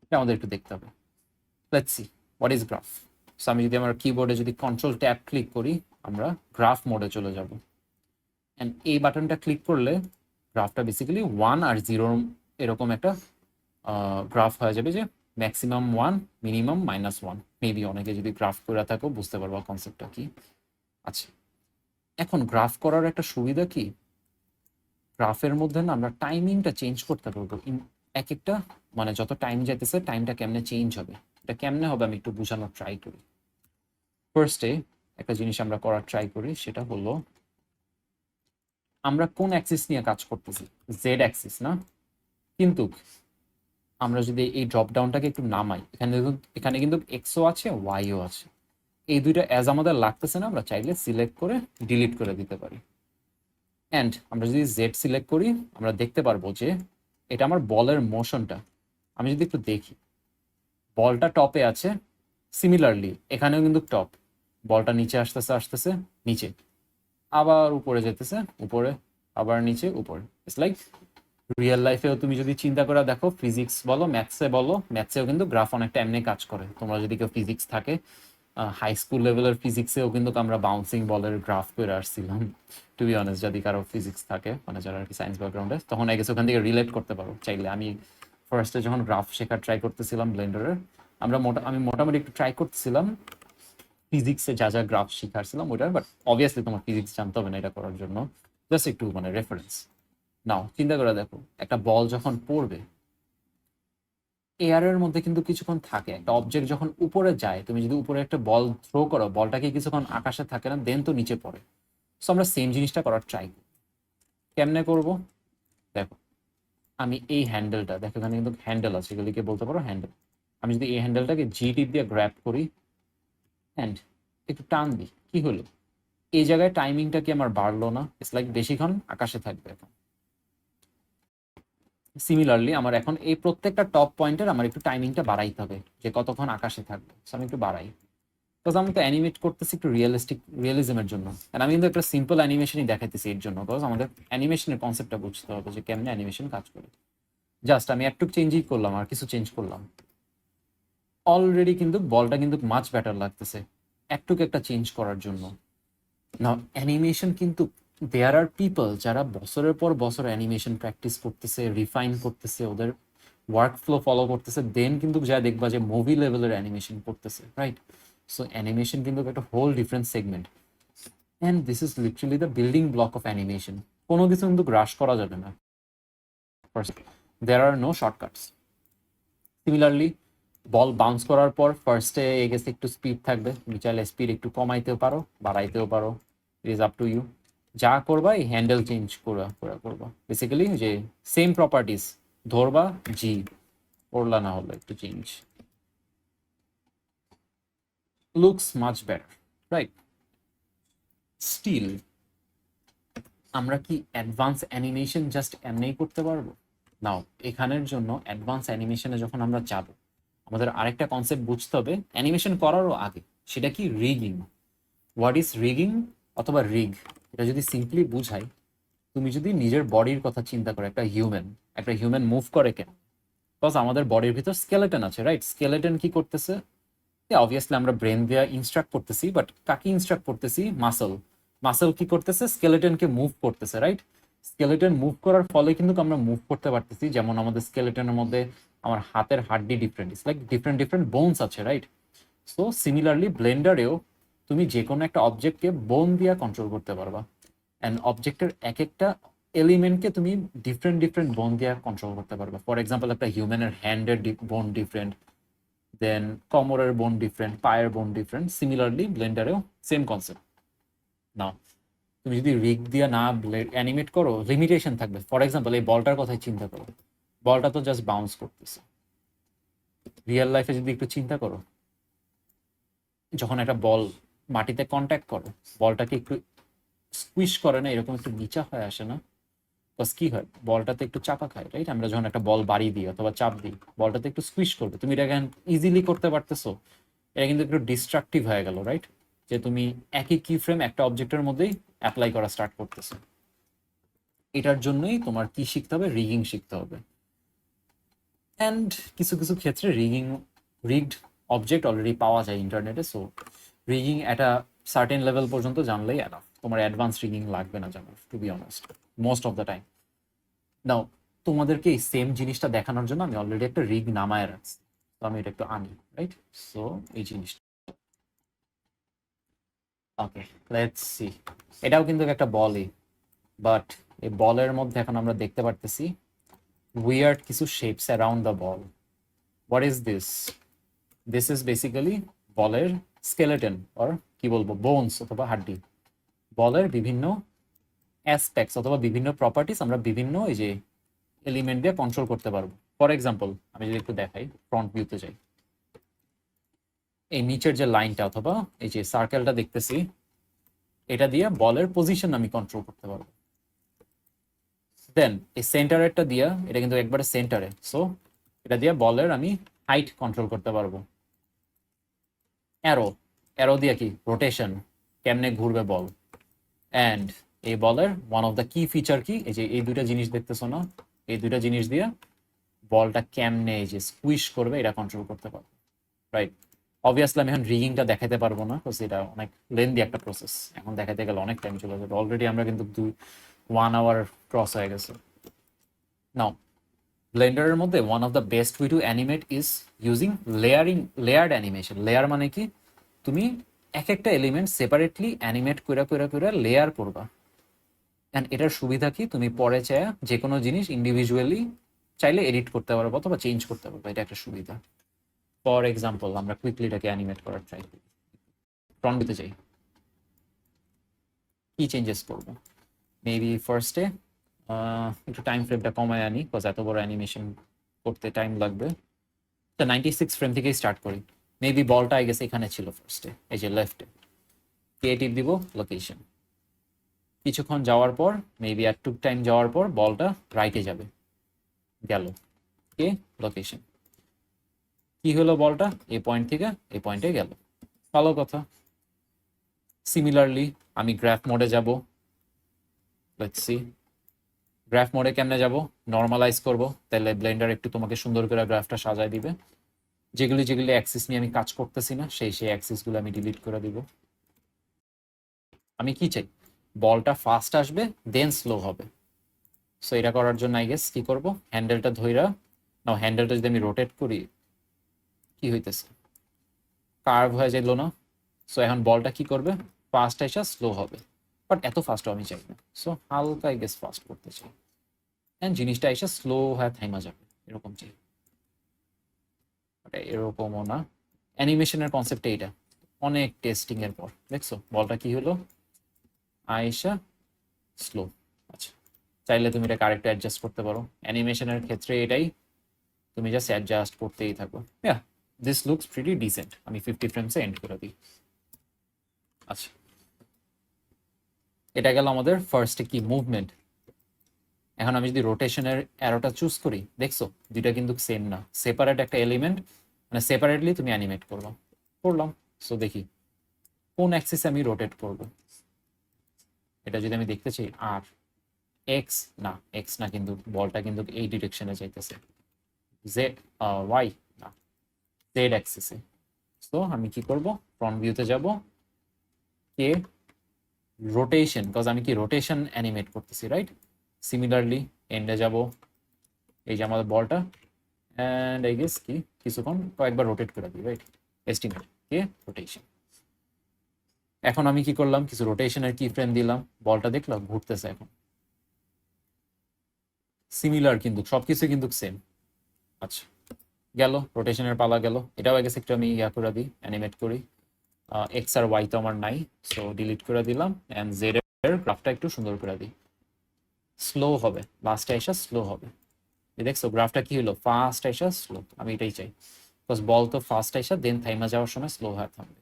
এটা আমাদের একটু দেখতে হবে। Let's see what is graph. So আমি যদি আমার কিবোর্ডে যদি কন্ট্রোল ট্যাব ক্লিক করি, আমরা গ্রাফ মোডে চলে যাব। অ্যান্ড এই বাটনটা ক্লিক করলে গ্রাফটা বেসিক্যালি 1 আর 0 এরকম একটা গ্রাফ হয়ে যাবে, যে ম্যাক্সিমাম 1 মিনিমাম -1। মেবি অনেকে যদি গ্রাফ করে থাকো বুঝতে পারবো কনসেপ্টটা কি। আচ্ছা, এখন গ্রাফ করার একটা সুবিধা কি, গ্রাফের মধ্যে না আমরা টাইমিংটা চেঞ্জ করতে পারবো। এক একটা মানে যত টাইম যাইতেছে টাইমটা কেমনে চেঞ্জ হবে, এটা কেমনে হবে আমি একটু বোঝানোর ট্রাই করি। ফার্স্টে একটা জিনিস আমরা করার ট্রাই করি, সেটা হলো আমরা কোন অ্যাক্সিস নিয়ে কাজ করতেছি, জেড অ্যাক্সিস না? কিন্তু আমরা যদি এই ড্রপ ডাউনটাকে একটু নামাই, এখানে কিন্তু এক্সও আছে, ওয়াইও আছে। এই দুইটা অ্যাজ আমাদের লাগতেছে না, আমরা চাইলে সিলেক্ট করে ডিলিট করে দিতে পারি। অ্যান্ড আমরা যদি জেড সিলেক্ট করি, আমরা দেখতে পারবো যে এটা আমার বলের মোশনটা। আমি যদি একটু দেখি, বলটা টপে আছে, সিমিলারলি এখানেও কিন্তু টপ, বলটা নিচে আসতেছে আসতেছে নিচে, আবার উপরে যেতেছে উপরে, আবার নিচে উপরে। ইটস লাইক রিয়েল লাইফেও তুমি যদি চিন্তা করে দেখো, ফিজিক্স বলো ম্যাথসে বলো, ম্যাথসেও কিন্তু গ্রাফ অনেকটা এমনি কাজ করে। তোমরা যদি কেউ ফিজিক্স থাকে, হাই স্কুল লেভেলের ফিজিক্সেও কিন্তু আমরা বাউন্সিং বলের গ্রাফ করে আসছিলাম। টু বি অনেস্ট, যদি কারো ফিজিক্স থাকে মানে যারা আর কি সায়েন্স ব্যাকগ্রাউন্ডে, তখন আই গেস ওখান থেকে রিলেট করতে পারো চাইলে। আমি ফার্স্টে যখন গ্রাফ শেখার ট্রাই করতেছিলাম ব্লেন্ডারের, আমি মোটামুটি একটু ট্রাই করতেছিলাম ফিজিক্সে যা যা গ্রাফ শিখাচ্ছিলাম ওইটা, বাট অবভিয়াসলি তোমার ফিজিক্স জানতে হবে না এটা করার জন্য, জাস্ট একটু মানে রেফারেন্স নাও। চিন্তা করে দেখো, একটা বল যখন পড়বে, এয়ারের মধ্যে কিন্তু কিছুক্ষণ থাকে। একটা অবজেক্ট যখন উপরে যায়, তুমি যদি উপরে একটা বল থ্রো করো, বলটাকে কিছুক্ষণ আকাশে থাকে না, দেন তো নিচে পড়ে। সো আমরা সেম জিনিসটা করার ট্রাই করি। কেমনে করব দেখো, আমি এই হ্যান্ডেলটা দেখো, এখানে কিন্তু হ্যান্ডেল আছে, এগুলিকে বলতে পারো হ্যান্ডেল। আমি যদি এই হ্যান্ডেলটাকে জি টিপ দিয়ে গ্র্যাব করি অ্যান্ড একটু টান দিই, কি হলো? এই জায়গায় টাইমিংটা কি আমার বাড়লো না? ইটস লাইক বেশিক্ষণ আকাশে থাকবে এখন। সিমিলারলি আমার এখন এই প্রত্যেকটা টপ পয়েন্টের আমার একটু টাইমিংটা বাড়াইতে হবে, যে কতক্ষণ আকাশে থাকবে। সো আমি একটু বাড়াই, বিকজ আমি তো অ্যানিমেট করতেছি একটু রিয়েলিজমের জন্য। আর আমি কিন্তু একটা সিম্পল অ্যানিমেশনই দেখাইতেছি এর জন্য, বিকজ আমাদের অ্যানিমেশনের কনসেপ্টটা বুঝতে হবে যে কেমনে অ্যানিমেশন কাজ করে। জাস্ট আমি একটু চেঞ্জই করলাম, আর কিছু চেঞ্জ করলাম, অলরেডি কিন্তু বলটা কিন্তু মাচ বেটার লাগতেছে একটুকু একটা চেঞ্জ করার জন্য। না, অ্যানিমেশন কিন্তু দেয়ার আর পিপল যারা বছরের পর বছর অ্যানিমেশন প্র্যাকটিস করতেছে, রিফাইন করতেছে, ওদের ওয়ার্ক ফ্লো ফলো করতেছে, দেন কিন্তু যা দেখবা যে মুভি লেভেলের অ্যানিমেশন করতেছে, রাইট? সো অ্যানিমেশন কিন্তু একটা whole different segment, and this is literally the building block of animation. কোনো কিছু কিন্তু গ্রাস করা যাবে না, there are no shortcuts. Similarly ball bounce করার পর ফার্স্টে গেছে একটু স্পিড থাকবে, তুমি চাইলে স্পিড একটু কমাইতেও পারো, বাড়াইতেও পারো, it is up to you. যা করবা এই হ্যান্ডেল চেঞ্জ করবা বেসিক্যালি, যে সেম প্রপার্টিস ধরবা, জি করলা না হলো একটু change, looks much better, right? Still আমরা কি অ্যাডভান্স অ্যানিমেশন জাস্ট এমনিই করতে পারবো? নাও, এখানের জন্য অ্যাডভান্স অ্যানিমেশনে যখন আমরা যাব, আমাদের আরেকটা কনসেপ্ট বুঝতে হবে অ্যানিমেশন করারও আগে, সেটা কি রিগিং। হোয়াট ইজ রিগিং অথবা রিগ? এটা যদি সিম্পলি বুঝাই, তুমি যদি নিজের বডির কথা চিন্তা করো, একটা হিউম্যান মুভ করে কেন? বিকজ আমাদের বডির ভিতর স্কেলেটন আছে, রাইট? স্কেলেটন কি করতেছে? অবভিয়াসলি আমরা ব্রেন দিয়ে ইনস্ট্রাক্ট করতেছি, বাট কাকে ইনস্ট্রাক্ট করতেছি? মাসল কি করতেছে? স্কেলেটনকে মুভ করতেছে, রাইট? স্কেলেটন মুভ করার ফলে কিন্তু আমরা মুভ করতে পারতেছি। যেমন আমাদের স্কেলেটনের মধ্যে আমার হাতের হাড্ডি different, it's like different different bones আছে, রাইট? সো সিমিলারলি ব্লেন্ডারেও তুমি যে কোনো একটা অবজেক্টকে বোন দিয়ে কন্ট্রোল করতে পারবা, অ্যান্ড অবজেক্টের এক একটা এলিমেন্টকে তুমি ডিফারেন্ট ডিফারেন্ট বোন দিয়ে কন্ট্রোল করতে পারবা। ফর এক্সাম্পল, একটা হিউম্যানের হ্যান্ডের বোন ডিফারেন্ট, দেন কোমরের বোন ডিফারেন্ট, পায়ের বোন ডিফারেন্ট। সিমিলারলি ব্লেন্ডারেও সেম কনসেপ্ট। নাও তুমি যদি রিগ দিয়ে না অ্যানিমেট করো, লিমিটেশন থাকবে। ফর এক্সাম্পল, এই বলটার কথাই চিন্তা করো, বলটা তো জাস্ট বাউন্স করতেছে। রিয়েল লাইফে যদি একটু চিন্তা করো, যখন একটা বল মাটিতে কন্ট্যাক্ট করে, বলটাকে একটু স্কুইশ করে না, এরকম একটু নিচা হয়ে আসে না? বাস কি হয়, বলটাতে একটু চাপা খায়, রাইট? আমরা যখন একটা বল বাড়ি দিই অথবা চাপ দিই, বলটাতে একটু স্কুইশ করবে, তুমি এটা ইজিলি করতে পারতেছো। এটা কিন্তু একটু ডিস্ট্রাকটিভ হয়ে গেল, রাইট? যে তুমি একই কি ফ্রেম একটা অবজেক্টের মধ্যেই অ্যাপ্লাই করা স্টার্ট করতেছো। এটার জন্যই তোমার কি শিখতে হবে? রিগিং শিখতে হবে। অ্যান্ড কিছু কিছু ক্ষেত্রে রিগড অবজেক্ট অলরেডি পাওয়া যায় ইন্টারনেটে। সো রিগিং একটা সার্টেন লেভেল পর্যন্ত জানলেই এনাফ, তোমার অ্যাডভান্স রিগিং লাগবে না জানার, to be honest most of the time. Now তোমাদেরকে এই সেম জিনিসটা দেখানোর জন্য আমি অলরেডি একটা রিগ নামায় রাখছি, তো আমি এটা একটু আনি, রাইট? সো এই জিনিসটা, ওকে লেটস সি। এটাও কিন্তু একটা বলই, বাট এই বলের মধ্যে এখন আমরা দেখতে পারতেছি উইয়ার্ড কিছু shapes around the ball. What is this? This is basically বলের স্কেলেটন, অর কি বলবো, বোনস অথবা হাড্ডি। বলের বিভিন্ন অ্যাসপেক্টস অথবা বিভিন্ন প্রপার্টিস আমরা বিভিন্ন এই যে এলিমেন্ট দিয়ে কন্ট্রোল করতে পারবো। ফর এক্সাম্পল আমি যদি একটু দেখাই, ফ্রন্ট ভিউতে যাই, এই নিচের যে লাইনটা অথবা এই যে সার্কেলটা দেখতেছি, এটা দিয়ে বলের পজিশন আমি কন্ট্রোল করতে পারবো। দেন এই সেন্টারেরটা দিয়া, এটা কিন্তু একবারে সেন্টারে, সো এটা দিয়ে বলের আমি হাইট কন্ট্রোল করতে পারবো। অ্যারো, অ্যারো দিয়ে কি রোটেশন, কেমনে ঘুরবে বল। অ্যান্ড এই বলের ওয়ান অফ দ্য কি ফিচার কি, এই যে এই দুইটা জিনিস দেখতেছো না, এই দুইটা জিনিস দিয়ে বলটা কেমনে এই যে স্কুইশ করবে এটা কন্ট্রোল করতে পারবো, রাইট? অবভিয়াসলি আমি এখন রিগিংটা দেখাতে পারবো না, বিকজ এটা অনেক লেন্দি একটা প্রসেস, এখন দেখাতে গেলে অনেক টাইম চলে যাবে। অলরেডি আমরা কিন্তু 1 আওয়ার ক্রস হয়ে গেছে। নাও ব্লেন্ডারের মধ্যে one of the best way to animate is using layered animation. Layer মানে কি, তুমি এক একটা এলিমেন্ট সেপারেটলি অ্যানিমেট করে করে করে লেয়ার করবা। অ্যান্ড এটার সুবিধা কি, তুমি পরে চায় যে কোনো জিনিস ইন্ডিভিজুয়ালি চাইলে এডিট করতে পারবো অথবা চেঞ্জ করতে পারবো, এটা একটা সুবিধা। ফর এক্সাম্পল আমরা কুইকলি এটাকে অ্যানিমেট করার ট্রাই করি, ফ্রন্ট ভিউতে যাই, কি চেঞ্জেস করবো? মেবি ফার্স্টে একটু টাইম ফ্রেমটা কমায় আনি, বিকজ এত বড় অ্যানিমেশন করতে টাইম লাগবে। 96 ফ্রেম থেকেই স্টার্ট করি। মেবি বলটা আই গেছে এখানে ছিল ফার্স্টে, এই যে লেফটে, ক্রিয়েটিভ দিব লোকেশন। কিছুক্ষণ যাওয়ার পর মেবি আর টুক টাইম যাওয়ার পর বলটা রাইটে যাবে, গেল কে লোকেশন। কি হলো, বলটা এই পয়েন্ট থেকে এই পয়েন্টে গেল, ভালো কথা। সিমিলারলি আমি গ্রাফ মোডে যাব, লেটস সি গ্রাফ মোডে কেমনে যাব, নর্মালাইজ করব, তাহলে ব্লেন্ডার একটু তোমাকে সুন্দর করে গ্রাফটা সাজায় দিবে। যেগুলি যেগুলি অ্যাক্সিস নিয়ে আমি কাজ করতেছি না, সেই অ্যাক্সিসগুলো আমি ডিলিট করে দিব। আমি কি চাই, বলটা ফাস্ট আসবে দেন স্লো হবে। সো এটা করার জন্য আই গেস কি করব, হ্যান্ডেলটা ধইরা নাও, হ্যান্ডেলটা যদি আমি রোটেট করি, কি হইতেছে, কার্ভ হয়ে যাইলো না? সো এখন বলটা কি করবে, ফাস্ট আইসা স্লো হবে, বাট এত ফাস্টও আমি চাই না। সো হালকা আই গেস ফাস্ট করতে চাই, অ্যান্ড জিনিসটা আইসা স্লো হয়ে থাইমা যাবে, এরকম চাই। এরকমও না, অ্যানিমেশনের কনসেপ্ট এইটা। অনেক টেস্টিং এর পর দেখছো বলটা কি হলো, আয়েশা স্লো। আচ্ছা, চাইলে তুমি এটা কারেক্ট অ্যাডজাস্ট করতে পারো, অ্যানিমেশনের ক্ষেত্রে এটাই, তুমি জাস্ট অ্যাডজাস্ট করতেই থাকো। ইয়া, দিস লুকস প্রিটি ডিসেন্ট। আমি 50 ফ্রেমসে এন্ড করে দিই। আচ্ছা, এটা গেল আমাদের ফার্স্টে কি মুভমেন্ট। এখন আমি যদি রোটেশনের অ্যারোটা চুজ করি, দেখছো দুইটা কিন্তু সেম না, সেপারেট একটা এলিমেন্ট, মানে সেপারেটলি তুমি অ্যানিমেট করবা, করলাম। সো দেখি কোন অ্যাক্সিসে আমি রোটেট করব। এটা যদি আমি দেখতে চাই, আর এক্স না, এক্স না, কিন্তু বলটা কিন্তু এই ডিরেকশনে যাইতেছে, জেড, ওয়াই না, জেড অ্যাক্সিসে। সো আমি কি করব, ফ্রন্ট ভিউতে যাব, কে রোটেশন, বিকজ আমি কি রোটেশন অ্যানিমেট করতেছি, রাইট? সিমিলারলি এন্ডে যাব, এই যে আমাদের বলটা, অ্যান্ড আই গেস কি কিছুক্ষণ কয়েকবার রোটেট করে দিই, রাইট? এস্টিমেট কে রোটেশন। এখন আমি কি করলাম, কিছু রোটেশনের কি ফ্রেম দিলাম, বলটা দেখলাম ঘুরতেছে এখন। সিমিলার কিন্তু সবকিছু কিন্তু সেম। আচ্ছা, গেল রোটেশনের পালা গেল। এটাও আগে একটু আমি ইয়া করে দিই, অ্যানিমেট করি। এক্স আর ওয়াই তো আমার নাই, সো ডিলিট করে দিলাম। অ্যান্ড জেড এর গ্রাফটা একটু সুন্দর করে দিই, স্লো হবে, লাস্টে আইসা স্লো হবে। দেখছো গ্রাফটা কি হলো, ফাস্ট আইসা স্লো। আমি এটাই চাই, বিকজ বল তো ফাস্ট আইসা দেন থাইমা যাওয়ার সময় স্লো হয়ে থাকবে।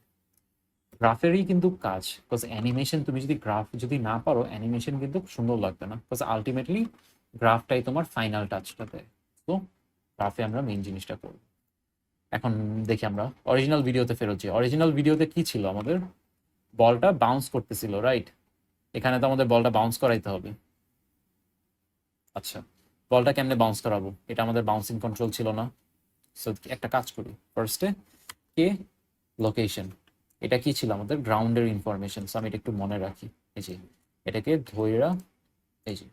গ্রাফেরই কিন্তু কাজ, বিকজ অ্যানিমেশন তুমি যদি গ্রাফ যদি না পারো, অ্যানিমেশন কিন্তু সুন্দর লাগবে না, বিকজ আলটিমেটলি গ্রাফটাই তোমার ফাইনাল টাচটা দেয়। তো গ্রাফে আমরা মেইন জিনিসটা করব। এখন দেখি আমরা অরিজিনাল ভিডিওতে ফেরত যাই। অরিজিনাল ভিডিওতে কি ছিল, আমাদের বলটা বাউন্স করতেছিল, রাইট? এখানে তো আমাদের বলটা বাউন্স করাইতে হবে। আচ্ছা, বলটা কেমনে বাউন্স করাবো, এটা আমাদের বাউন্সিং কন্ট্রোল ছিল না। সো একটা কাজ করি, ফার্স্টে কে লোকেশন, এটা কি ছিল আমাদের গ্রাউন্ডের ইনফরমেশন। সো আমি এটা একটু মনে রাখি। এই যে এটাকে ধইরা, এই যে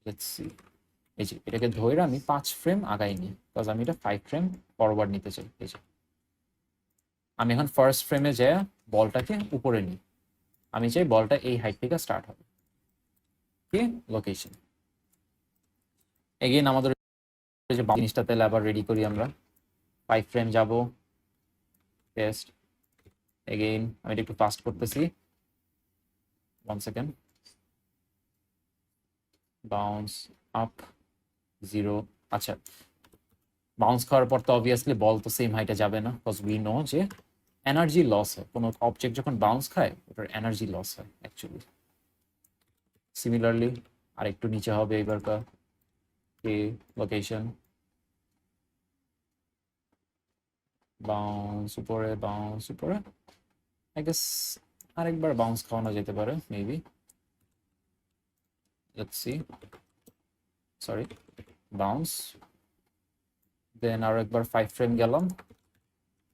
লেটস সি, এই যে এটাকে ধইরা আমি 5 ফ্রেম আগাই নিই, বিকজ আমি এটা 5 ফ্রেম ফরওয়ার্ড নিতে চাই। এই যে আমি এখন ফার্স্ট ফ্রেমে যাই, বলটাকে উপরে নিই, আমি চাই বলটা এই হাইট থেকে স্টার্ট হবে। কে লোকেশন। এগেইন আমাদের যে জিনিসটা তাহলে আবার রেডি করি আমরা। 5 ফ্রেম যাব, টেস্ট এগেইন, আমি এটা একটু ফাস্ট করতেছি, 1 সেকেন্ড, বাউন্স আপ 0। আচ্ছা, বাউন্স খাওয়ার পর তো অবভিয়াসলি বল তো সেম হাইটে যাবে না, বিকজ উই নো যে এনার্জি লস হয় কোনো অবজেক্ট যখন বাউন্স খায়, ওটার এনার্জি লস হয় অ্যাকচুয়ালি। সিমিলারলি আর একটু নিচে হবে এবারকার কে লোকেশন, বাউন্স উপরে, বাউন্স উপরে, আই গেস আরেকবার বাউন্স খাওয়ানো যেতে পারে maybe, let's see, sorry, bounce, then আরো একবার 5 ফ্রেম গেলাম,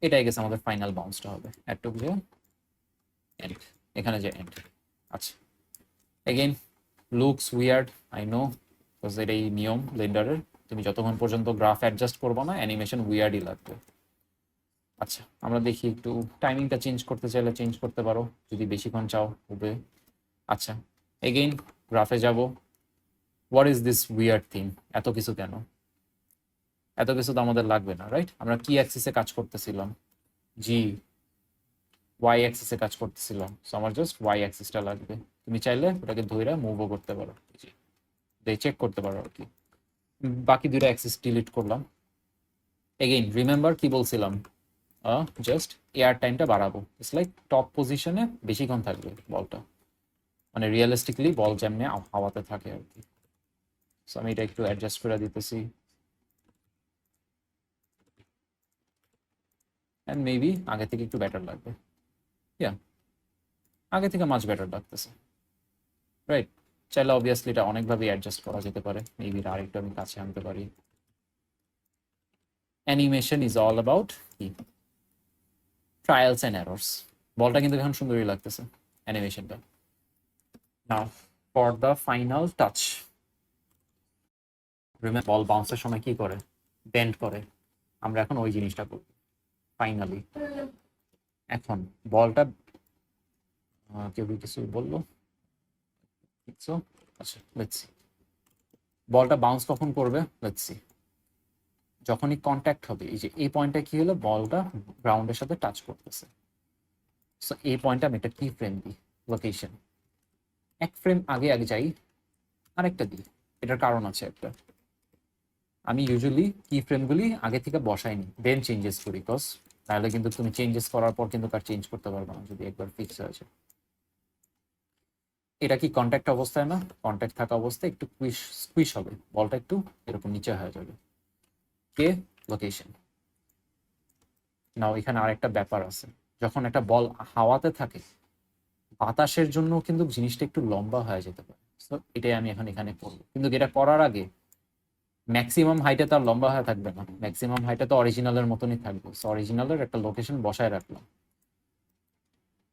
এটাই গেছে আমাদের ফাইনাল বাউন্সটা হবে। একটু যে এন্ড, এখানে যে এন্ড। আচ্ছা, again looks weird, I know, because এটাই নিয়ম ব্লেন্ডারের, তুমি যতক্ষণ পর্যন্ত গ্রাফ অ্যাডজাস্ট করবো না অ্যানিমেশন উইয়ার্ডই লাগবে। আচ্ছা, আমরা দেখি একটু টাইমিংটা চেঞ্জ করতে চাইলে চেঞ্জ করতে পারো, যদি বেশিক্ষণ চাও হবে। আচ্ছা, এগেইন গ্রাফে যাব, what is this weird thing, এত কিছু কেন? এত কিছু তো আমাদের লাগবে না, রাইট? আমরা কি অ্যাক্সিসে কাজ করতেছিলাম? জি, ওয়াই অ্যাক্সিসে কাজ করতেছিলাম, সো আমার জাস্ট ওয়াই অ্যাক্সিসটা লাগবে। তুমি চাইলে ওটাকে ধইরা মুভও করতে পারো, জি, চেক করতে পারো আর কি। বাকি দুইটা অ্যাক্সিস ডিলিট করলাম। এগেইন রিমেম্বার কি বলছিলাম, জাস্ট এয়ার টাইমটা বাড়াবো, ইটস লাইক টপ পজিশনে বেশিক্ষণ থাকবে বলটা, মানে রিয়েলিস্টিকলি বল যেমনি হাওয়াতে থাকে আর কি। সো আমি এটা একটু অ্যাডজাস্ট করে দিতেছি, অ্যান্ড মেবি আগে থেকে একটু বেটার লাগবে, ইয়া, আগে থেকে মাছ বেটার লাগতেছে, রাইট? চাইলে অবভিয়াসলি এটা অনেকভাবে অ্যাডজাস্ট করা যেতে পারে, মেবি আরেকটু আমি কাছে আনতে পারি। অ্যানিমেশন ইজ অল অ্যাবাউট কি, ট্রায়ালস অ্যান্ড এরর্স। বলটা কিন্তু এখন সুন্দরই লাগতেছে অ্যানিমেশনটা। Now for the final touch, ball বাউন্সের সময় কি করে, বেন্ড করে, আমরা এখন ওই জিনিসটা করব ফাইনালি। এখন বলটা, কেউ কিছু বললো? আচ্ছা, লেটস সি, বলটা বাউন্স কখন করবে, লেটস সি, যখনই কন্ট্যাক্ট হবে। এই যে এই পয়েন্টটা কি হলো, বলটা গ্রাউন্ডের সাথে টাচ করতেছে, সো এই পয়েন্টটা আমি একটা কি ফ্রেম দিই, লোকেশন, এক ফ্রেম আগে আগে যাই, আরেকটা দিই। এটার কারণ আছে একটা, আমি ইউজুয়ালি কি ফ্রেমগুলি আগে থেকে বসাই নি, দেন চেঞ্জেস করি, বিকজ তাহলে কিন্তু তুমি চেঞ্জেস করার পর কিন্তু আর চেঞ্জ করতে পারবে না যদি একবার ফিক্স হয়ে যায়। এটা কি কন্ট্যাক্ট অবস্থায় না, কন্ট্যাক্ট থাকা অবস্থায় একটু স্কুইশ হবে, বলটা একটু এরকম নিচে হয়ে যাবে, কে লোকেশন। নাও এখানে আরেকটা ব্যাপার আছে, যখন একটা বল হাওয়াতে থাকে, বাতাসের জন্য কিন্তু জিনিসটা একটু লম্বা হয়ে যেতে পারে। তো এটাই আমি এখন এখানে করবো, কিন্তু এটা করার আগে ম্যাক্সিমাম হাইটে তো আর লম্বা হয়ে থাকবে না, ম্যাক্সিমাম হাইটে তো অরিজিনালের মতনই থাকবে। সো অরিজিনালের একটা লোকেশন বসায় রাখলাম,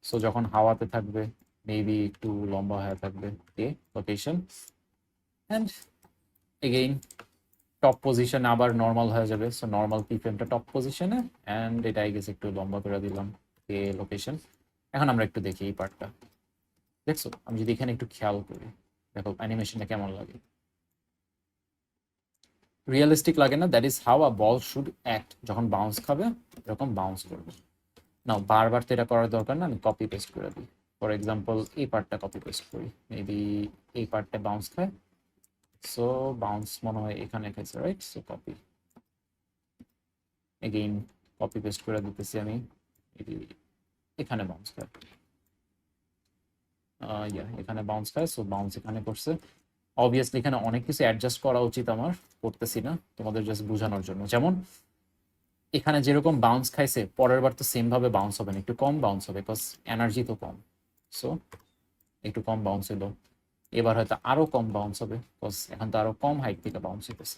সো যখন হাওয়াতে থাকবে মেবি একটু লম্বা হয়ে থাকবে, এ location, and again top position আবার নর্মাল হয়ে যাবে, সো নর্মাল পি ফ্রেমটা টপ পজিশনে, অ্যান্ড এটা আই গেস একটু লম্বা করে দিলাম, এ লোকেশন। এখন আমরা একটু দেখি এই পার্টটা, দেখছো আমি যদি এখানে একটু খেয়াল করি, দেখো অ্যানিমেশনটা কেমন লাগে, রিয়েলিস্টিক লাগে না? That is how a ball should act, যখন বাউন্স খাবে এরকম বাউন্স করবে। নাও বারবার তো এটা করার দরকার না, আমি কপি পেস্ট করে দিই। ফর এক্সাম্পল এই পার্টটা কপি পেস্ট করি, মেবি এই পার্টটা বাউন্স খায়, সো বাউন্স মনে হয় এখানে খাইছে, right? So copy, again copy paste করে দিতেছি আমি, এখানে বাউন্স খায়, এখানে বাউন্স খায়, সো বাউন্স এখানে করছে। অবভিয়াসলি এখানে অনেক কিছু অ্যাডজাস্ট করা উচিত আমার, করতেছি না, তোমাদের জাস্ট বোঝানোর জন্য। যেমন এখানে যেরকম বাউন্স খাইছে, পরের বার তো সেম ভাবে বাউন্স হবে না, একটু কম বাউন্স হবে, বিকজ এনার্জি তো কম, সো একটু কম বাউন্স হলো। এবার হয়তো আরো কম বাউন্স হবে, বিকজ এখন তো আরো কম হাইট থেকে বাউন্স হইতেছে।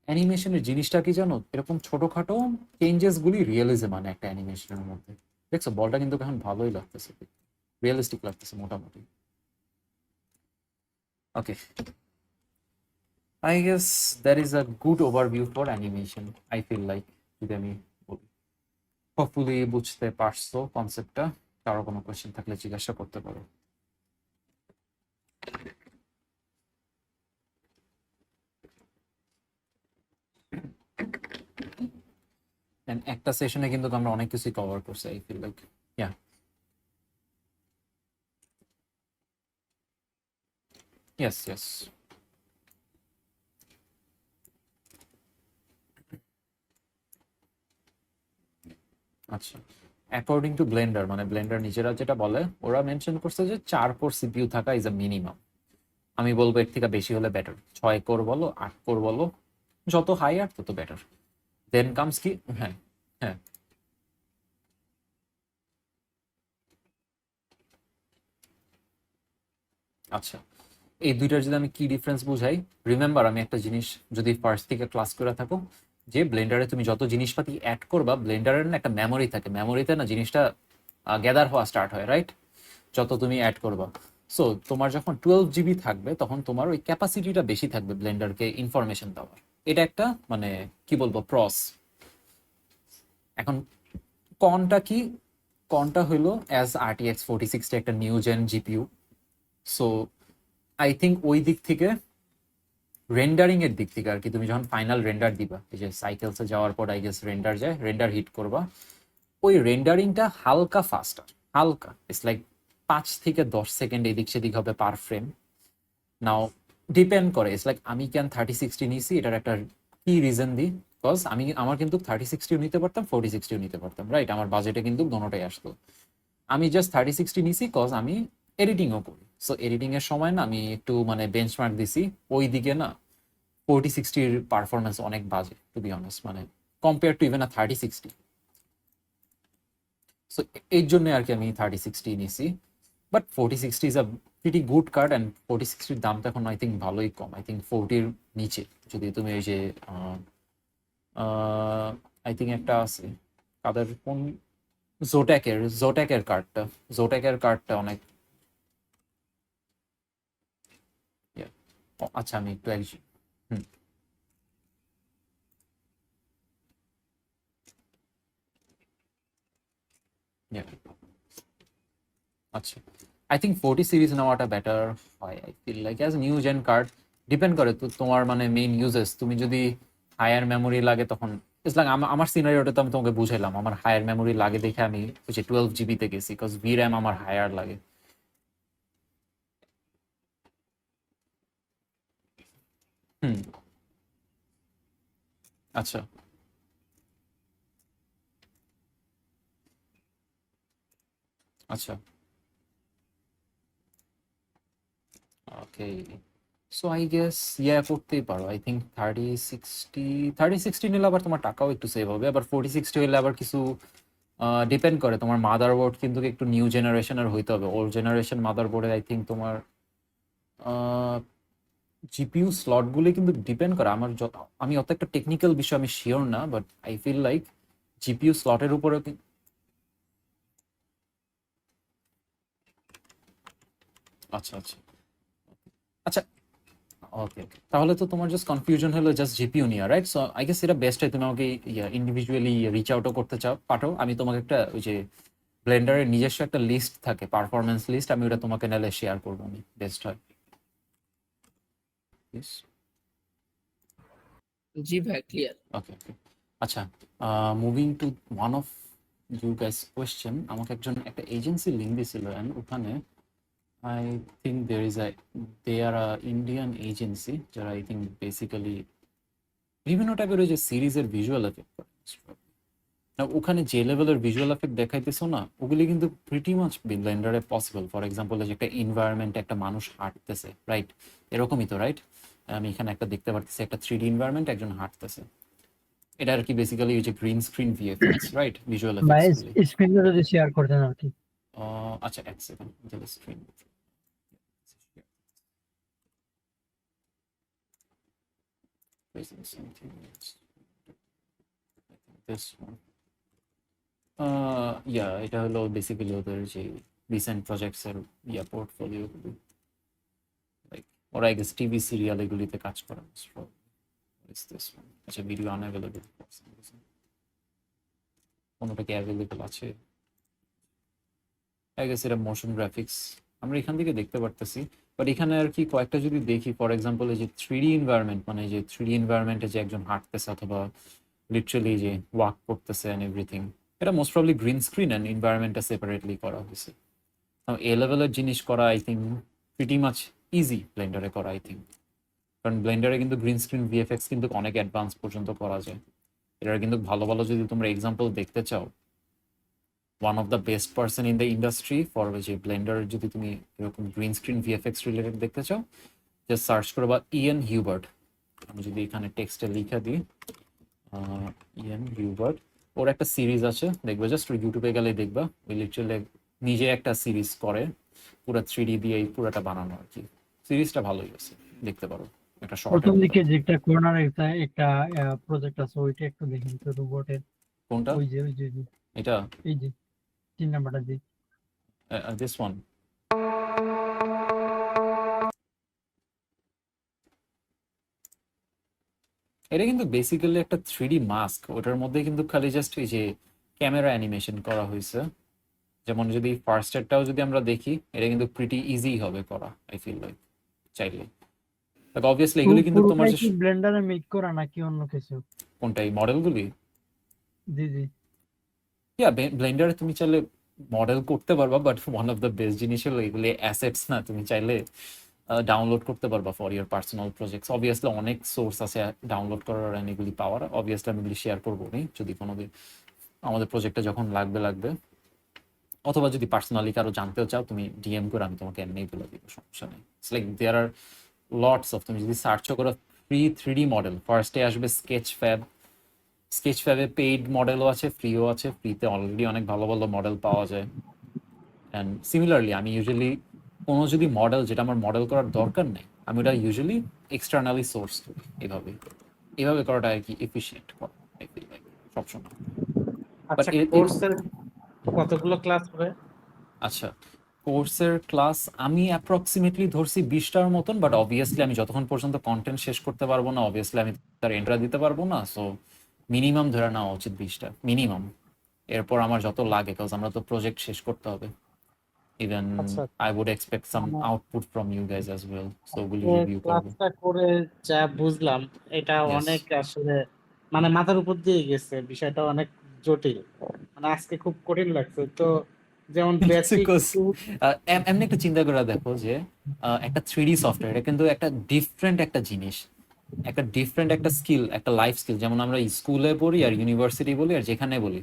অ্যানিমেশনের জিনিসটা কি জানো, এরকম ছোটখাটো চেঞ্জেস গুলি রিয়েলিজম মানে একটা অ্যানিমেশনের মধ্যে। দেখছো বলটা কিন্তু এখন ভালোই লাগতেছে, রিয়েলিস্টিক লাগতেছে মোটামুটি। Okay, I guess that is a good overview for animation, I feel like, যদি আমি বলি। হোপফুলি বুঝতে পারছো কনসেপ্টটা। কারো কোনো কোয়েশ্চেন থাকলে জিজ্ঞাসা করতে পারো। And একটা সেশনে কিন্তু আমরা অনেক কিছুই কভার করছি, I feel like. Yeah, yes yes. আচ্ছা, অ্যাকর্ডিং টু ব্লেন্ডার, মানে ব্লেন্ডার নিজেরা যেটা বলে, ওরা মেনশন করছে যে 4 কোর সিপিইউ থাকা ইজ আ মিনিমাম। আমি বলবো এর থেকে বেশি হলে বেটার, 6 কোর বলো 8 কোর বলো, যত হাই আর তত বেটার। দেন কামস কি, হ্যাঁ হ্যাঁ, আচ্ছা, এই দুইটার যদি আমি কি ডিফারেন্স বুঝাই, রিমেম্বার আমি একটা জিনিস যদি ফার্স্ট থেকে ক্লাস করে থাকো, যে ব্লেন্ডারে তুমি যত জিনিসপাতি অ্যাড করবা, ব্লেন্ডারের না একটা মেমোরি থাকে, মেমোরিতে না জিনিসটা গ্যাদার হওয়া স্টার্ট হয়, রাইট? যত তুমি অ্যাড করবা। সো তোমার যখন 12 জিবি থাকবে, তখন তোমার ওই ক্যাপাসিটিটা বেশি থাকবে ব্লেন্ডারকে ইনফরমেশন দেওয়ার। এটা একটা মানে কি বলবো প্রস। এখন কনটা কি, কনটা হইলো অ্যাজ RTX 4060 একটা new gen GPU. So I think ওই দিক থেকে, রেন্ডারিং এর দিক থেকে আর কি, তুমি যখন ফাইনাল রেন্ডার দিবা, এই যে সাইকেলসে যাওয়ার পর আই গেস রেন্ডার যায়, রেন্ডার হিট করবা, ওই রেন্ডারিংটা হালকা ফাস্টার, হালকা, ইটস লাইক 5 থেকে 10 সেকেন্ড এদিক সেদিক হবে পার ফ্রেম। নাও ডিপেন্ড করে, ইটস লাইক আমি কেন 3060 নিছি, এটার একটা কি রিজন দিই, বিকজ আমি আমার কিন্তু 3060 নিতে পারতাম, 4060 নিতে পারতাম, রাইট? আমার বাজেটে কিন্তু দোনোটাই আসতো। আমি জাস্ট 3060 নিছি কজ আমি এডিটিংও করি। সো এডিটিং এর সময় না আমি একটু মানে বেঞ্চমার্ক দিছি, ওই দিকে না 4060-র পারফরমেন্স অনেক বাজে, টু বি অনেস্ট, মানে compare to even a 3060। So এই জন্য আর কি আমি 3060 নিছি। But 4060 is a pretty good card, and 4060-র দামটা এখন আই থিঙ্ক ভালোই কম, আই থিঙ্ক 40-র নিচে। যদি তুমি ওই যে আই থিঙ্ক একটা আছে, কাদের কোন, জোট্যাকের কার্ডটা, জোট্যাকের কার্ডটা অনেক, yeah. আচ্ছা আমি একটু হুম, yeah. আচ্ছা, আই থিঙ্ক 40 সিরিজ নেওয়াটা বেটার হয়, I feel like as new gen card. Depend করে তো তোমার মানে মেইন ইউজেস, তুমি যদি হায়ার মেমোরি লাগে তখন, ইটস লাইক আমার সিনারিওটা তো আমি তোমাকে বুঝাইলাম, আমার হায়ার মেমোরি লাগে দেখে আমি ওই যে 12 জিবিতে গেছি, বিকজ ভি র্যাম আমার হায়ার লাগে। হুম, আচ্ছা আচ্ছা, ওকে। সো আই গেস ইয়া করতেই পারো, আই থিঙ্ক 3060 নিলে আবার তোমার টাকাও একটু সেভ হবে, আবার 4060 হলে আবার কিছু ডিপেন্ড করে, তোমার মাদারবোর্ড কিন্তু একটু নিউ জেনারেশনের হইতে হবে। ওল্ড জেনারেশন মাদারবোর্ডে আই থিঙ্ক তোমার জিপিইউ স্লটগুলি কিন্তু ডিপেন্ড করে, আমি অত একটা টেকনিক্যাল বিষয় আমি শিওর না, but I feel like GPU স্লটের উপরে। আচ্ছা আচ্ছা আচ্ছা, ওকে ওকে, তাহলে তো তোমার জাস্ট কনফিউশন হলো জাস্ট জিপিইউ নিয়ে, রাইট? সো আই গেস এটা বেস্ট হয় তুমি আমাকে ইন্ডিভিজুয়ালি রিচ আউটও করতে চাও, পাঠাও, আমি তোমাকে একটা ওই যে ব্লেন্ডারের নিজস্ব একটা লিস্ট থাকে, পারফরমেন্স লিস্ট, আমি ওটা তোমাকে নাহলে শেয়ার করবো, আমি বেস্ট হয়। ইয়েস, জি ভাই, ক্লিয়ার। Okay okay. আচ্ছা, moving to one of you guys question, আমাকে একজন একটা এজেন্সি লিঙ্ক দিছিল, অ্যান্ড ওখানে I think they are Indian agency, যারা আই থিঙ্ক বেসিক্যালি বিভিন্ন টাইপের ওই যে সিরিজের ভিজুয়াল এফেক্ট করে। না, ওখানে যে লেভেলের ভিজুয়াল এফেক্ট দেখাইতেছো না, ওগুলি কিন্তু প্রিটি মাচ ব্লেন্ডারে পসিবল। ফর এক্সাম্পল, যে একটা এনভায়রনমেন্টে একটা মানুষ হাঁটতেছে, রাইট? এরকমই তো, রাইট? আমি এখানে একটা দেখতে পারতেছি, একটা 3D এনভায়রনমেন্ট, একজন হাঁটতেছে। এটা আর কি বেসিক্যালি ওই যে green screen VFX, right? Visual ভাই এফেক্টস গুলি। স্ক্রিনটা যদি শেয়ার করতেন আর কি। আচ্ছা, এক second, screen. Facing something else. I think this one. Yeah, এটা হলো বেসিক্যালি ওদের যে রিসেন্ট প্রজেক্টস এর পোর্টফোলিও গুলো, লাইক ওরা আই গেস টিভি সিরিয়াল এগুলিতে কাজ করে। Is this one? আচ্ছা, ভিডিও আনঅ্যাভেলেবল, কোনোটা কি অ্যাভেলেবল আছে? আই গেস এটা মোশন গ্রাফিক্স, আমরা এখান থেকে দেখতে পারতেছি। বাট এখানে আর কি কয়েকটা যদি দেখি, ফর এক্সাম্পল এই যে 3D এনভায়রনমেন্ট, মানে যে 3D এনভায়রনমেন্টে যে একজন হাঁটতেছে অথবা লিটারালি যে ওয়াক করতেছে এন্ড এভরিথিং, এটা most probably green screen and এনভায়রনমেন্টটা সেপারেটলি করা হয়েছে। এ লেভেলের জিনিস করা I think pretty much easy ব্লেন্ডারে করা, আই থিঙ্ক। কারণ ব্লেন্ডারে কিন্তু গ্রিন স্ক্রিন ভিএফএক্স কিন্তু অনেক অ্যাডভান্স পর্যন্ত করা যায়। এটার কিন্তু ভালো ভালো যদি তোমরা এক্সাম্পল দেখতে চাও, one of the best person in the industry for যে ব্লেন্ডার, যদি তুমি এরকম গ্রিন স্ক্রিন ভিএফএক্স রিলেটেড দেখতে চাও, জাস্ট সার্চ করো বা ইএন হিউবার্ট। আমি যদি এখানে টেক্সটে লিখে দিই ইএন হিউবার্ট, ওর একটা সিরিজ আছে, দেখবে জাস্ট ইউটিউবে গেলে দেখবা, ওই লিটারালি নিজে একটা সিরিজ করে পুরো 3D দিয়ে এই পুরোটা বানানো আর কি। সিরিজটা ভালোই আছে, দেখতে পারো, একটা শর্ট। প্রথম দিকে যে একটা কর্নার একটা প্রজেক্ট আছে, ওইটা একটু দেখেন তো, রোবটের। কোনটা? ওই যে এটা এই যে 3 নাম্বারটা যে দিস ওয়ান। এটা কিন্তু বেসিক্যালি একটা 3D মাস্ক, ওটার মধ্যে কিন্তু খালি জাস্ট এই যে ক্যামেরা অ্যানিমেশন করা হয়েছে। যেমন যদি ফার্স্ট এরটাও যদি আমরা দেখি, এটা কিন্তু প্রিটি ইজি হবে করা, আই ফিল লাইক, চাইলে। অবভিয়াসলি এগুলি কিন্তু তোমার পুরোটাই যে কি ব্লেন্ডারে মেক করা নাকি অন্য কিছু? কোনটা, এই মডেলগুলি? জি জি। ইয়া, ব্লেন্ডারে তুমি চাইলে মডেল করতে পারবা, but one of the best জিনিস হলো এগুলি অ্যাসেটস না, তুমি চাইলে ডাউনলোড করতে পারবা for year personal projects. Obviously অনেক সোর্স আছে ডাউনলোড করার and এগুলি পাওয়ার। অবভিয়াসলি আমি এগুলি শেয়ার করবো নি, যদি কোনোদিন আমাদের প্রজেক্টটা যখন লাগবে, অথবা যদি পার্সোনালি কারো জানতেও চাও, তুমি ডিএম করে, আমি তোমাকে এমনি বলে দিব, সমস্যা নেই। It's like there are lots of, তুমি যদি সার্চ করো ফ্রি 3D মডেল, ফার্স্টে আসবে স্কেচ ফ্যাবে পেইড মডেলও আছে, ফ্রিও আছে। ফ্রিতে অলরেডি অনেক ভালো ভালো মডেল পাওয়া যায়। অ্যান্ড সিমিলারলি আমি ইউজুয়ালি কোনো যদি মডেল যেটা আমার মডেল করার দরকার নেই, আমি ওটা ইউজুয়ালি এক্সটার্নালি সোর্স করি। এভাবে করাটা আর কি এফিশিয়েন্ট করা, I feel like, সবসময়। আচ্ছা, কোর্সের কতগুলো ক্লাস হবে? আচ্ছা, কোর্সের ক্লাস আমি অ্যাপ্রক্সিমেটলি ধরছি 20টার মতন, বাট অবভিয়াসলি আমি যতক্ষণ পর্যন্ত কন্টেন্ট শেষ করতে পারবো না, অবভিয়াসলি আমি তার এন্ট্রা দিতে পারবো না। সো মিনিমাম ধরে নেওয়া উচিত 20টা মিনিমাম। এরপর আমার যত লাগে, কারণ আমরা তো প্রজেক্ট শেষ করতে হবে। ইভেন আচ্ছা, I would expect some output from you guys as well, so ওগুলি রিভিউ করবো। ক্লাসটা করে যা বুঝলাম, এটা Yes. অনেক আসলে মানে মাথার উপর দিয়ে গেছে, বিষয়টা অনেক জটিল। মানে আজকে খুব কঠিন লাগছে তো। যেমন বেসিক Because, এমনি একটা চিন্তা করে দেখো যে একটা 3D সফটওয়্যার, এটা কিন্তু একটা ডিফারেন্ট একটা জিনিস, একটা ডিফারেন্ট একটা স্কিল, একটা লাইফ স্কিল। যেমন আমরা স্কুলে পড়ি আর ইউনিভার্সিটি বলি আর যেখানে বলি,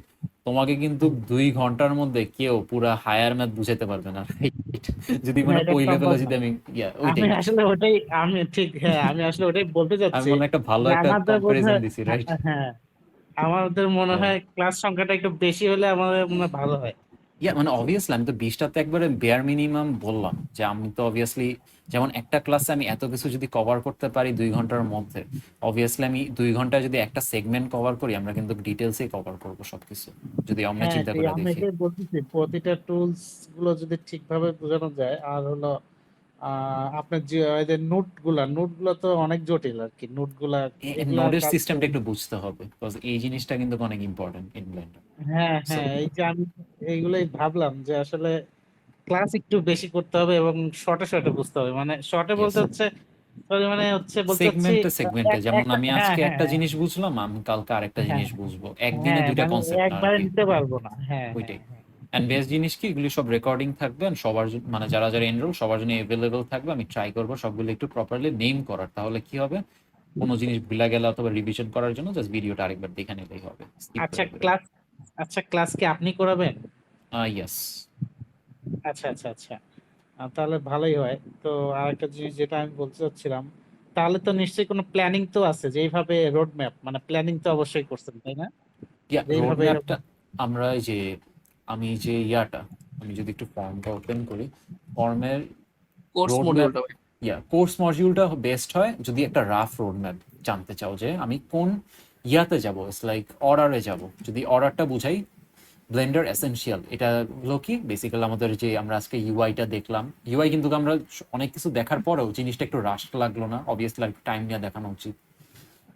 তোমাকে কিন্তু 2 ঘন্টার মধ্যে কেউ পুরা হায়ার ম্যাথ বুঝাতে পারবে না, right? যদি মানে এটা ওই সম্ভব লেভেলে না। যদি আমি আমি ওইটাই, আসলে ওটাই, আমি ঠিক, হ্যাঁ, আমি আসলে ওটাই বলতে আমি চাচ্ছি মনে হয় একটা ভালো যে একটা আমাদের কম্পারিজন বোধহয়, দিছি, রাইট? হ্যাঁ, আমাদের মনে হয় ক্লাস সংখ্যাটা একটু বেশি হলে আমাদের মনে হয় ভালো হয়। মানে অবভিয়াসলি আমি তো 20টাতে একবারে বেয়ার মিনিমাম বললাম, যে আমি তো অবভিয়াসলি যেমন একটা ক্লাসে আমি এত কিছু যদি কভার করতে পারি 2 ঘন্টার মধ্যে, অবভিয়াসলি আমি 2 ঘন্টায় যদি একটা সেগমেন্ট কভার করি, আমরা কিন্তু ডিটেলসে কভার করবো সবকিছু, যদি আমরা হ্যাঁ, চিন্তা সেই করে আমি দেখি। এটাই বলতেছি, প্রতিটা টুলস গুলো যদি ঠিকভাবে বোঝানো যায়। আর হলো আপনার যে ওই যে নোট গুলা তো অনেক জটিল আর কি, এগুলা নোডের কাজ সিস্টেমটা করে। একটু বুঝতে হবে, বিকজ এই জিনিসটা কিন্তু অনেক ইম্পর্টেন্ট ইন ব্লেন্ডার। হ্যাঁ সো হ্যাঁ, এই যে আমি এইগুলাই ভাবলাম যে আসলে ক্লাস একটু বেশি করতে হবে এবং শর্টে শর্টে বুঝতে হবে। মানে শর্টে ইয়েস, বলতে হচ্ছে, sorry, মানে হচ্ছে বলতে চাচ্ছি সেগমেন্টে যেমন একটা, আমি হ্যাঁ আজকে হ্যাঁ একটা হ্যাঁ জিনিস বুঝলাম, আমি কালকে আরেকটা হ্যাঁ জিনিস বুঝবো, একদিনে হ্যাঁ, 2টা মানে কনসেপ্ট না আর একবারে কি। নিতে পারবো না। হ্যাঁ হ্যাঁ ওইটাই। হ্যাঁ। অ্যান্ড বেস্ট জিনিস কি, এগুলি সব রেকর্ডিং থাকবে and সবার মানে যারা যারা এনরোল সবার জন্য এভেলেবল থাকবে। আমি ট্রাই করবো সবগুলো একটু প্রপারলি নেম করার, তাহলে কি হবে, কোনো জিনিস ভুলা গেলে অথবা রিভিশন করার জন্য জাস্ট ভিডিওটা আরেকবার দেখে নিলেই হবে, স্কিপ আচ্ছা, করে করে। ক্লাস কি আপনি করাবেন? ইয়েস। আচ্ছা আচ্ছা আচ্ছা, তাহলে ভালোই হয় তো। আরেকটা জিনিস যেটা আমি বলতে চাচ্ছিলাম, তাহলে তো নিশ্চয়ই কোনো প্ল্যানিং তো আছে, যে এইভাবে রোড ম্যাপ, মানে প্ল্যানিং তো অবশ্যই করছেন, তাই না? যে রোড এইভাবে ম্যাপটা এরকম। আমরা এই যে আমি যে আমি যদি একটু ফর্মটা ওপেন করি, ফর্মের কোর্স রোড ম্যাপ, মডিউলটা কোর্স মডিউলটা বেস্ট হয় যদি একটা রাফ রোড ম্যাপ জানতে চাও যে আমি কোন ইয়াতে যাব, ইটস লাইক অর্ডারে যাব, যদি অর্ডারটা বুঝাই, ব্লেন্ডার এসেনশিয়াল। এটা হলো কি বেসিক্যালি আমাদের যে আমরা আজকে ইউআইটা দেখলাম, ইউআই কিন্তু আমরা অনেক কিছু দেখার পরেও জিনিসটা একটু রাশ লাগলো না, অবভিয়াসলি একটু টাইম নিয়ে দেখানো উচিত।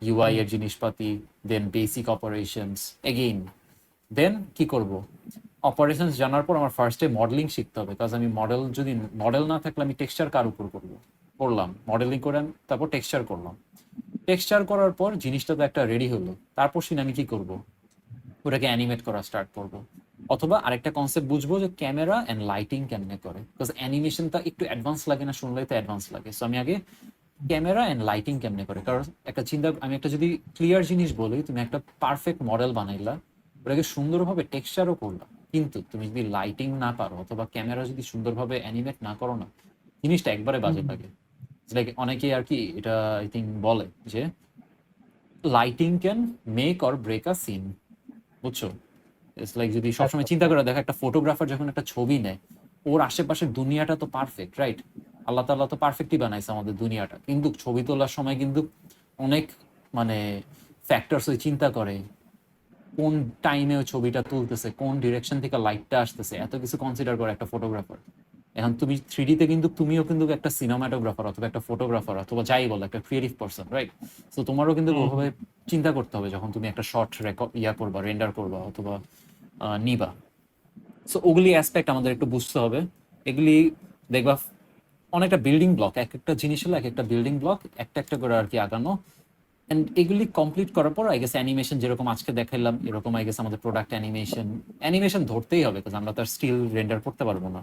ইউআই এর জিনিসপাতি, দেন বেসিক অপারেশনস এগেইন, দেন কি করব, অপারেশনস জানার পর আমার ফার্স্টে মডেলিং শিখতে হবে, কারণ আমি যদি মডেল না থাকলে আমি টেক্সচার কার উপর করলাম, মডেলিং করে তারপর টেক্সচার করলাম। টেক্সচার করার পর জিনিসটা তো একটা রেডি হলো, তারপর আমি কি করব, ওটাকে অ্যানিমেট করা স্টার্ট করব। অথবা আরেকটা কনসেপ্ট বুঝবো যে ক্যামেরা অ্যান্ড লাইটিং কেমনে করে, বিকজ অ্যানিমেশনটা একটু অ্যাডভান্স লাগে না, শুনলেই তো অ্যাডভান্স লাগে। সো আমি আগে ক্যামেরা অ্যান্ড লাইটিং কেমনে করে, কারণ একটা আমি একটা যদি ক্লিয়ার জিনিস বলি, তুমি একটা পারফেক্ট মডেল বানাইলা, ওটাকে সুন্দরভাবে টেক্সচারও করলা, কিন্তু তুমি যদি লাইটিং না পারো অথবা ক্যামেরা যদি সুন্দরভাবে অ্যানিমেট না করো না, জিনিসটা একবারে বাজে লাগে। লাইক অনেকেই আর কি এটা আই থিঙ্ক বলে যে lighting can make or break a scene, বুঝছো? ইটস লাইক যদি সবসময় চিন্তা করে দেখো, একটা ফটোগ্রাফার যখন একটা ছবি নেয়, ওর আশেপাশের দুনিয়াটা তো পারফেক্ট, রাইট? আল্লাহ তাআলা তো পারফেক্টই বানাইছে আমাদের দুনিয়াটা, কিন্তু ছবি তোলার সময় কিন্তু অনেক মানে ফ্যাক্টরস ওই চিন্তা করে, কোন টাইমে ওই ছবিটা তুলতেছে, কোন ডিরেকশন থেকে লাইটটা আসতেছে, এত কিছু কনসিডার করে একটা ফটোগ্রাফার। এখন তুমি 3D-তে কিন্তু তুমিও কিন্তু একটা সিনেমাটোগ্রাফার অথবা একটা ফটোগ্রাফার অথবা যাই বলো, একটা ক্রিয়েটিভ পারসন, রাইট? তো তোমারও কিন্তু ওভাবে চিন্তা করতে হবে যখন তুমি একটা শর্ট করবা, রেন্ডার করবা অথবা নিবা। সো ওগুলি অ্যাসপেক্ট আমাদের একটু বুঝতে হবে। এগুলি দেখবা অনেকটা বিল্ডিং ব্লক, এক একটা জিনিস হলো এক একটা বিল্ডিং ব্লক, একটা একটা করে আর কি আগানো। এন্ড এগুলি কমপ্লিট করার পর আই গেস অ্যানিমেশন যেরকম আজকে দেখাইলাম, এরকম আই গেস আমাদের প্রোডাক্ট অ্যানিমেশন ধরতেই হবে, কারণ আমরা তার স্টিল রেন্ডার করতে পারবো না।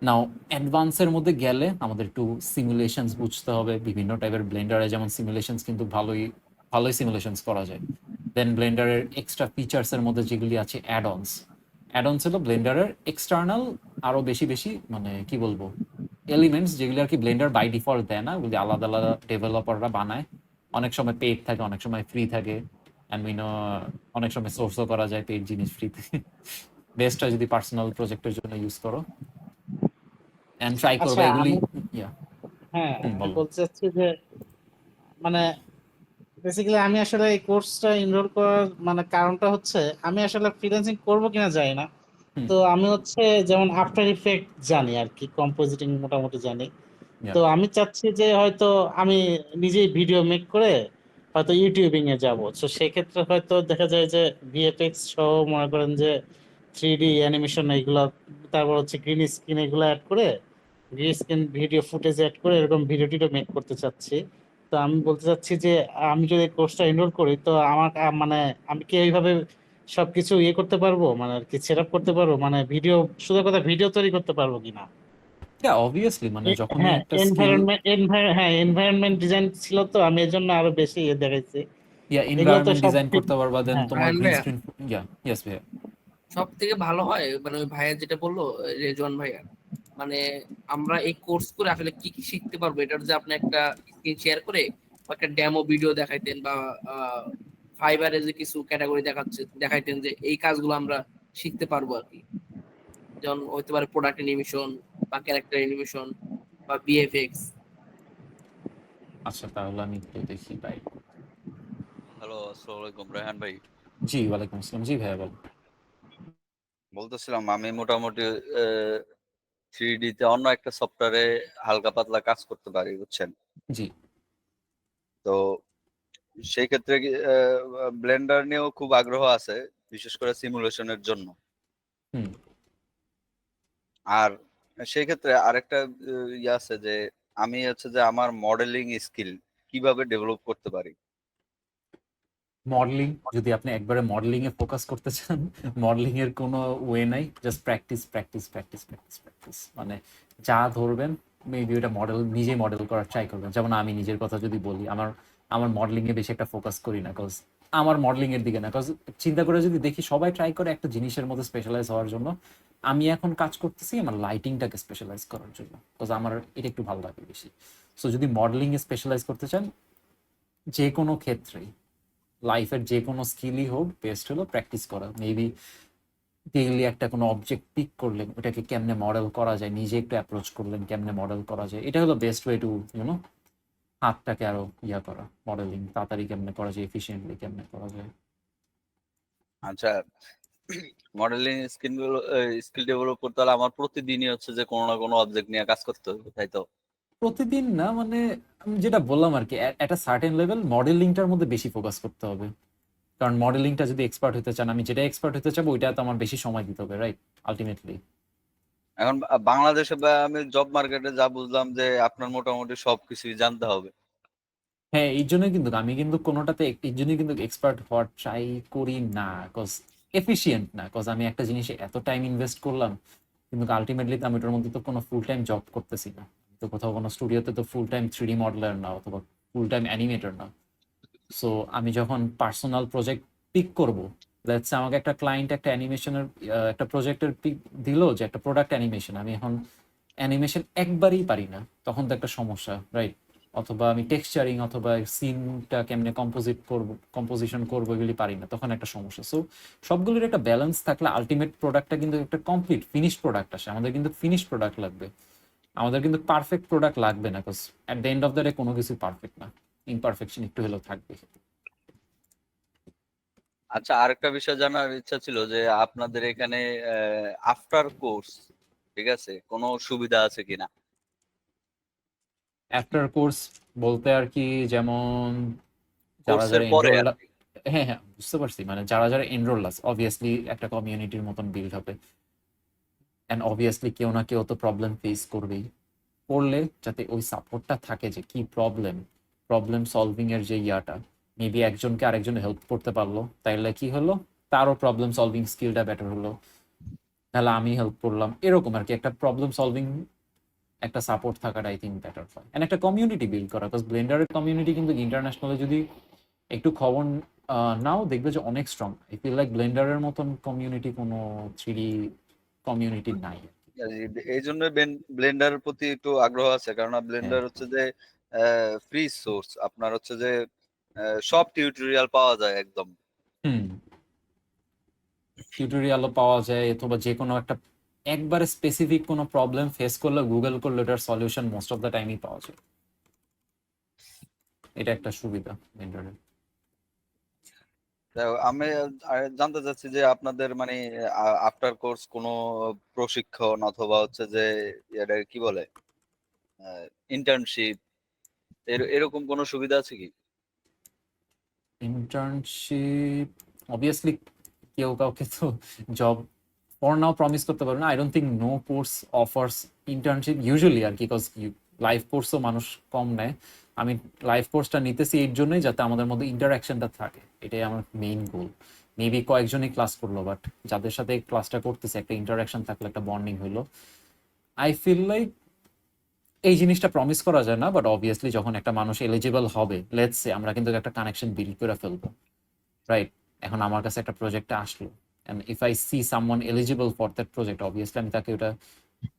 নাও অ্যাডভান্সের মধ্যে গেলে আমাদের একটু সিমুলেশনস বুঝতে হবে, বিভিন্ন টাইপের ব্লেন্ডারে যেমন সিমুলেশনস কিন্তু ভালোই ভালোই সিমুলেশনস করা যায়। দেন ব্লেন্ডারের এক্সট্রা ফিচার্সের মধ্যে যেগুলি আছে অ্যাডঅনস হলো ব্লেন্ডারের এক্সটার্নাল আরো বেশি বেশি মানে কি বলবো এলিমেন্টস, যেগুলি আর কি ব্লেন্ডার বাই ডিফল্ট দেয় না, ওগুলি আলাদা আলাদা ডেভেলপাররা বানায়। অনেক সময় পেইড থাকে, অনেক সময় ফ্রি থাকে, অ্যান্ড অনেক সময় সোর্সও করা যায় পেইড জিনিস ফ্রিতে। বেস্ট হয় যদি পার্সোনাল প্রজেক্টের জন্য ইউজ করো এন্ড ট্রাই আচ্ছা করবে এগুলি। আমি, ইয়া, হ্যাঁ আমি বলো। বলতে চাচ্ছি যে মানে বেসিক্যালি আমি আসলে এই কোর্সটা এনরোল করার মানে কারণটা হচ্ছে আমি আসলে ফ্রিল্যান্সিং করবো কিনা জানি না। হুম, তো আমি হচ্ছে যেমন আফটার ইফেক্ট জানি আর কি, কম্পোজিটিং মোটামুটি জানি। ইয়া, তো আমি চাচ্ছি যে হয়তো আমি নিজেই ভিডিও মেক করে হয়তো ইউটিউবিং এ যাব। তো সেক্ষেত্রে হয়তো দেখা যায় যে ভিএফএক্স সহ মনে করেন যে 3D অ্যানিমেশন এইগুলা, তারপর হচ্ছে গ্রিন স্ক্রিন এগুলো অ্যাড করে, green screen video footage add করে এরকম ভিডিও টিডিও মেক করতে চাচ্ছি। তো আমি বলতে চাচ্ছি যে আমি যদি কোর্সটা এনরোল করি তো আমার মানে আমি কি এইভাবে সবকিছু ইয়ে করতে পারবো, মানে আর কি সেট আপ করতে পারবো, মানে ভিডিও, শুধু কথা ভিডিও তৈরি করতে পারবো কিনা? ইয়া অবভিয়াসলি মানে যখনই হ্যাঁ, একটা স্কিল, এনভায়রনমেন্ট ডিজাইন ছিল তো আমি এর জন্য আরো বেশি ইয়ে দেখাইছি। ইয়া এগুলো তো এনভায়রনমেন্ট সব ডিজাইন ঠিক। করতে পারবা, দেন হ্যাঁ, তোমার রায়হান গ্রিন ভাইয়া, স্ক্রিন। ইয়া, ইয়েস ভাইয়া। সব থেকে ভালো হয় মানে ওই ভাইয়া যেটা বললো, রেজন ভাইয়া, মানে আমরা এই কোর্স করে আসলে কি কি শিখতে পারবো, এটার যে আপনি একটা স্ক্রিন শেয়ার করে বা একটা ডেমো ভিডিও দেখাইতেন, বা ফাইবারে যে কিছু ক্যাটাগরি দেখাইতেন যে এই কাজগুলো আমরা শিখতে পারবো আর কি। যেমন হতে পারে প্রোডাক্ট অ্যানিমেশন বা ক্যারেক্টার অ্যানিমেশন বা বিএফএক্স। আচ্ছা তাহলে আমি একটু দেখি ভাই। হ্যালো, আসসালামু আলাইকুম রায়হান ভাই। জি, ওয়ালাইকুম আসসালাম। জি ভাইয়া বলো। বলতেছিলাম আমি মোটামুটি 3D তে অন্য একটা সফটওয়্যারে হালকা পাতলা কাজ করতে পারি, বুঝছেন? জি, তো সেই ক্ষেত্রে ব্লেন্ডার নিয়েও খুব আগ্রহ আছে, বিশেষ করে সিমুলেশনের জন্য। হুম। আর সেই ক্ষেত্রে আরেকটা ইয়ে আছে যে আমি হচ্ছে যে আমার মডেলিং স্কিল কিভাবে ডেভেলপ করতে পারি। মডেলিং, যদি আপনি একবারে মডেলিং এ ফোকাস করতে চান, মডেলিং এর কোনো ওয়ে নাই, just practice practice practice practice practice, মানে যা ধরবেন মেবি ওটা মডেল নিজে মডেল করার ট্রাই করবেন। যেমন আমি নিজের কথা যদি বলি, আমার আমার মডেলিং এ বেশি একটা ফোকাস করি না, কজ আমার মডেলিং এর দিকে না, কজ চিন্তা করে যদি দেখি সবাই ট্রাই করে একটা জিনিসের মধ্যে স্পেশালাইজ হওয়ার জন্য, আমি এখন কাজ করতেছি আমার লাইটিংটাকে স্পেশালাইজ করার জন্য, কজ আমার এটা একটু ভালো লাগে বেশি। সো যদি মডেলিং এ স্পেশালাইজ করতে চান, যে কোনো ক্ষেত্রেই লাইফের যে কোনো স্কিলই হোক, বেস্ট হলো প্র্যাকটিস করা। মেবি ডেইলি একটা কোনো অবজেক্ট পিক করলেন, ওটাকে কেমনে মডেল করা যায়, নিজে একটু অ্যাপ্রোচ করলেন কেমনে মডেল করা যায়, এটা হলো বেস্ট ওয়ে টু হাতটাকে আরো ইয়া করা, মডেলিং তাড়াতাড়ি কেমনে করা যায়, এফিসিয়েন্টলি কেমনে করা যায়। আচ্ছা, মডেলিং স্কিল ডেভেলপ করতে হলে আমার প্রতিদিনই হচ্ছে যে কোনো না কোনো অবজেক্ট নিয়ে কাজ করতে হবে, তাই তো? প্রতিদিন না, মানে আমি যেটা বললাম আর কি, একটা সার্টেন লেভেল মডেলিংটার মধ্যে বেশি ফোকাস করতে হবে। কারণ মডেলিংটা যদি এক্সপার্ট হতে চান, আমি যেটা এক্সপার্ট হতে চাবো ওইটা তো আমার বেশি সময় দিতে হবে, রাইট? আলটিমেটলি এখন বাংলাদেশে বা আমি জব মার্কেটে যা বুঝলাম যে আপনার মোটামুটি সবকিছুই জানতে হবে। হ্যাঁ, এই জন্যই কিন্তু আমি কিন্তু কোনোটাতে এই জন্যই কিন্তু এক্সপার্ট হওয়ার ট্রাই করি না, কজ এফিসিয়েন্ট না, কজ আমি একটা জিনিসে এত টাইম ইনভেস্ট করলাম কিন্তু আলটিমেটলি তো আমি ওটার মধ্যে তো কোনো ফুল টাইম জব করতেছি না। তো কোথাও কোনো স্টুডিওতে তো ফুল টাইম 3D মডেলার না অথবা ফুল টাইম অ্যানিমেটর না। সো আমি যখন পার্সোনাল প্রজেক্ট পিক করব, লেটস আমাকে একটা ক্লায়েন্ট একটা অ্যানিমেশনের একটা প্রজেক্টের পিক দিলো যে একটা প্রোডাক্ট অ্যানিমেশন, আমি এখন অ্যানিমেশন একবারই পারি না, তখন তো একটা সমস্যা, রাইট? অথবা আমি টেক্সচারিং অথবা সিনটা কেমনে কম্পোজিশন করবো এগুলি পারি না, তখন একটা সমস্যা। সো সবগুলোর একটা ব্যালেন্স থাকলে আলটিমেট প্রোডাক্টটা কিন্তু একটা কমপ্লিট ফিনিশ প্রোডাক্ট আসে। আমাদের কিন্তু ফিনিশ প্রোডাক্ট লাগবে, আমাদের কিন্তু পারফেক্ট প্রোডাক্ট লাগবে না, because at the end of the day কোনো কিছু পারফেক্ট না, ইমপারফেকশন একটু হলেও থাকবে। আচ্ছা, আরেকটা বিষয় জানার ইচ্ছা ছিল যে আপনাদের এখানে আফটার কোর্স, ঠিক আছে, কোনো সুবিধা আছে কিনা? আফটার কোর্স বলতে আর কি, যেমন যারা কোর্সের যারা পরে এনরোল, আর কি। হ্যাঁ হ্যাঁ বুঝতে পারছি, মানে যারা যারা এনরোল আছে অবভিয়াসলি একটা কমিউনিটির মতন বিল্ড হবে, অ্যান্ড অবভিয়াসলি কেউ না কেউ তো প্রবলেম ফেস করবেই। করলে যাতে ওই সাপোর্টটা থাকে যে কি প্রবলেম, প্রবলেম সলভিং এর যে ইয়াটা, মেবি একজনকে আরেকজন হেল্প করতে পারলো, তাইলে কি হলো, তারও প্রবলেম সলভিং স্কিলটা বেটার হলো, তাহলে আমি হেল্প করলাম, এরকম আর কি একটা প্রবলেম সলভিং একটা সাপোর্ট থাকাটা আই থিঙ্ক বেটার হয়, এন্ড একটা কমিউনিটি বিল্ড করা। বিকজ ব্লেন্ডারের কমিউনিটি কিন্তু ইন্টারন্যাশনালি যদি একটু খবর নাও দেখবে যে অনেক স্ট্রং। আই ফিল লাইক ব্লেন্ডারের মতন কমিউনিটি কোনো 3D কমিউনিটি নাই। এই জন্য ব্লেন্ডারের প্রতি একটু আগ্রহ আছে, কারণ হ্যাঁ ব্লেন্ডার হচ্ছে যে ফ্রি সোর্স, আপনার হচ্ছে যে সব টিউটোরিয়াল পাওয়া যায় একদম। হুম, টিউটোরিয়ালও পাওয়া যায়, অথবা যে কোনো একটা একবারে স্পেসিফিক কোনো প্রবলেম ফেস করলে গুগল করলে ওটার সলিউশন মোস্ট অফ দ্য টাইমই পাওয়া যায়। এটা একটা সুবিধা ব্লেন্ডারের। তো আমি জানতে চাচ্ছি যে আপনাদের মানে আফটার কোর্স কোনো প্রশিক্ষণ অথবা হচ্ছে যে এটা কি বলে ইন্টার্নশিপ, এরকম কোনো সুবিধা আছে কি? ইন্টার্নশিপ অবভিয়াসলি কেউ কাউকে তো জব ফর নাও প্রমিস করতে পারবে না। I don't think no course offers internship usually আর কি, বিকজ লাইভ কোর্সও মানুষ কম নেয়। আমি লাইভ কোর্সটা নিতেছি এর জন্যই যাতে আমাদের মধ্যে ইন্টারাকশনটা থাকে, এটাই আমার মেইন গোল। মেবি কয়েকজনই ক্লাস করলো, বাট যাদের সাথে ক্লাসটা করতেছে একটা ইন্টারাকশন থাকলে, একটা বন্ডিং হইলো। আই ফিল লাইক এই জিনিসটা প্রমিস করা যায় না, বাট অবভিয়াসলি যখন একটা মানুষ এলিজিবল হবে, লেটস সে আমরা কিন্তু একটা কানেকশন বিল্ড করে ফেলবো, রাইট? এখন আমার কাছে একটা প্রজেক্টে আসলো, and if I see someone eligible for that project, obviously আমি তাকে ওটা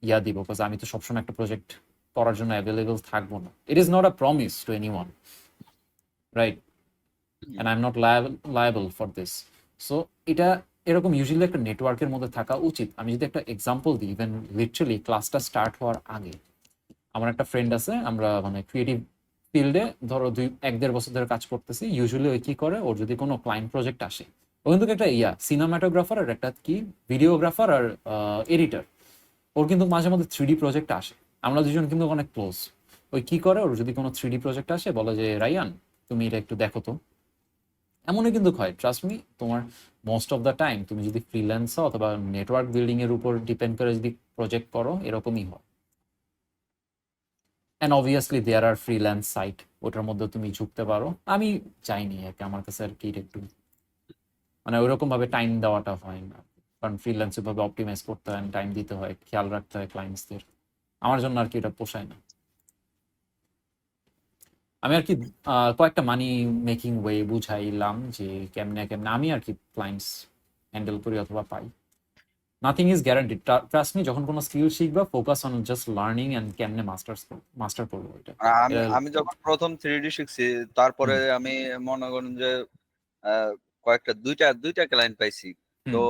ইয়া দিব, বিকজ আমি তো সবসময় একটা প্রজেক্ট করার জন্য অ্যাভেলেবল থাকবো না। It is not a promise to anyone, right? And I am not liable for this. So এটা এরকম ইউজুয়ালি একটা নেটওয়ার্কের মধ্যে থাকা উচিত। আমি যদি একটা এক্সাম্পল দিই, ইভেন লিটারালি ক্লাসটা স্টার্ট হওয়ার আগে আমার একটা ফ্রেন্ড আছে, আমরা মানে ক্রিয়েটিভ ফিল্ডে ধরো 1-1.5 বছর ধরে কাজ করতেছি। ইউজুয়ালি ওই কি করে, ওর যদি কোনো ক্লায়েন্ট প্রজেক্ট আসে, ও কিন্তু একটা সিনেমাটোগ্রাফার আর একটা কি ভিডিওগ্রাফার আর এডিটর, ওর কিন্তু মাঝে মধ্যে 3D প্রজেক্ট আসে। আমরা দুজন কিন্তু অনেক ক্লোজ। ওই কি করে, ওর যদি কোনো 3D প্রজেক্ট আসে বলে যে রায়ান তুমি এটা একটু দেখো তো। এমনই কিন্তু হয়, ট্রাস্ট মি। তোমার মোস্ট অফ দ্য টাইম তুমি যদি ফ্রিল্যান্স অথবা নেটওয়ার্ক বিল্ডিং এর উপর ডিপেন্ড করে যদি প্রজেক্ট করো, এরকমই হয়। And obviously there are freelance site, ওটার মধ্যে তুমি ঝুঁকতে পারো। আমি চাইনি আর কি, আমার কাছে আর কি এটা একটু মানে ওইরকম ভাবে টাইম দেওয়াটা হয় না, কারণ ফ্রিল্যান্সের ভাবে অপটিমাইজ করতে হয়, টাইম দিতে হয়, খেয়াল রাখতে হয় ক্লায়েন্টসদের। আমার জন্য আর কি এটা পোষায় না। আমি আর কি কয়েকটা মানি মেকিং ওয়ে বুঝাইলাম যে কেমনে কেমনে আমি আর কি ক্লায়েন্টস হ্যান্ডেল করি অথবা পাই। Nothing is guaranteed, trust me. যখন কোনো স্কিল শিখবা, focus on just learning and কেমনে মাস্টার করবো এটা। আমি আমি যখন প্রথম 3D শিখছি, তারপরে আমি মনে করেন যে কয়েকটা দুইটা ক্লায়েন্ট পাইছি। তো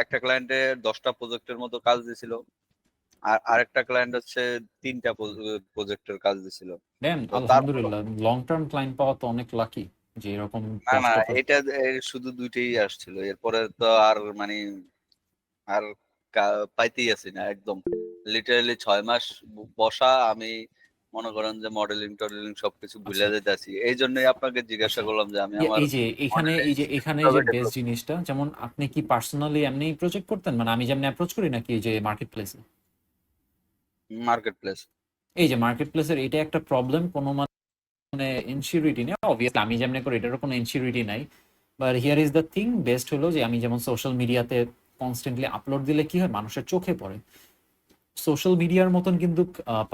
একটা ক্লায়েন্টে 10টা প্রজেক্টের মতো কাজ দিছিল, আর আরেকটা ক্লায়েন্ট হচ্ছে 3টা প্রজেক্টের কাজ দিছিল। দেন তো তারপর আলহামদুলিল্লাহ, লং টার্ম ক্লায়েন্ট পাওয়া তো অনেক লাকি, যে এরকম না না, পোস্ট অফার। এটা শুধু দুইটাই আসছিল, এরপরে তো আর মানে আর পাইতেই আছি না একদম। লিটারালি 6 মাস বসা, আমি মনে করেন যে মডেলিং টডেলিং সবকিছু ভুলে আচ্ছা যেতেছি। এই জন্যই আপনাকে জিজ্ঞাসা আচ্ছা, করলাম যে আমি আমার এই যে এখানে, মডেলিং এই যে স্কিল এখানে যে কিভাবে বেস্ট ডেভেলপ জিনিসটা, যেমন আপনি কি পার্সোনালি এমনি প্রজেক্ট করতেন, মানে আমি যেমনি অ্যাপ্রোচ করি, নাকি এই যে মার্কেট প্লেসে? Market place? এই যে মার্কেট প্লেসের এটা একটা প্রবলেম, কোনো মানে ইনসিউরিটি নেই অবভিয়াসলি, আমি যেমনি করি এটারও কোনো ইনসিউরিটি নাই। But here is the thing, best হলো যে আমি যেমন সোশ্যাল মিডিয়াতে কনস্ট্যান্টলি আপলোড দিলে কি হয়, মানুষের চোখে পড়ে। সোশ্যাল মিডিয়ার মতন কিন্তু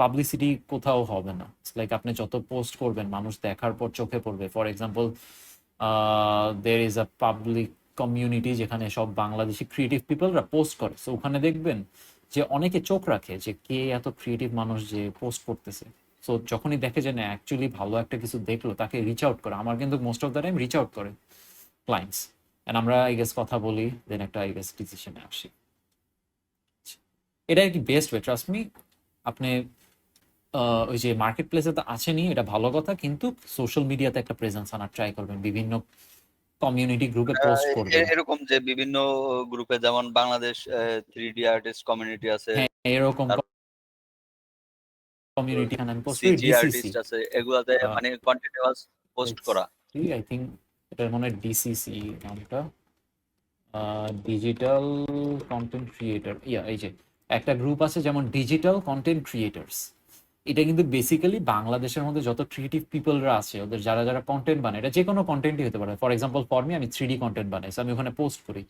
পাবলিসিটি কোথাও হবে না। লাইক আপনি যত পোস্ট করবেন মানুষ দেখার পর চোখে পড়বে। For example, there is a public community যেখানে সব বাংলাদেশি ক্রিয়েটিভ পিপলরা পোস্ট করে, সো ওখানে দেখবেন যে অনেকে চোখ রাখে যে কে এত ক্রিয়েটিভ মানুষ যে পোস্ট করতেছে। সো যখনই দেখে যে না অ্যাকচুয়ালি ভালো একটা কিছু দেখলো, তাকে রিচ আউট করে। আমার কিন্তু most of the time reach out করে ক্লায়েন্টস, অ্যান্ড আমরা আই গেস কথা বলি, দেন একটা আই গেস ডিসিশনে আসি। এটা কি বেস্ট ওয়ে, ট্রাস্ট মি। আপনি ওই যে মার্কেট প্লেসে তো আছেনই, এটা ভালো কথা, কিন্তু সোশ্যাল মিডিয়াতে একটা প্রেজেন্স আনার ট্রাই করবেন, বিভিন্ন কমিউনিটি গ্রুপে পোস্ট করবেন। এরকম যে বিভিন্ন গ্রুপে, যেমন বাংলাদেশ 3D আর্টিস্ট কমিউনিটি আছে, হ্যাঁ, এরকম তারপর কমিউনিটি এখানে আমি পোস্ট করি। সিজি ডিসিসি, আর্টিস্ট আছে, এগুলাতে মানে কন্টিনিউয়াস পোস্ট করা। আই থিঙ্ক এটার মনে হয় ডিসিসি নামটা, ডিজিটাল কন্টেন্ট ক্রিয়েটর। এই যে একটা গ্রুপ আছে যেমন ডিজিটাল কন্টেন্ট ক্রিয়েটার্স, এটা কিন্তু বেসিক্যালি বাংলাদেশের মধ্যে যত ক্রিয়েটিভ পিপলরা আছে, ওদের যারা যারা কন্টেন্ট বানায়, এটা যে কোনো কন্টেন্টই হতে পারে। ফর এক্সাম্পল ফর মি, আমি 3D কন্টেন্ট বানাই, so আমি ওখানে পোস্ট করি।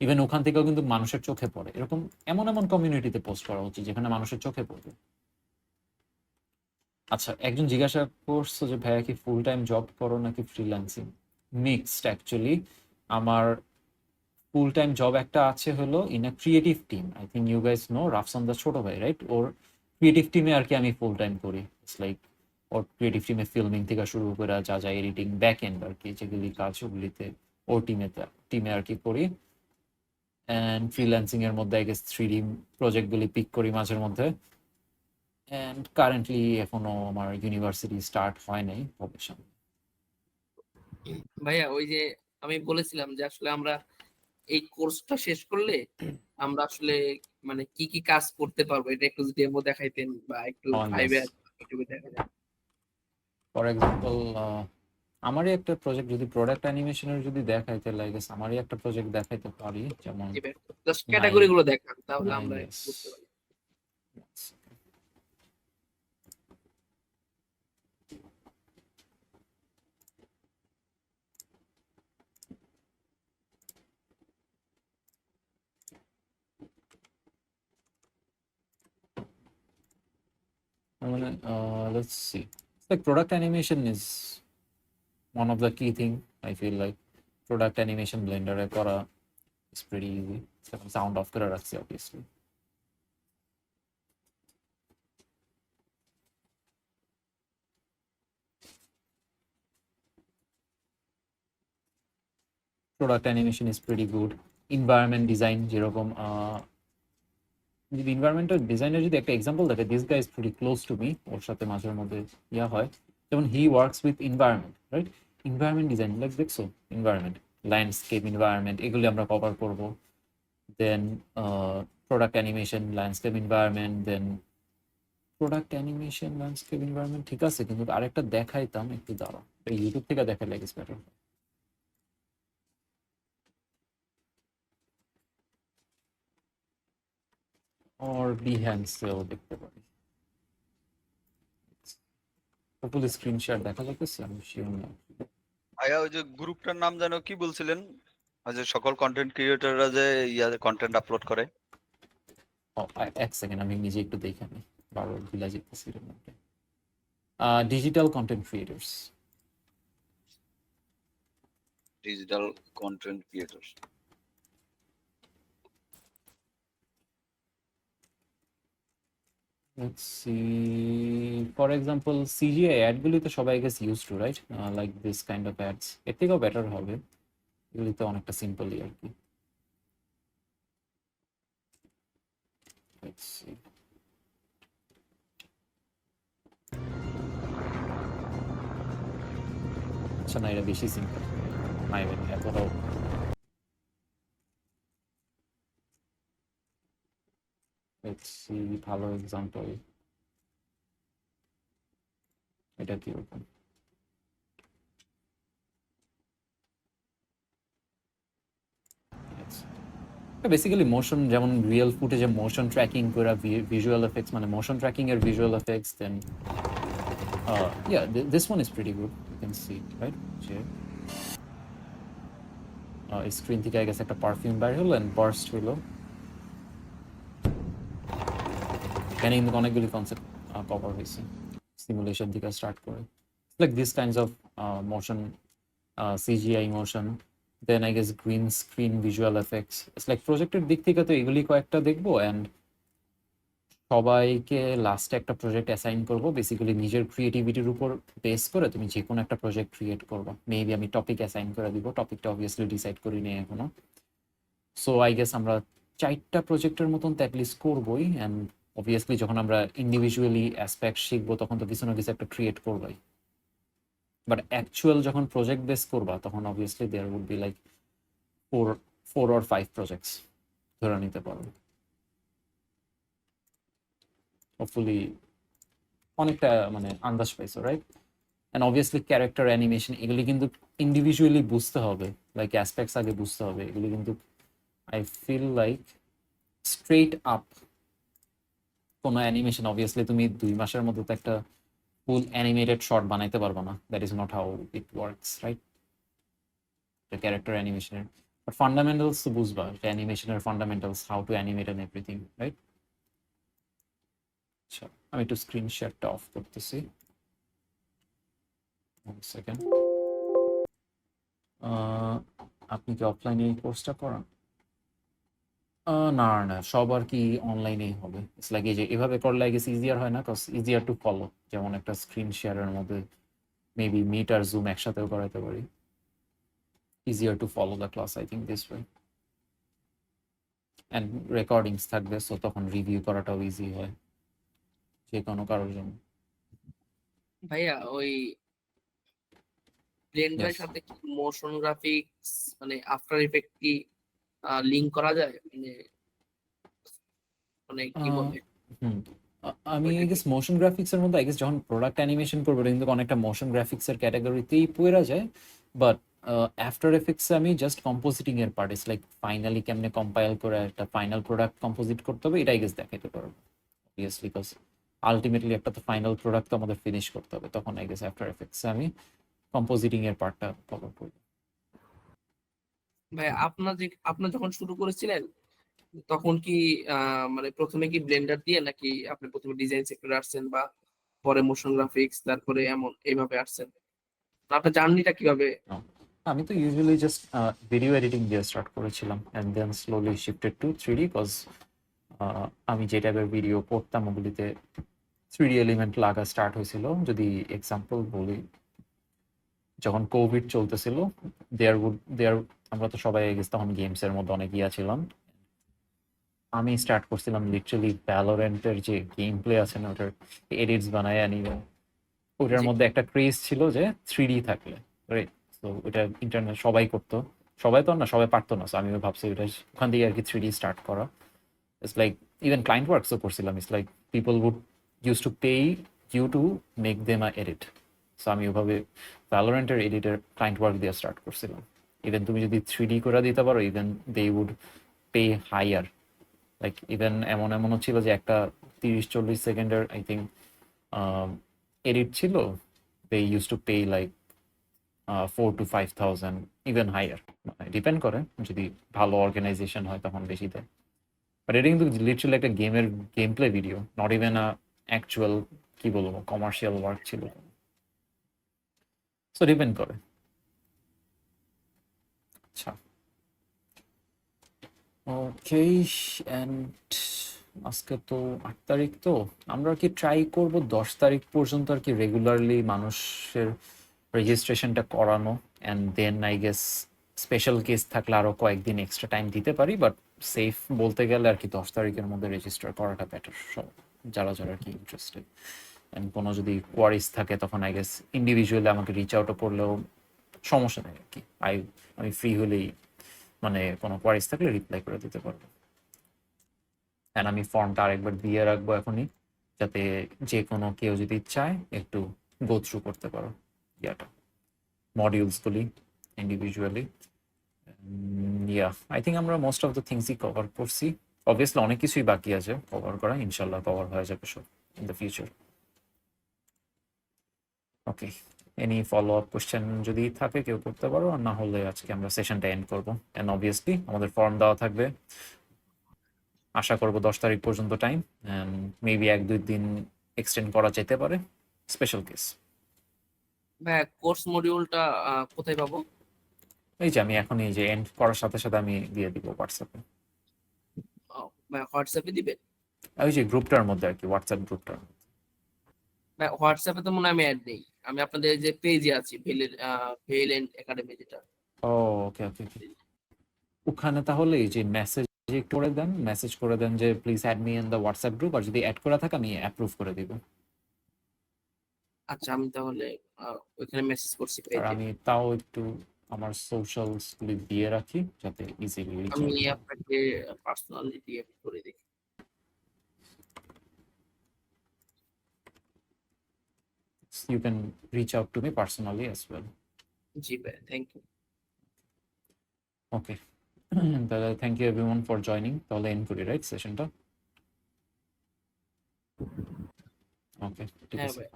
ইভেন ওখান থেকেও কিন্তু মানুষের চোখে পড়ে। এরকম এমন এমন কমিউনিটিতে পোস্ট করা উচিত যেখানে মানুষের চোখে পড়বে। আচ্ছা, একজন জিজ্ঞাসা করছো যে ভাইয়া কি ফুল টাইম জব করো নাকি ফ্রিল্যান্সিং? Mixed actually. আমার ফুল টাইম জব একটা আছে হলো in a creative team, I think you guys know Rafsan the Choto Bhai, right? ওর ক্রিয়েটিভ টিমে আর কি আমি ফুল টাইম করি। ইটস লাইক ওর ক্রিয়েটিভ টিমে ফিল্মিং থেকে শুরু করে যা যা এডিটিং ব্যাক এন্ড আর কি যেগুলি কাজ, ওগুলিতে ওর টিমে আর কি করি। অ্যান্ড ফ্রিল্যান্সিং এর মধ্যে আই গেস 3D প্রজেক্টগুলি পিক করি মাঝের মধ্যে। অ্যান্ড কারেন্টলি এখনো আমার ইউনিভার্সিটি স্টার্ট হয় নাই, হবে সামনে। ভাইয়া ওই যে আমি বলেছিলাম যে আসলে আমরা এই কোর্সটা শেষ করলে আমরা আসলে মানে কি কি কাজ করতে পারবো, এটা একটু যদি ডেমো দেখাইতেন বা একটু ইয়েস, ভাইবে ইউটিউবে দেখাতেন। ফর এক্সাম্পল আমারই একটা প্রজেক্ট যদি প্রোডাক্ট অ্যানিমেশনের যদি দেখাই, তাহলে আই গেস আমারই একটা প্রজেক্ট দেখাইতে পারি, যেমন জাস্ট নাইন ক্যাটাগরি গুলো দেখান তাহলে নাইন আমরা ইয়েস। বুঝতে পারি। Let's see. It's like product animation is one of the key thing. I feel like product animation Blender এ করা is pretty easy. Sound off করে রাখছি obviously. Product animation is pretty good. Environment design যেরকম যদি environmental ডিজাইনের যদি একটা example দেখে, this guy is pretty close to me, ওর সাথে মাঝের মধ্যে ইয়া হয়। যেমন he works with environment, right? Environment design like দেখছো, এনভায়রনমেন্ট, ল্যান্ডস্কেপ এনভায়রনমেন্ট, এগুলি আমরা কভার করব। Then product animation, landscape environment, then product animation, landscape environment, ঠিক আছে। কিন্তু আরেকটা দেখাইতাম, একটু দাঁড়াও, ইউটিউব থেকে দেখাই লাগে বেটার। or Behance-এও দেখতে পারি। সকলে স্ক্রিন শেয়ার দেখা যাচ্ছে, আমি শিওর না। ভাইয়া ওই যে গ্রুপটার নাম যেন কি বলছিলেন, ওই যে সকল কন্টেন্ট ক্রিয়েটররা যে কন্টেন্ট আপলোড করে? এক সেকেন্ড, আমি নিজে একটু দেখে নিই, বারবার ভুলে যেতেছি এর মধ্যে। Digital content creators. Digital content creator. Let's see. For example, CGI ad গুলি তো সবাই guess use to, right? Like this kind of ads, এর থেকেও বেটার হবে, এগুলি তো অনেকটা সিম্পলই আর কি। Let's see. আচ্ছা না, এটা বেশি সিম্পল মাই ব্যাড, এতটাও লেটস সি ভালো এক্সাম্পল এটা কিরকম। বেসিক্যালি মোশন, যেমন রিয়েল ফুটেজে মোশন ট্র্যাকিং করে ভিজুয়াল এফেক্টস, মানে মোশন ট্র্যাকিং এর visual effects, then yeah, this one is pretty good, you can see, right? Screen থেকে আই গেস একটা পারফিউম বাইর হলো এন্ড বার্স্ট হলো, এখানে কিন্তু অনেকগুলি কনসেপ্ট কভার হয়েছে সিমুলেশন থেকে স্টার্ট করে, like this kinds of motion, CGI motion, then I guess green screen visual effects. It's like প্রজেক্টের দিক থেকে তো এগুলি কয়েকটা দেখবো, অ্যান্ড সবাইকে লাস্টে একটা প্রজেক্ট অ্যাসাইন করবো, বেসিক্যালি নিজের ক্রিয়েটিভিটির উপর বেস করে তুমি যে কোনো একটা প্রজেক্ট ক্রিয়েট করবা। মেবি আমি টপিক অ্যাসাইন করে দিব, টপিকটা অবভিয়াসলি ডিসাইড করি নি এখনো। সো আই গেস আমরা 4টা প্রজেক্টের মতন তো অ্যাটলিস্ট করবোই, অ্যান্ড অবভিয়াসলি যখন আমরা ইন্ডিভিজুয়ালি অ্যাসপেক্ট শিখবো তখন তো কিছু না কিছু একটা ক্রিয়েট করবাই, বাট অ্যাকচুয়াল যখন প্রজেক্ট বেস করবা তখন obviously there would be like 4 or 5 projects ধরে নিতে পারো। হোপফুলি অনেকটা মানে আন্দাজ পাইছো, right? And obviously character animation এগুলি কিন্তু ইন্ডিভিজুয়ালি বুঝতে হবে, লাইক অ্যাসপেক্টস আগে বুঝতে হবে এগুলি কিন্তু I feel like straight up কোনো অ্যানিমেশন অবভিয়াসলি তুমি 2 মাসের মধ্যে তো একটা ফুল অ্যানিমেটেড শর্ট বানাইতে পারবো না, that is not how it works, right? Character অ্যানিমেশনের বাট ফান্ডামেন্টালস তো বুঝবা, অ্যানিমেশনের fundamentals, how to animate and everything, right? আচ্ছা আমি একটু স্ক্রিন শেয়ারটা অফ করতেছি, 1 সেকেন্ড। আপনি কি অফলাইনে এই কোর্সটা করান? না না, সব আর কি অনলাইনেই হবে। ইটস লাইক এই যে এভাবে করলে আই গেস ইজিয়ার হয় না, কজ ইজিয়ার টু ফলো, যেমন একটা স্ক্রিন শেয়ারের মধ্যে মেবি মিট আর জুম একসাথেও করাতে পারি, easier to follow the class I think this way, and recordings থাকবে, সো তখন রিভিউ করাটাও ইজি হয় যে কোনো কারোর জন্য। ভাইয়া ওই ব্লেন্ডারের Yes. সাথে কি মোশন গ্রাফিক্স মানে আফটার ইফেক্ট কি লিংক করা যায়, মানে মানে কি আহ, বলে হুম আমি ওইটা আই কি? গেস মোশন গ্রাফিক্সের মধ্যে আই গেস যখন প্রোডাক্ট অ্যানিমেশন করবো এটা কিন্তু অনেকটা মোশন গ্রাফিক্সের ক্যাটাগরিতেই পড়া যায়, বাট আফটার এফেক্টসে আমি জাস্ট কম্পোজিটিং এর পার্ট, ইটস লাইক ফাইনালি কেমনে কম্পাইল করে একটা ফাইনাল প্রোডাক্ট কম্পোজিট করতে হবে, এটা আই গেস দেখাইতে পারবো অবভিয়াসলি, বিকজ আলটিমেটলি একটা তো ফাইনাল প্রোডাক্ট তো আমাদের ফিনিশ করতে হবে, তখন আই গেস আফটার এফেক্টসে আমি কম্পোজিটিং এর পার্টটা কভার করবো। ভাই আপনার যখন শুরু করেছিলেন তখন কি মানে প্রথমে কি ব্লেন্ডার দিয়ে নাকি আপনি প্রথমে ডিজাইন সেক্টরে আসছেন বা পরে মোশন গ্রাফিক্স তারপরে এমন এইভাবে আসছেন, আপনার জার্নিটা কিভাবে? No. আমি তো ইউজুয়ালি জাস্ট ভিডিও এডিটিং দিয়ে স্টার্ট করেছিলাম and then slowly shifted to 3D, because আমি যে টাইপের ভিডিও করতাম ওগুলিতে 3D এলিমেন্ট লাগা স্টার্ট হয়েছিল। যদি এক্সাম্পল বলি, যখন কোভিড চলতেছিল, দেয়ার আমরা তো সবাই গেছি তখন গেমসের মধ্যে অনেক ইয়া ছিলাম, আমি স্টার্ট করছিলাম লিটারালি ভ্যালোরেন্টের যে গেম প্লে আছে না ওটার এডিটস বানায় আনিয়ে, ওটার জি। মধ্যে একটা ক্রেজ ছিল যে 3D থাকলে, রাইট? তো ওটা ইন্টারনেট সবাই করতো, সবাই তো না, সবাই পারতো না, সো আমিও ভাবছি ওটা ওখান থেকে আর কি 3D স্টার্ট করা। ইটস লাইক ইভেন ক্লায়েন্ট ওয়ার্কসও করছিলাম, it's like people would use to pay you to make them a edit, so আমি ওভাবে ভ্যালোরেন্টের এডিটের ক্লায়েন্ট ওয়ার্ক দিয়ে স্টার্ট করছিলাম। ইভেন তুমি যদি 3D করে দিতে পারো, even they would pay higher, like even এমনও ছিল যে একটা 30-40 সেকেন্ডের আই থিঙ্ক এডিট ছিল, they used to pay like 4,000 to 5,000, even higher, depend করে, যদি ভালো অর্গানাইজেশন হয় তখন বেশি দেয়, বাট এটা কিন্তু লিটারালি একটা game play video, not even a actual কি বলবো কমার্শিয়াল ওয়ার্ক ছিল, সো ডিপেন্ড করে। আচ্ছা ওকে, অ্যান্ড আজকে তো 8 তারিখ, তো আমরা কি ট্রাই করব 10 তারিখ পর্যন্ত আর কি রেগুলারলি মানুষের রেজিস্ট্রেশনটা করানো, and then I guess special case থাকলে আরও কয়েকদিন এক্সট্রা টাইম দিতে পারি, বাট সেফ বলতে গেলে আর কি 10 তারিখের মধ্যে রেজিস্টার করাটা বেটার, সব যারা যারা আর কি ইন্টারেস্টেড। অ্যান্ড কোনো যদি কোয়ারিজ থাকে তখন আই গেস ইন্ডিভিজুয়ালি আমাকে রিচ আউটও করলেও সমস্যা নেই আর কি। আমি ফ্রি হলেই মানে কোনো কোয়ারিজ থাকলে রিপ্লাই করে দিতে পারবো। অ্যান্ড আমি ফর্মটা আরেকবার দিয়ে রাখবো এখনই, যাতে যে কোনো কেউ যদি চায় একটু গো থ্রু করতে পারো ইয়াটা, মডিউলসগুলি ইন্ডিভিজুয়ালি। আই থিঙ্ক আমরা মোস্ট অফ দ্য থিংসই কভার করছি। অবভিয়াসলি অনেক কিছুই বাকি আছে কভার করা, ইনশাল্লাহ কভার হয়ে যাবে সব in the future. Okay, any follow up question যদি থাকে কেউ করতে পারো, আর না হলে আজকে আমরা সেশনটা এন্ড করবো। অ্যান্ড অবভিয়াসলি আমাদের ফর্ম দেওয়া থাকবে, আশা করবো 10 তারিখ পর্যন্ত টাইম, অ্যান্ড মেবি 1-2 দিন এক্সটেন্ড করা যেতে পারে, স্পেশাল কেস। ভাইয়া কোর্স মডিউলটা কোথায় পাবো? এই যে আমি এখন এই যে এন্ড করার সাথে সাথে আমি দিয়ে দিব হোয়াটসঅ্যাপে, ভাইয়া হোয়াটসঅ্যাপে দিবেন? ওই যে গ্রুপটার মধ্যে আর কি, হোয়াটসঅ্যাপ গ্রুপটার। ভাই হোয়াটসঅ্যাপে তো মনে হয় আমি অ্যাড নেই, আমি আপনাদের যে পেজে আছি ভেল এন্ড একাডেমি যেটা। ও ওকে ওকে ওকে, ওখানে তাহলে এই যে মেসেজ মেসেজ করে দেন যে please add me in the WhatsApp group, আর যদি অ্যাড করা থাকে আমি অ্যাপ্রুভ করে দিব। আচ্ছা আমি তাহলে ওইখানে মেসেজ করছি আর পেজে। আমি তাও একটু আমার সোশ্যালসগুলি দিয়ে রাখি যাতে ইজিলি রিচ আমি আউট। আপনাকে পার্সোনালি ডিএম করে দিই। You can reach out to me personally as well. জি ভাই, থ্যাংক ইউ। Okay. তাহলে thank you everyone for joining. তাহলে এন্ড করি রাইট সেশনটা? ওকে ঠিক হ্যাঁ আছে। ভাই।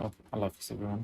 ওকে, আল্লাহ হাফিজ এভরিওয়ান।